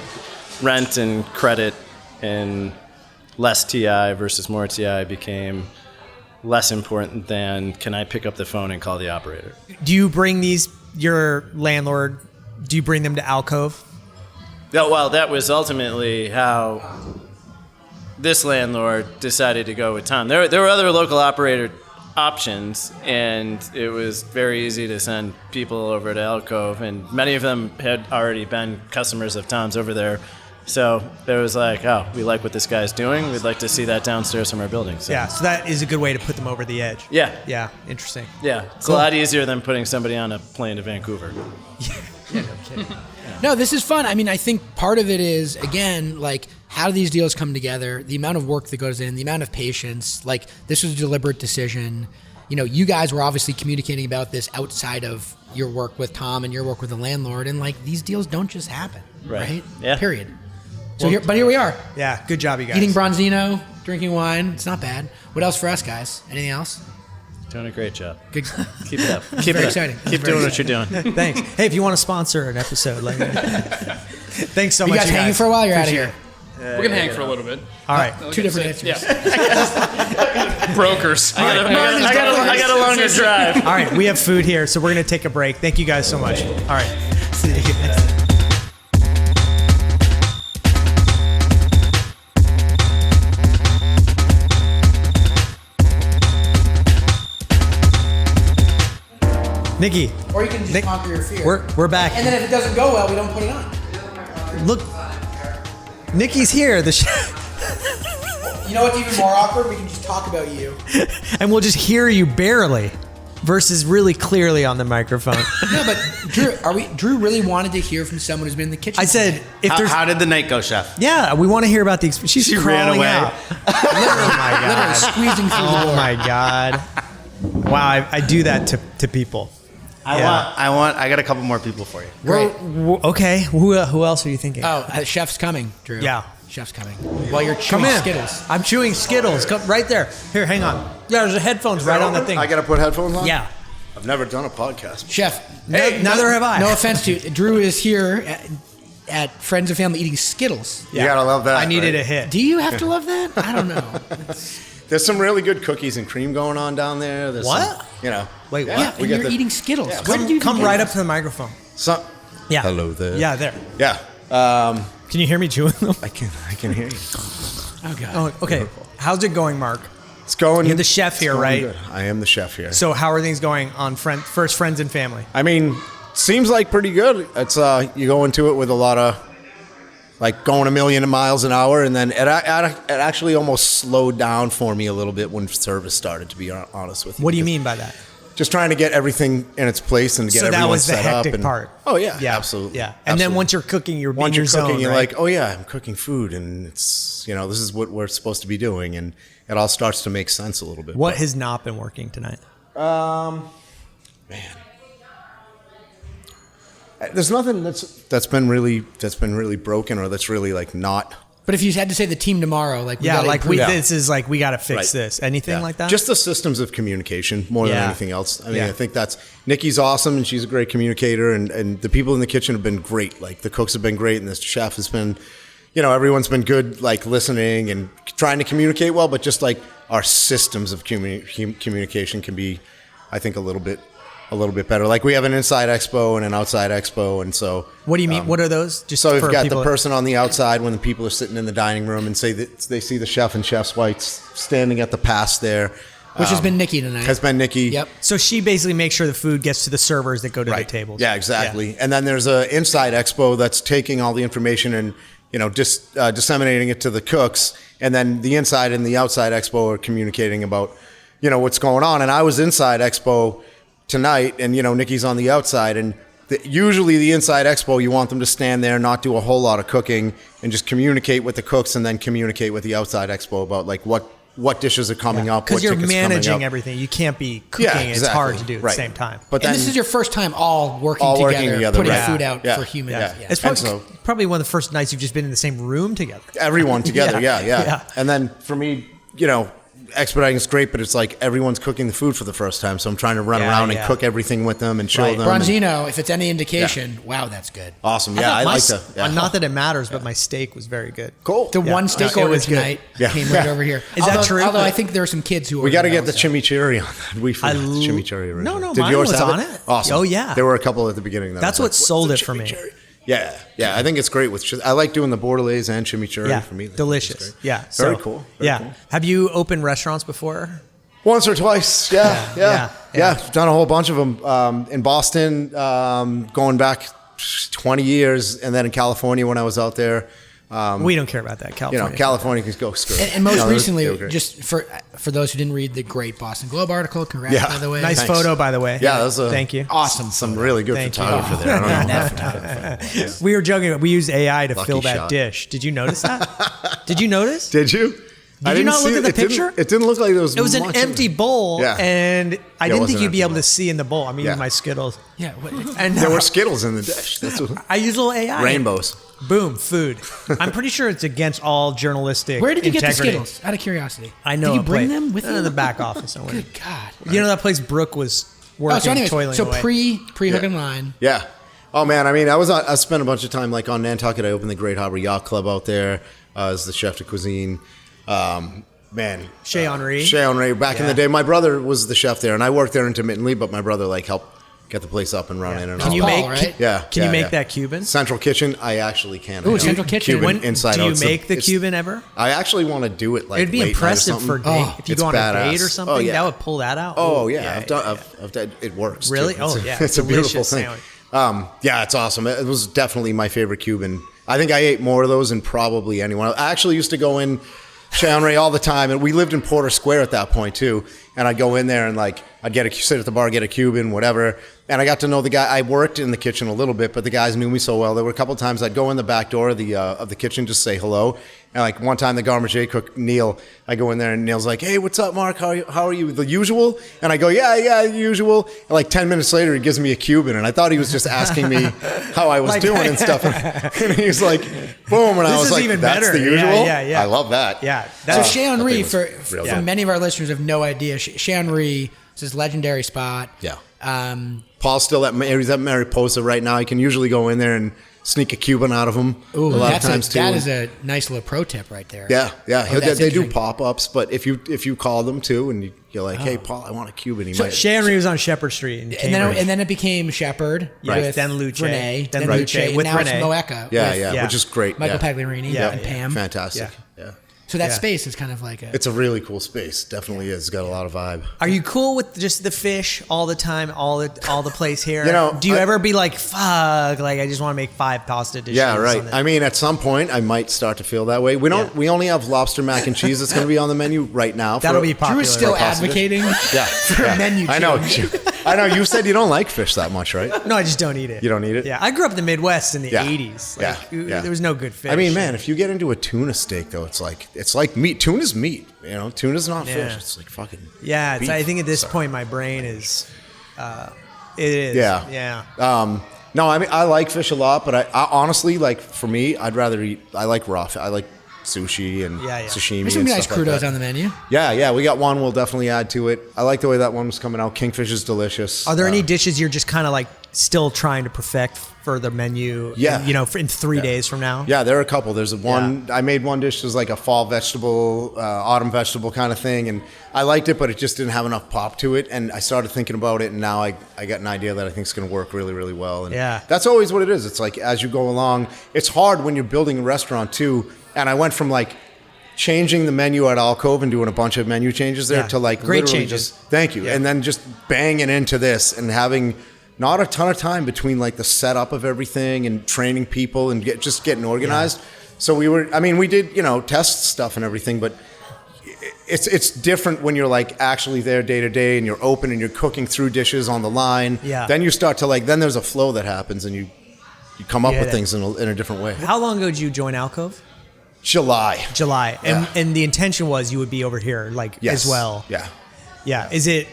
rent and credit and less TI versus more TI became less important than, can I pick up the phone and call the operator? Do you bring your landlord, do you bring them to Alcove? Yeah, well, that was ultimately how this landlord decided to go with Tom. There were other local operator options, and it was very easy to send people over to Alcove, and many of them had already been customers of Tom's over there. So it was like, oh, we like what this guy's doing. We'd like to see that downstairs from our building. So. Yeah, so that is a good way to put them over the edge. Yeah. Yeah, interesting. Yeah, it's a lot easier than putting somebody on a plane to Vancouver. No, this is fun. I mean, I think part of it is, again, like, how do these deals come together? The amount of work that goes in, the amount of patience. Like, this was a deliberate decision. You guys were obviously communicating about this outside of your work with Tom and your work with the landlord. And, like, these deals don't just happen, right? Yeah. Period. So here we are. Yeah, good job, you guys. Eating bronzino, drinking wine. It's not bad. What else for us, guys? Anything else? Doing a great job. Good. Keep it up. Keep it exciting. Keep doing what you're doing. Thanks. Hey, if you want to sponsor an episode, let me know. Thanks so You much, guys hanging for a while? You're out of here. We're going to hang for a little bit. All right. Two different answers. Yeah. Brokers. I got a longer drive. All right, we have food here, so we're going to take a break. Thank you guys so much. All right. See you. Nikki, Or you can just conquer your fear. we're back. And then if it doesn't go well, we don't put it on. Look, Nikki's here. You know what's even more awkward? We can just talk about you. And we'll just hear you barely versus really clearly on the microphone. No, but Drew really wanted to hear from someone who's been in the kitchen. I said, if there's... How did the night go, Chef? Yeah, we want to hear about the experience. She ran crawling away. out. literally squeezing through the door. Oh my God. Wow, I do that to people. I got a couple more people for you. Great. Okay, who else are you thinking? Oh, chef's coming, Drew. Yeah. Chef's coming. While you're Come chewing in. Skittles. I'm chewing Skittles. Come right there. Here, hang on. Yeah, there's the headphones right on the thing. I got to put headphones on? Yeah. I've never done a podcast. Chef. Neither have I. No offense to Drew is here at Friends and Family eating Skittles. You got to love that. I needed right? a hit. Do you have to love that? I don't know. There's some really good cookies and cream going on down there. There's What? Some, Wait, yeah, what? And you're eating Skittles. Yeah, Where did you Come get right this? up to the microphone. Yeah. Hello there. Yeah, there. Yeah. Can you hear me chewing them? I can hear you. Oh, God. Oh, okay. How's it going, Mark? It's going. You're the chef here, going right? Good. I am the chef here. So how are things going on first friends and family? I mean, seems like pretty good. It's you go into it with a lot of like going a million miles an hour, and then it actually almost slowed down for me a little bit when service started. To be honest with you. What do you mean by that? Just trying to get everything in its place and get So that everyone was the set up. hectic And, part. Oh yeah, absolutely. Yeah. And then Absolutely. once you're cooking, you're Once in you're your cooking, zone, you're right? like, oh yeah, I'm cooking food, and it's this is what we're supposed to be doing, and it all starts to make sense a little bit. What has not been working tonight? Man, there's nothing that's been really broken or that's really like not. But if you had to say the team tomorrow, like we gotta improve. this is like we got to fix Right. this. Anything Yeah. like that? Just the systems of communication more than Yeah. anything else. I mean, Yeah. I think that's Nikki's awesome and she's a great communicator, and the people in the kitchen have been great. Like the cooks have been great, and the chef has been, everyone's been good, like listening and trying to communicate well. But just like our systems of communication can be, I think, a little bit better. Like we have an inside expo and an outside expo, and so. What do you mean? What are those? Just So we've for got people the person on the outside when the people are sitting in the dining room and say that they see the chef and chef's whites standing at the pass there. Which has been Nikki tonight. Has been Nikki. Yep. So she basically makes sure the food gets to the servers that go to Right. the tables. Yeah, exactly. And then there's a inside expo that's taking all the information and disseminating it to the cooks. And then the inside and the outside expo are communicating about what's going on. And I was inside expo tonight, and Nikki's on the outside, and usually the inside expo, you want them to stand there, not do a whole lot of cooking, and just communicate with the cooks, and then communicate with the outside expo about like what dishes are coming up, Because what you're tickets coming managing up. everything. You can't be cooking. Yeah, It's exactly. hard to do at Right. the same time. But And then this is your first time all working together, putting right. food out Yeah. for humans. Yeah. Yeah. It's probably one of the first nights you've just been in the same room together. Everyone together, Yeah. yeah. Yeah. And then for me, expediting is great, but it's like everyone's cooking the food for the first time, so I'm trying to run Yeah, around and yeah. cook everything with them and show Right. them. and- Bronzino, if it's any indication, wow, that's good. Awesome, I yeah, thought I my like to. Yeah. Not that it matters, but my steak was very good. Cool. The one steak It order was good. tonight Yeah. came right Yeah. over here. Is that true? Although I think there are some kids who We got to ordered get the also. chimichurri on that. We forgot the l- chimichurri. No, originally. no, Did mine yours was have on it? it. Awesome. Oh, yeah. There were a couple at the beginning. That's I what was like, sold "What's it the for me." chimichurri?" Yeah. I think it's great with. I like doing the bordelaise and chimichurri Yeah, for me. That's delicious. great. Yeah, Very so- cool. Very yeah. cool. Have you opened restaurants before? Once or twice, yeah. I've done a whole bunch of them in Boston, going back 20 years, and then in California when I was out there. We don't care about that, California. California can go screw. And most No, they were recently, great. just for those who didn't read the great Boston Globe article, congrats, Yeah. by the way. Nice Thanks. photo, by the way. Yeah, that was Thank you. Awesome. some really good Thank you. photographer there. I don't know. We were joking. But we used AI to Lucky fill that shot. dish. Did you notice that? Did you notice? Did you? Did you not look at the picture? It didn't look like there was. It was an much in empty it. bowl, Yeah. and I Yeah, it didn't was think an you'd be empty able to see in the bowl. I'm eating Yeah. my Skittles. Yeah. And There were Skittles in the dish. That's what. I use a little AI. Rainbows. Boom, food. I'm pretty sure it's against all journalistic Where did you get the integrity. Skittles? Out of curiosity. I know. Did you a bring place- them with you? in the back office somewhere. Good God. You know that place Brooke was working, So anyways, toiling so away. pre hook Yeah. and line. Yeah. Oh man, I mean, I spent a bunch of time like on Nantucket. I opened the Great Harbor Yacht Club out there as the chef de cuisine. Chez Henri. Chez Henri. Back in Yeah. the day, my brother was the chef there, and I worked there intermittently. But my brother like helped get the place up and running. And Can all you that. make? Paul, right? Yeah. Can you yeah, make yeah. that Cuban? Central Kitchen? I actually can. Ooh, I do Central Kitchen. Cuban When inside do out. you It's make the it's- Cuban ever? I actually want to do it like. It'd be late night or impressive something. for date if you it's go on a badass. date or something. Oh, yeah. That would pull that out. Oh Ooh, yeah, I've done. I've done. It works. too. Really? It's Oh, a- yeah. It's a beautiful Delicious thing. sandwich. Yeah, it's awesome. It was definitely my favorite Cuban. I think I ate more of those than probably anyone. I actually used to go in Chandray all the time, and we lived in Porter Square at that point too. And I'd go in there and like I'd sit at the bar, get a Cuban, whatever. And I got to know the guy. I worked in the kitchen a little bit, but the guys knew me so well. There were a couple of times I'd go in the back door of the kitchen, just say hello. And like one time, the Garde Manger cook Neil, I go in there and Neil's like, "Hey, what's up, Mark? How are you? The usual?" And I go, "Yeah, the usual." And like 10 minutes later, he gives me a Cuban, and I thought he was just asking me how I was doing and stuff. And he was like, "Boom!" And I was like, even "That's better. the usual." Yeah. I love that. Yeah. So Chez Henri, for good. many of our listeners have no idea, Chez Henri is this legendary spot. Yeah. Paul's still he's at Mariposa right now. You can usually go in there and sneak a Cuban out of him a lot of times too. That is a nice little pro tip right there. Yeah. Oh, They do pop-ups, but if you call them too and you're like, "Hey, Paul, I want a Cuban," he might. Chez Henri was on Shepherd Street in Cambridge. And then it became Shepherd. Right. Then Luce. Renee. Then Luce. Luce. With now Renee. it's Moeka. Yeah, which is great. Michael Pagliarini and Pam. Fantastic. Yeah. So that space is kind of like It's a really cool space. Definitely is. It's got a lot of vibe. Are you cool with just the fish all the time, all the place here? Do you ever be like, "Fuck, like I just want to make 5 pasta dishes"? Yeah, right. I mean, at some point, I might start to feel that way. We don't. We only have lobster mac and cheese that's going to be on the menu right now. That'll be popular. Drew's still advocating for a menu change. I know. You said you don't like fish that much, right? No, I just don't eat it. You don't eat it? Yeah, I grew up in the Midwest in the 80s. There was no good fish. I mean, man, if you get into a tuna steak, though, it's like meat. Tuna's meat. You know, tuna's not fish. It's like fucking. Yeah, beef. I think at this point, my brain is. It is. Yeah. No, I mean, I like fish a lot, but I honestly, like, for me, I'd rather eat. I like raw. I like sushi and sashimi. There's some nice stuff like crudos that. on the menu. Yeah, we got one. We'll definitely add to it. I like the way that one was coming out. Kingfish is delicious. Are there any dishes you're just kind of like still trying to perfect for the menu? Yeah. In 3 days from now. Yeah, there are a couple. There's one. I made one dish that was like a fall vegetable, autumn vegetable kind of thing, and I liked it, but it just didn't have enough pop to it. And I started thinking about it, and now I got an idea that I think is going to work really, really well. And that's always what it is. It's like as you go along, it's hard when you're building a restaurant too. And I went from like changing the menu at Alcove and doing a bunch of menu changes there to like great literally changes. just thank you, and then just banging into this and having not a ton of time between like the setup of everything and training people and just getting organized. So we did test stuff and everything, but it's different when you're like actually there day to day and you're open and you're cooking through dishes on the line. Yeah. Then you start to then there's a flow that happens and you come up with things in a different way. How long ago did you join Alcove? July. And the intention was you would be over here as well. Yeah. Is it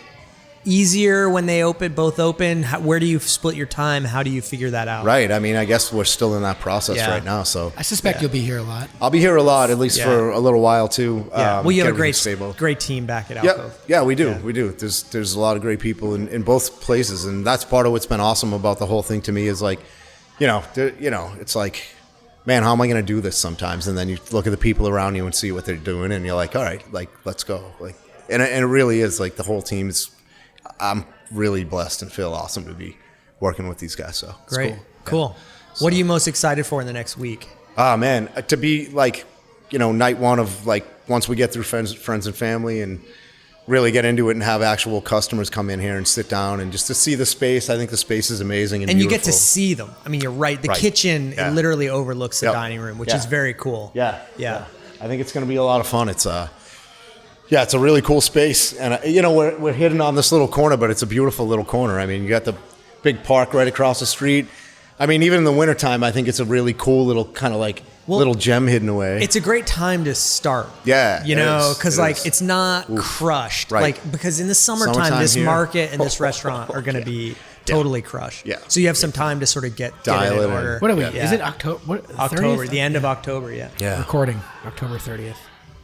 easier when they both open? Where do you split your time? How do you figure that out? Right. I mean, I guess we're still in that process right now. So I suspect you'll be here a lot. I'll be here a lot, at least for a little while too. Yeah. Well, you have a great team back at Alcove. Yeah, we do. Yeah. We do. There's a lot of great people in both places, and that's part of what's been awesome about the whole thing to me is like, it's like, man, how am I going to do this sometimes? And then you look at the people around you and see what they're doing, and you're like, all right, like, let's go. Like, and it really is like the whole team is. I'm really blessed and feel awesome to be working with these guys. So it's great, cool. So, what are you most excited for in the next week? Man, to be like, night one of like once we get through friends and family and really get into it and have actual customers come in here and sit down and just to see the space. I think the space is amazing and beautiful. You get to see them. I mean, you're right. The kitchen it literally overlooks the dining room, which is very cool. Yeah. I think it's going to be a lot of fun. It's it's a really cool space, and we're hidden on this little corner, but it's a beautiful little corner. I mean, you got the big park right across the street. I mean, even in the wintertime, I think it's a really cool little kind of like little gem hidden away. It's a great time to start. Yeah. Because it's not crushed. Right. Like, because in the summertime this here. Market and this restaurant are going to be totally crushed. Yeah. So you have some time to sort of get it in order. What are we? Is it October? October, the end of October, Yeah. Recording October 30th.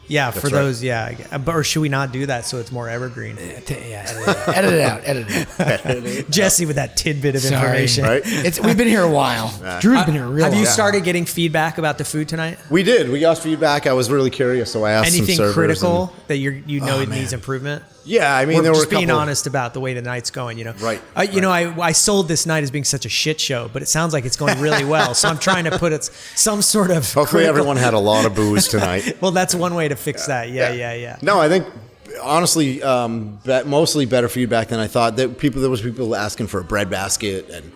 Yeah, for those, or should we not do that so it's more evergreen? Edit it out. Jesse with that tidbit of information. Right? We've been here a while. Drew's been here a real while. Have you started getting feedback about the food tonight? We did. We got feedback. I was really curious, so I asked anything some servers critical that it needs improvement? Yeah, I mean, we're there were just being honest about the way the night's going. Right. I sold this night as being such a shit show, but it sounds like it's going really well. So I'm trying to put some sort of. Hopefully, everyone had a lot of booze tonight. Well, that's one way to fix that. Yeah. No, I think honestly, mostly better feedback than I thought. There was people asking for a bread basket and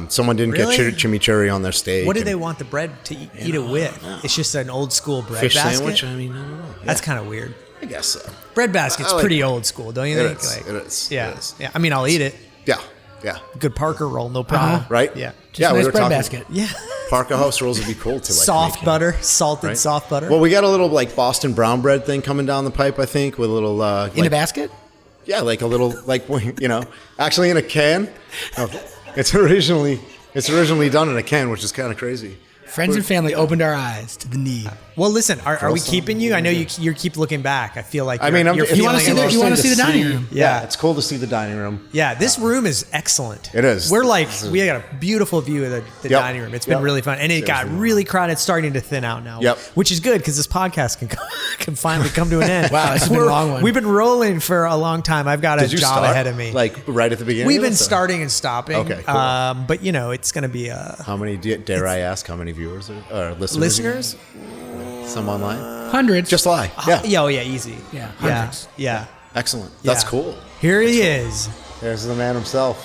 Someone didn't Really? get chimichurri on their steak. What do they want the bread to eat it with? It's just an old school bread Fish basket. sandwich? I mean, I don't know. That's kind of weird. I guess so. Bread basket's I like pretty it. old school, don't you It think? is. It is. Yeah. It is. Yeah. I mean, I'll eat it. Yeah. Yeah. Good Parker roll, no problem. Right? Yeah. Yeah, nice we were bread talking. basket. Yeah. Parker House rolls would be cool to like Soft make, butter, salted right? soft butter. Well, we got a little like Boston brown bread thing coming down the pipe, I think, with a little In a basket? Yeah, like a little like actually in a can. No, it's originally done in a can, which is kind of crazy. Friends and family opened our eyes to the need. Well, listen, are we keeping you? I know you keep looking back. I feel like I mean, you're you wanna feeling see a little- the dining room. Yeah, it's cool to see the dining room. Yeah, this room is excellent. It is. We got a beautiful view of the Yep. dining room. It's been Yep. really fun, and it got really crowded. It's starting to thin out now. Yep. Which is good because this podcast can finally come to an end. Wow, this has been a long one. We've been rolling for a long time. I've got a Did you job start ahead of me. like right at the beginning? We've been or so? starting and stopping. Okay, cool. But it's going to be a How many? Dare I ask? How many viewers or listeners? listeners. Some online. Hundreds. Just lie. Yeah. Yeah, easy. Yeah, yeah, hundreds. yeah. Excellent. That's Yeah. cool. Here he is. There's the man himself.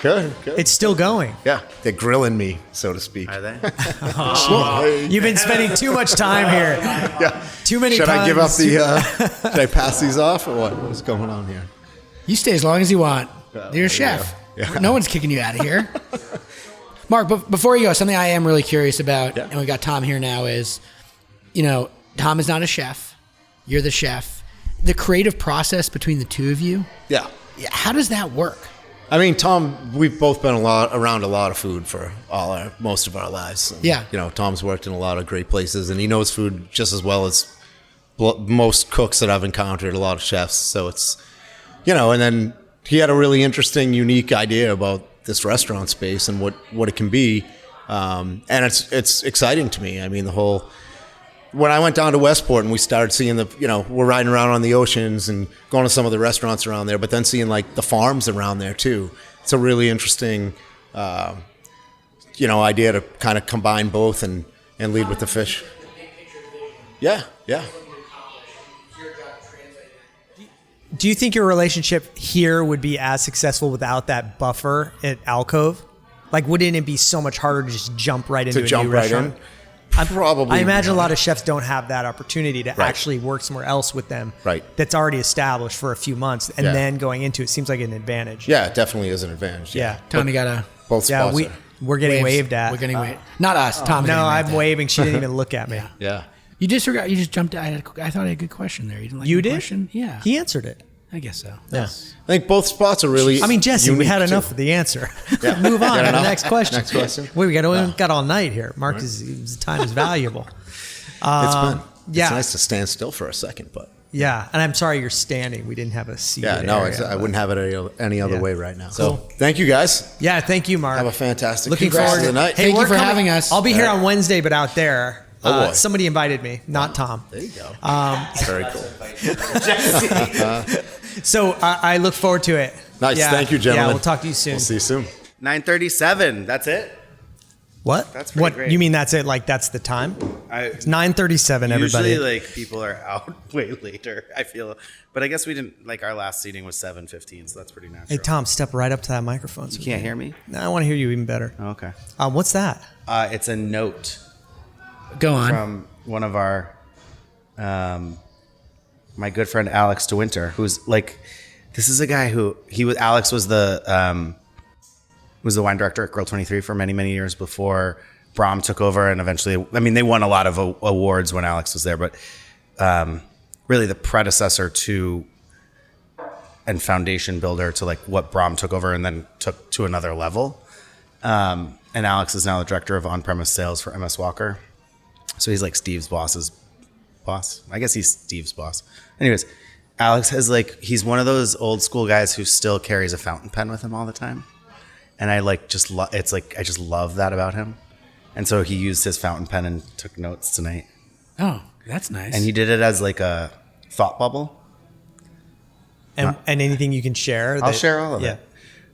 Good. Good. It's still going. Yeah, they're grilling me, so to speak. Are they? You've been spending too much time here. Yeah. Too many Should times. I give up the? Should I pass these off or what? What's going on here? You stay as long as you want. You're there a chef. you go. Yeah. No one's kicking you out of here. Mark, but before you go, something I am really curious about, Yeah. and we got Tom here now, is, Tom is not a chef. You're the chef. The creative process between the two of you, Yeah. how does that work? I mean, Tom, we've both been around a lot of food for most of our lives. And, Yeah. Tom's worked in a lot of great places, and he knows food just as well as most cooks that I've encountered. A lot of chefs, so it's, and then he had a really interesting, unique idea about this restaurant space and what it can be, and it's exciting to me. I mean, when I went down to Westport and we started seeing we're riding around on the oceans and going to some of the restaurants around there, but then seeing like the farms around there too. It's a really interesting, idea to kind of combine both and lead with the fish. Yeah, yeah. Do you think your relationship here would be as successful without that buffer at Alcove? Like, wouldn't it be so much harder to just jump right into a new restaurant? Probably. I imagine a lot of chefs don't have that opportunity to actually work somewhere else with them. Right. That's already established for a few months, and Yeah. then going into it seems like an advantage. Yeah, it definitely is an advantage. Yeah. Tom, you got to... Both Yeah. spots We're getting waves. waved at. We're getting waved. Not us. Tom. No, I'm waving. She didn't even look at me. Yeah. You disregard. You just jumped. I thought I had a good question there. You didn't like You my did? question? Yeah. He answered it. I guess so. Yeah. I think both spots are really. I mean, Jesse, we unique, had too. enough of the answer. Yeah. Move on Got to the enough? next question. Next question. Wait, we got all night here. Mark, his time is valuable. It's been. yeah. It's nice to stand still for a second, but. Yeah, and I'm sorry you're standing. We didn't have a seat. Yeah, no, area, I wouldn't have it any other Yeah. way right now. Cool. So thank you guys. Yeah, thank you, Mark. Have a fantastic Looking rest forward of the night. Thank we're you for having us. I'll be here on Wednesday, but out there. Oh, boy. Somebody invited me, not Tom. There you go. Very cool. So I look forward to it. Nice. Yeah. Thank you, gentlemen. Yeah, we'll talk to you soon. We'll see you soon. 9:37. That's it. What? That's pretty what? great. You mean that's it? Like that's the time? It's 9:37. Everybody. Usually, people are out way later. I feel, but I guess we didn't. Our last seating was 7:15, so that's pretty natural. Hey Tom, step right up to that microphone. So You can't hear me? No, I want to hear you even better. Okay. What's that? It's a note Go on. from one of our, my good friend Alex DeWinter, who's this is a guy who Alex was the wine director at Grill 23 for many, many years before Brom took over, and eventually, they won a lot of awards when Alex was there, but really the predecessor to and foundation builder to what Brom took over and then took to another level. And Alex is now the director of on-premise sales for MS Walker. So he's Steve's boss's boss. I guess he's Steve's boss. Anyways, Alex has he's one of those old school guys who still carries a fountain pen with him all the time. And I just love that about him. And so he used his fountain pen and took notes tonight. Oh, that's nice. And he did it as a thought bubble. And anything you can share? I'll share all of it.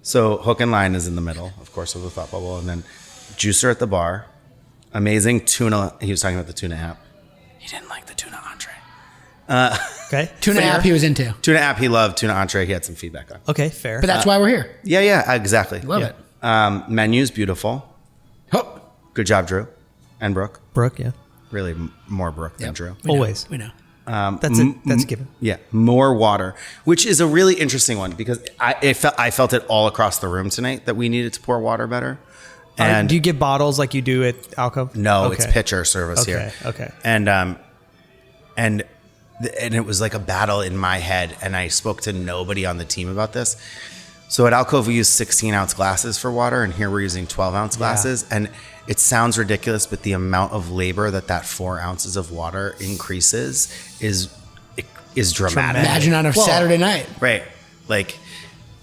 So hook and line is in the middle, of course, of the thought bubble. And then juicer at the bar. Amazing tuna. He was talking about the tuna app. He didn't like the tuna entree. Okay. Tuna fair. app he was into. Tuna app he loved. Tuna entree he had some feedback on. Okay, fair. But that's why we're here. Yeah, exactly. Love Yeah. it. Menu's beautiful. Oh, Good job, Drew and Brooke. Brooke, yeah. Really more Brooke than Drew. Always. we know. That's a given. Yeah, more water, which is a really interesting one because I felt it all across the room tonight that we needed to pour water better. And do you give bottles like you do at Alcove? no, Okay. it's pitcher service here. Okay. And it was like a battle in my head, and I spoke to nobody on the team about this. So at Alcove, we use 16-ounce glasses for water, and here we're using 12-ounce glasses. And it sounds ridiculous, but the amount of labor that 4 ounces of water increases is dramatic. Imagine on a Saturday night. Right. Like,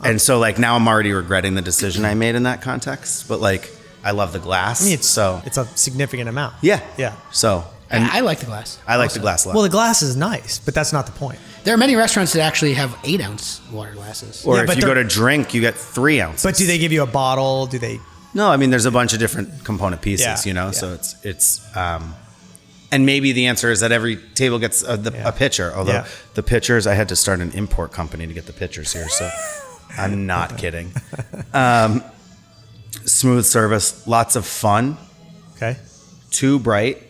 and so like now I'm already regretting the decision I made in that context, but like I love the glass. I mean, it's a significant amount. Yeah. Yeah. So, And I like the glass. I like the glass a lot. Well, the glass is nice, but that's not the point. There are many restaurants that actually have 8-ounce water glasses. Or Yeah, if but you go they're- to drink, you get 3 ounces. But do they give you a bottle? Do they? No, I mean, there's a bunch of different component pieces, Yeah, you know, yeah. so it's and maybe the answer is that every table gets a pitcher, although the pitchers, I had to start an import company to get the pitchers here, so I'm not kidding. Smooth service, lots of fun, Okay. too bright.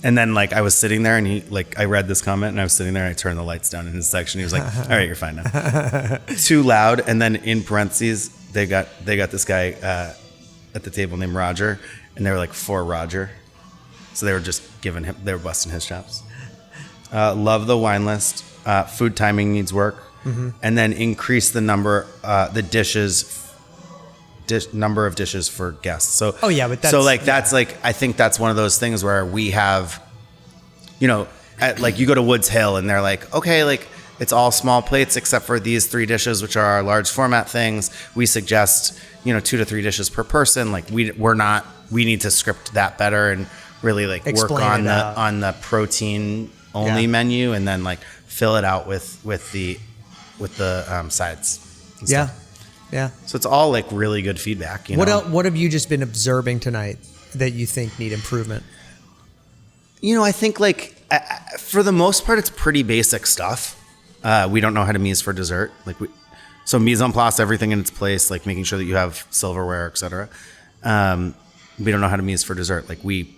And then like I was sitting there and I read this comment and I was sitting there and I turned the lights down in his section. He was like, all right, you're fine now. Too loud. And then in parentheses, they got this guy at the table named Roger, and they were like, for Roger. So they were just they were busting his chops. Love the wine list. Food timing needs work. Mm-hmm. And then increase the number of dishes for guests. So but that's, so like that's like I think that's one of those things where we have, you know, like you go to Woods Hill and they're like, okay, like it's all small plates except for these 3 dishes, which are our large format things. We suggest 2 to 3 dishes per person. Like we need to script that better and really like Explain work it out. on the protein only menu and then like fill it out with the sides. and Yeah. stuff. Yeah. So it's all like really good feedback. What have you just been observing tonight that you think need improvement? I think like for the most part, it's pretty basic stuff. We don't know how to mise for dessert. So mise en place, everything in its place, like making sure that you have silverware, etc. We don't know how to mise for dessert. Like we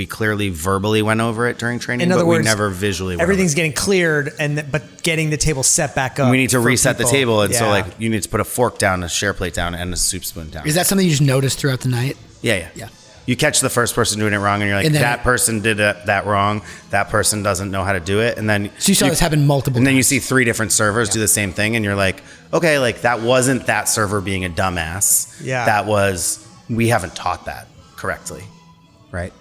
clearly verbally went over it during training, In other but words, we never visually went Everything's over getting cleared, but getting the table set back up. it. We need to for reset people. the table, and so Yeah. like you need to put a fork down, a share plate down, and a soup spoon down. Is that something you just noticed throughout the night? Yeah. You catch the first person doing it wrong, and you're like, And then- that person did that wrong. That person doesn't know how to do it, and then So you saw this happen multiple And then you times. see 3 different servers do the same thing, and you're like, okay, like that wasn't that server being a dumbass. Yeah. That was, we haven't taught that correctly, right?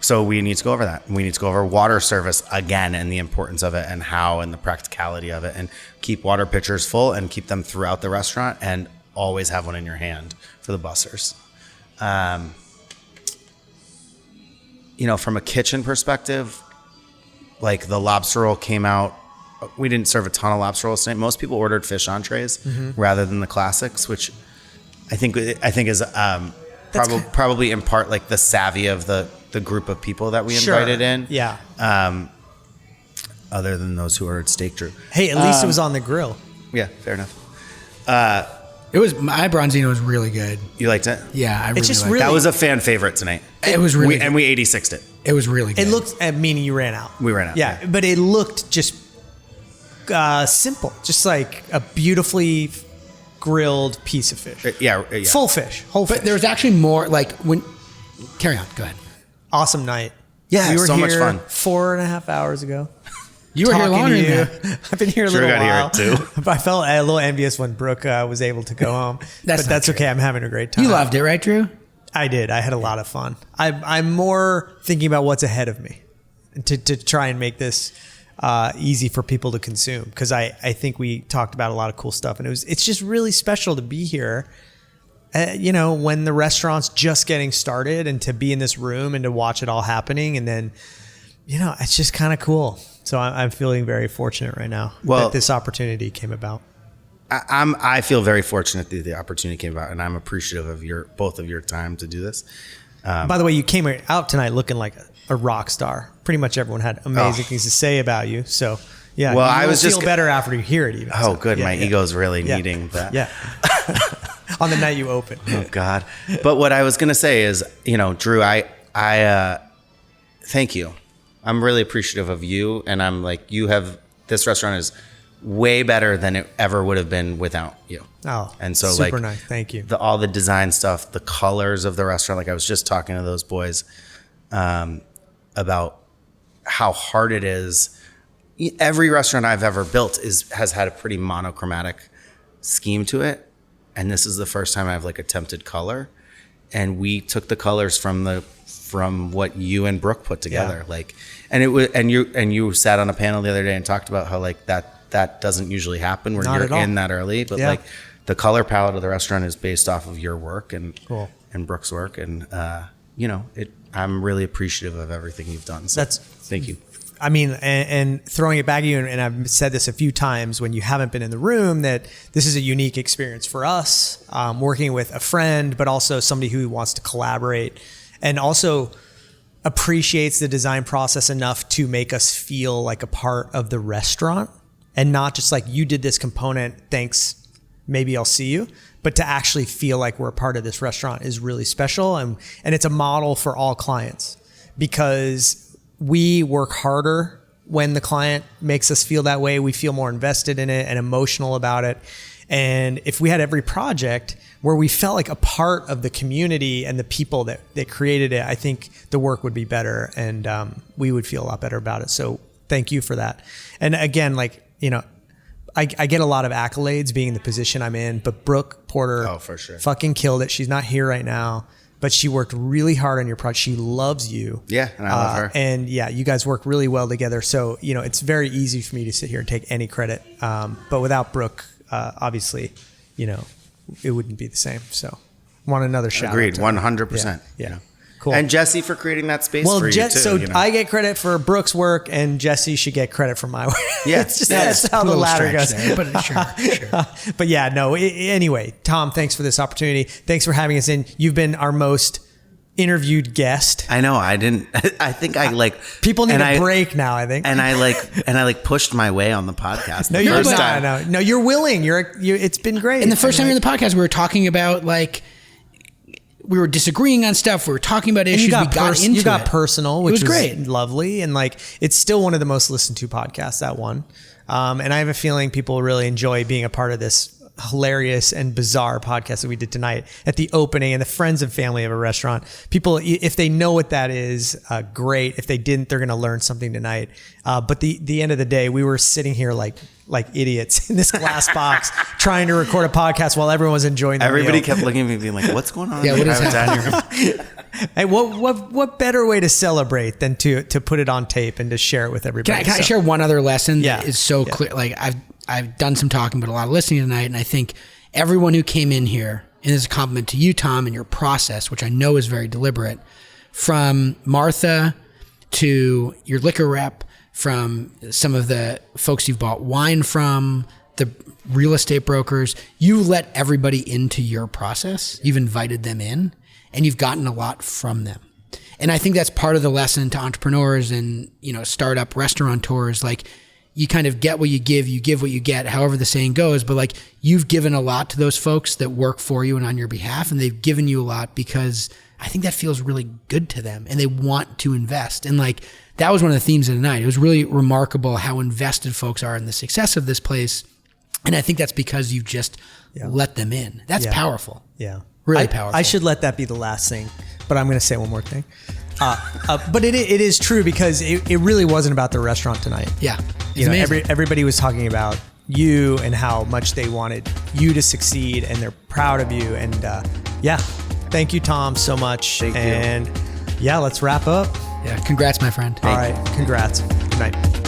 So we need to go over that. We need to go over water service again and the importance of it and how and the practicality of it, and keep water pitchers full and keep them throughout the restaurant and always have one in your hand for the bussers. From a kitchen perspective, like the lobster roll came out. We didn't serve a ton of lobster rolls tonight. Most people ordered fish entrees rather than the classics, which I think is probably in part like the savvy of the group of people that we invited in. Yeah. Other than those who ordered steak, Drew. Hey, at least it was on the grill. Yeah, fair enough. My bronzino was really good. You liked it? Yeah, I really just liked That was a fan favorite tonight. it. It was really And we 86'd it. It was really good. It looked, meaning you ran out. We ran out, Yeah, yeah. but it looked just simple, just like a beautifully grilled piece of fish. Yeah. Full fish, whole fish. But there was actually more like when. Carry on. Go ahead. Awesome night. Yeah, we were so here much fun. 4.5 hours ago. You were here talking longer to than you. that. I've been here a Drew little got here while. too. But I felt a little envious when Brooke was able to go home. That's but not that's true. okay. I'm having a great time. You loved it, right, Drew? I did. I had a lot of fun. I'm more thinking about what's ahead of me to try and make this easy for people to consume, because I think we talked about a lot of cool stuff, and it's just really special to be here. When the restaurant's just getting started, and to be in this room and to watch it all happening, and then it's just kind of cool. So I'm feeling very fortunate right now that this opportunity came about. I feel very fortunate that the opportunity came about, and I'm appreciative of both of your time to do this. By the way, you came out tonight looking like a rock star. Pretty much everyone had amazing things to say about you. So Yeah. Well, you I will was just feel better after you hear it. Even. Oh, good. Yeah, My yeah. ego's really needing that. Yeah. On the night you open. Oh God. But what I was going to say is, Drew, I thank you. I'm really appreciative of you. And I'm like, this restaurant is way better than it ever would have been without you. Oh, and so super nice. Thank you. All the design stuff, the colors of the restaurant. Like I was just talking to those boys about how hard it is. Every restaurant I've ever built has had a pretty monochromatic scheme to it. And this is the first time I've like attempted color. And we took the colors from what you and Brooke put together. Yeah. And you sat on a panel the other day and talked about how like that doesn't usually happen where you're in that early. But like the color palette of the restaurant is based off of your work and Brooke's work. And I'm really appreciative of everything you've done. So thank you. I mean, and throwing it back at you, and I've said this a few times when you haven't been in the room, that this is a unique experience for us, working with a friend, but also somebody who wants to collaborate and also appreciates the design process enough to make us feel like a part of the restaurant and not just like you did this component, thanks, maybe I'll see you, but to actually feel like we're a part of this restaurant is really special. And it's a model for all clients because we work harder when the client makes us feel that way. We feel more invested in it and emotional about it. And if we had every project where we felt like a part of the community and the people that created it, I think the work would be better and we would feel a lot better about it. So thank you for that. And again, I get a lot of accolades being in the position I'm in, but Brooke Porter for sure. fucking killed it. She's not here right now. But she worked really hard on your project. She loves you. Yeah, and I love her. And yeah, you guys work really well together. So, it's very easy for me to sit here and take any credit. But without Brooke, obviously, it wouldn't be the same. So, want another shout out. Agreed, 100%. Yeah. Cool. And Jesse for creating that space for you too. So I get credit for Brooke's work, and Jesse should get credit for my work. Yeah, it's just that's how the ladder goes. There, but sure. But yeah, no. Anyway, Tom, thanks for this opportunity. Thanks for having us in. You've been our most interviewed guest. I know. I didn't. I think I like people need a break now. I think. And I pushed my way on the podcast. No, you're not. No, you're willing. You're. It's been great. And the first time you're in the podcast, we were talking about we were disagreeing on stuff. We were talking about issues. You got personal, which was great, lovely, and it's still one of the most listened to podcasts. That one, and I have a feeling people really enjoy being a part of this hilarious and bizarre podcast that we did tonight at the opening and the friends and family of a restaurant. People, if they know what that is, great. If they didn't, they're going to learn something tonight. But the end of the day, we were sitting here like idiots in this glass box trying to record a podcast while everyone was enjoying the Everybody meal. kept looking at me being like, what's going on? Yeah, what is happening? Hey, what better way to celebrate than to put it on tape and to share it with everybody? Can I share one other lesson that is so clear? I've done some talking, but a lot of listening tonight, and I think everyone who came in here, and this is a compliment to you, Tom, and your process, which I know is very deliberate, from Martha to your liquor rep, from some of the folks you've bought wine from, the real estate brokers, you let everybody into your process. You've invited them in, and you've gotten a lot from them. And I think that's part of the lesson to entrepreneurs and, startup restaurateurs. You kind of get what you give what you get, however the saying goes. But you've given a lot to those folks that work for you and on your behalf, and they've given you a lot because I think that feels really good to them and they want to invest. And that was one of the themes of the night. It was really remarkable how invested folks are in the success of this place. And I think that's because you've just let them in. That's powerful. Yeah. Really powerful. I should let that be the last thing, but I'm going to say one more thing. But it is true because it really wasn't about the restaurant tonight. Yeah. Everybody was talking about you and how much they wanted you to succeed and they're proud of you. And thank you, Tom, so much. Thank you. And let's wrap up. Yeah. Congrats, my friend. All right. Congrats. Good night.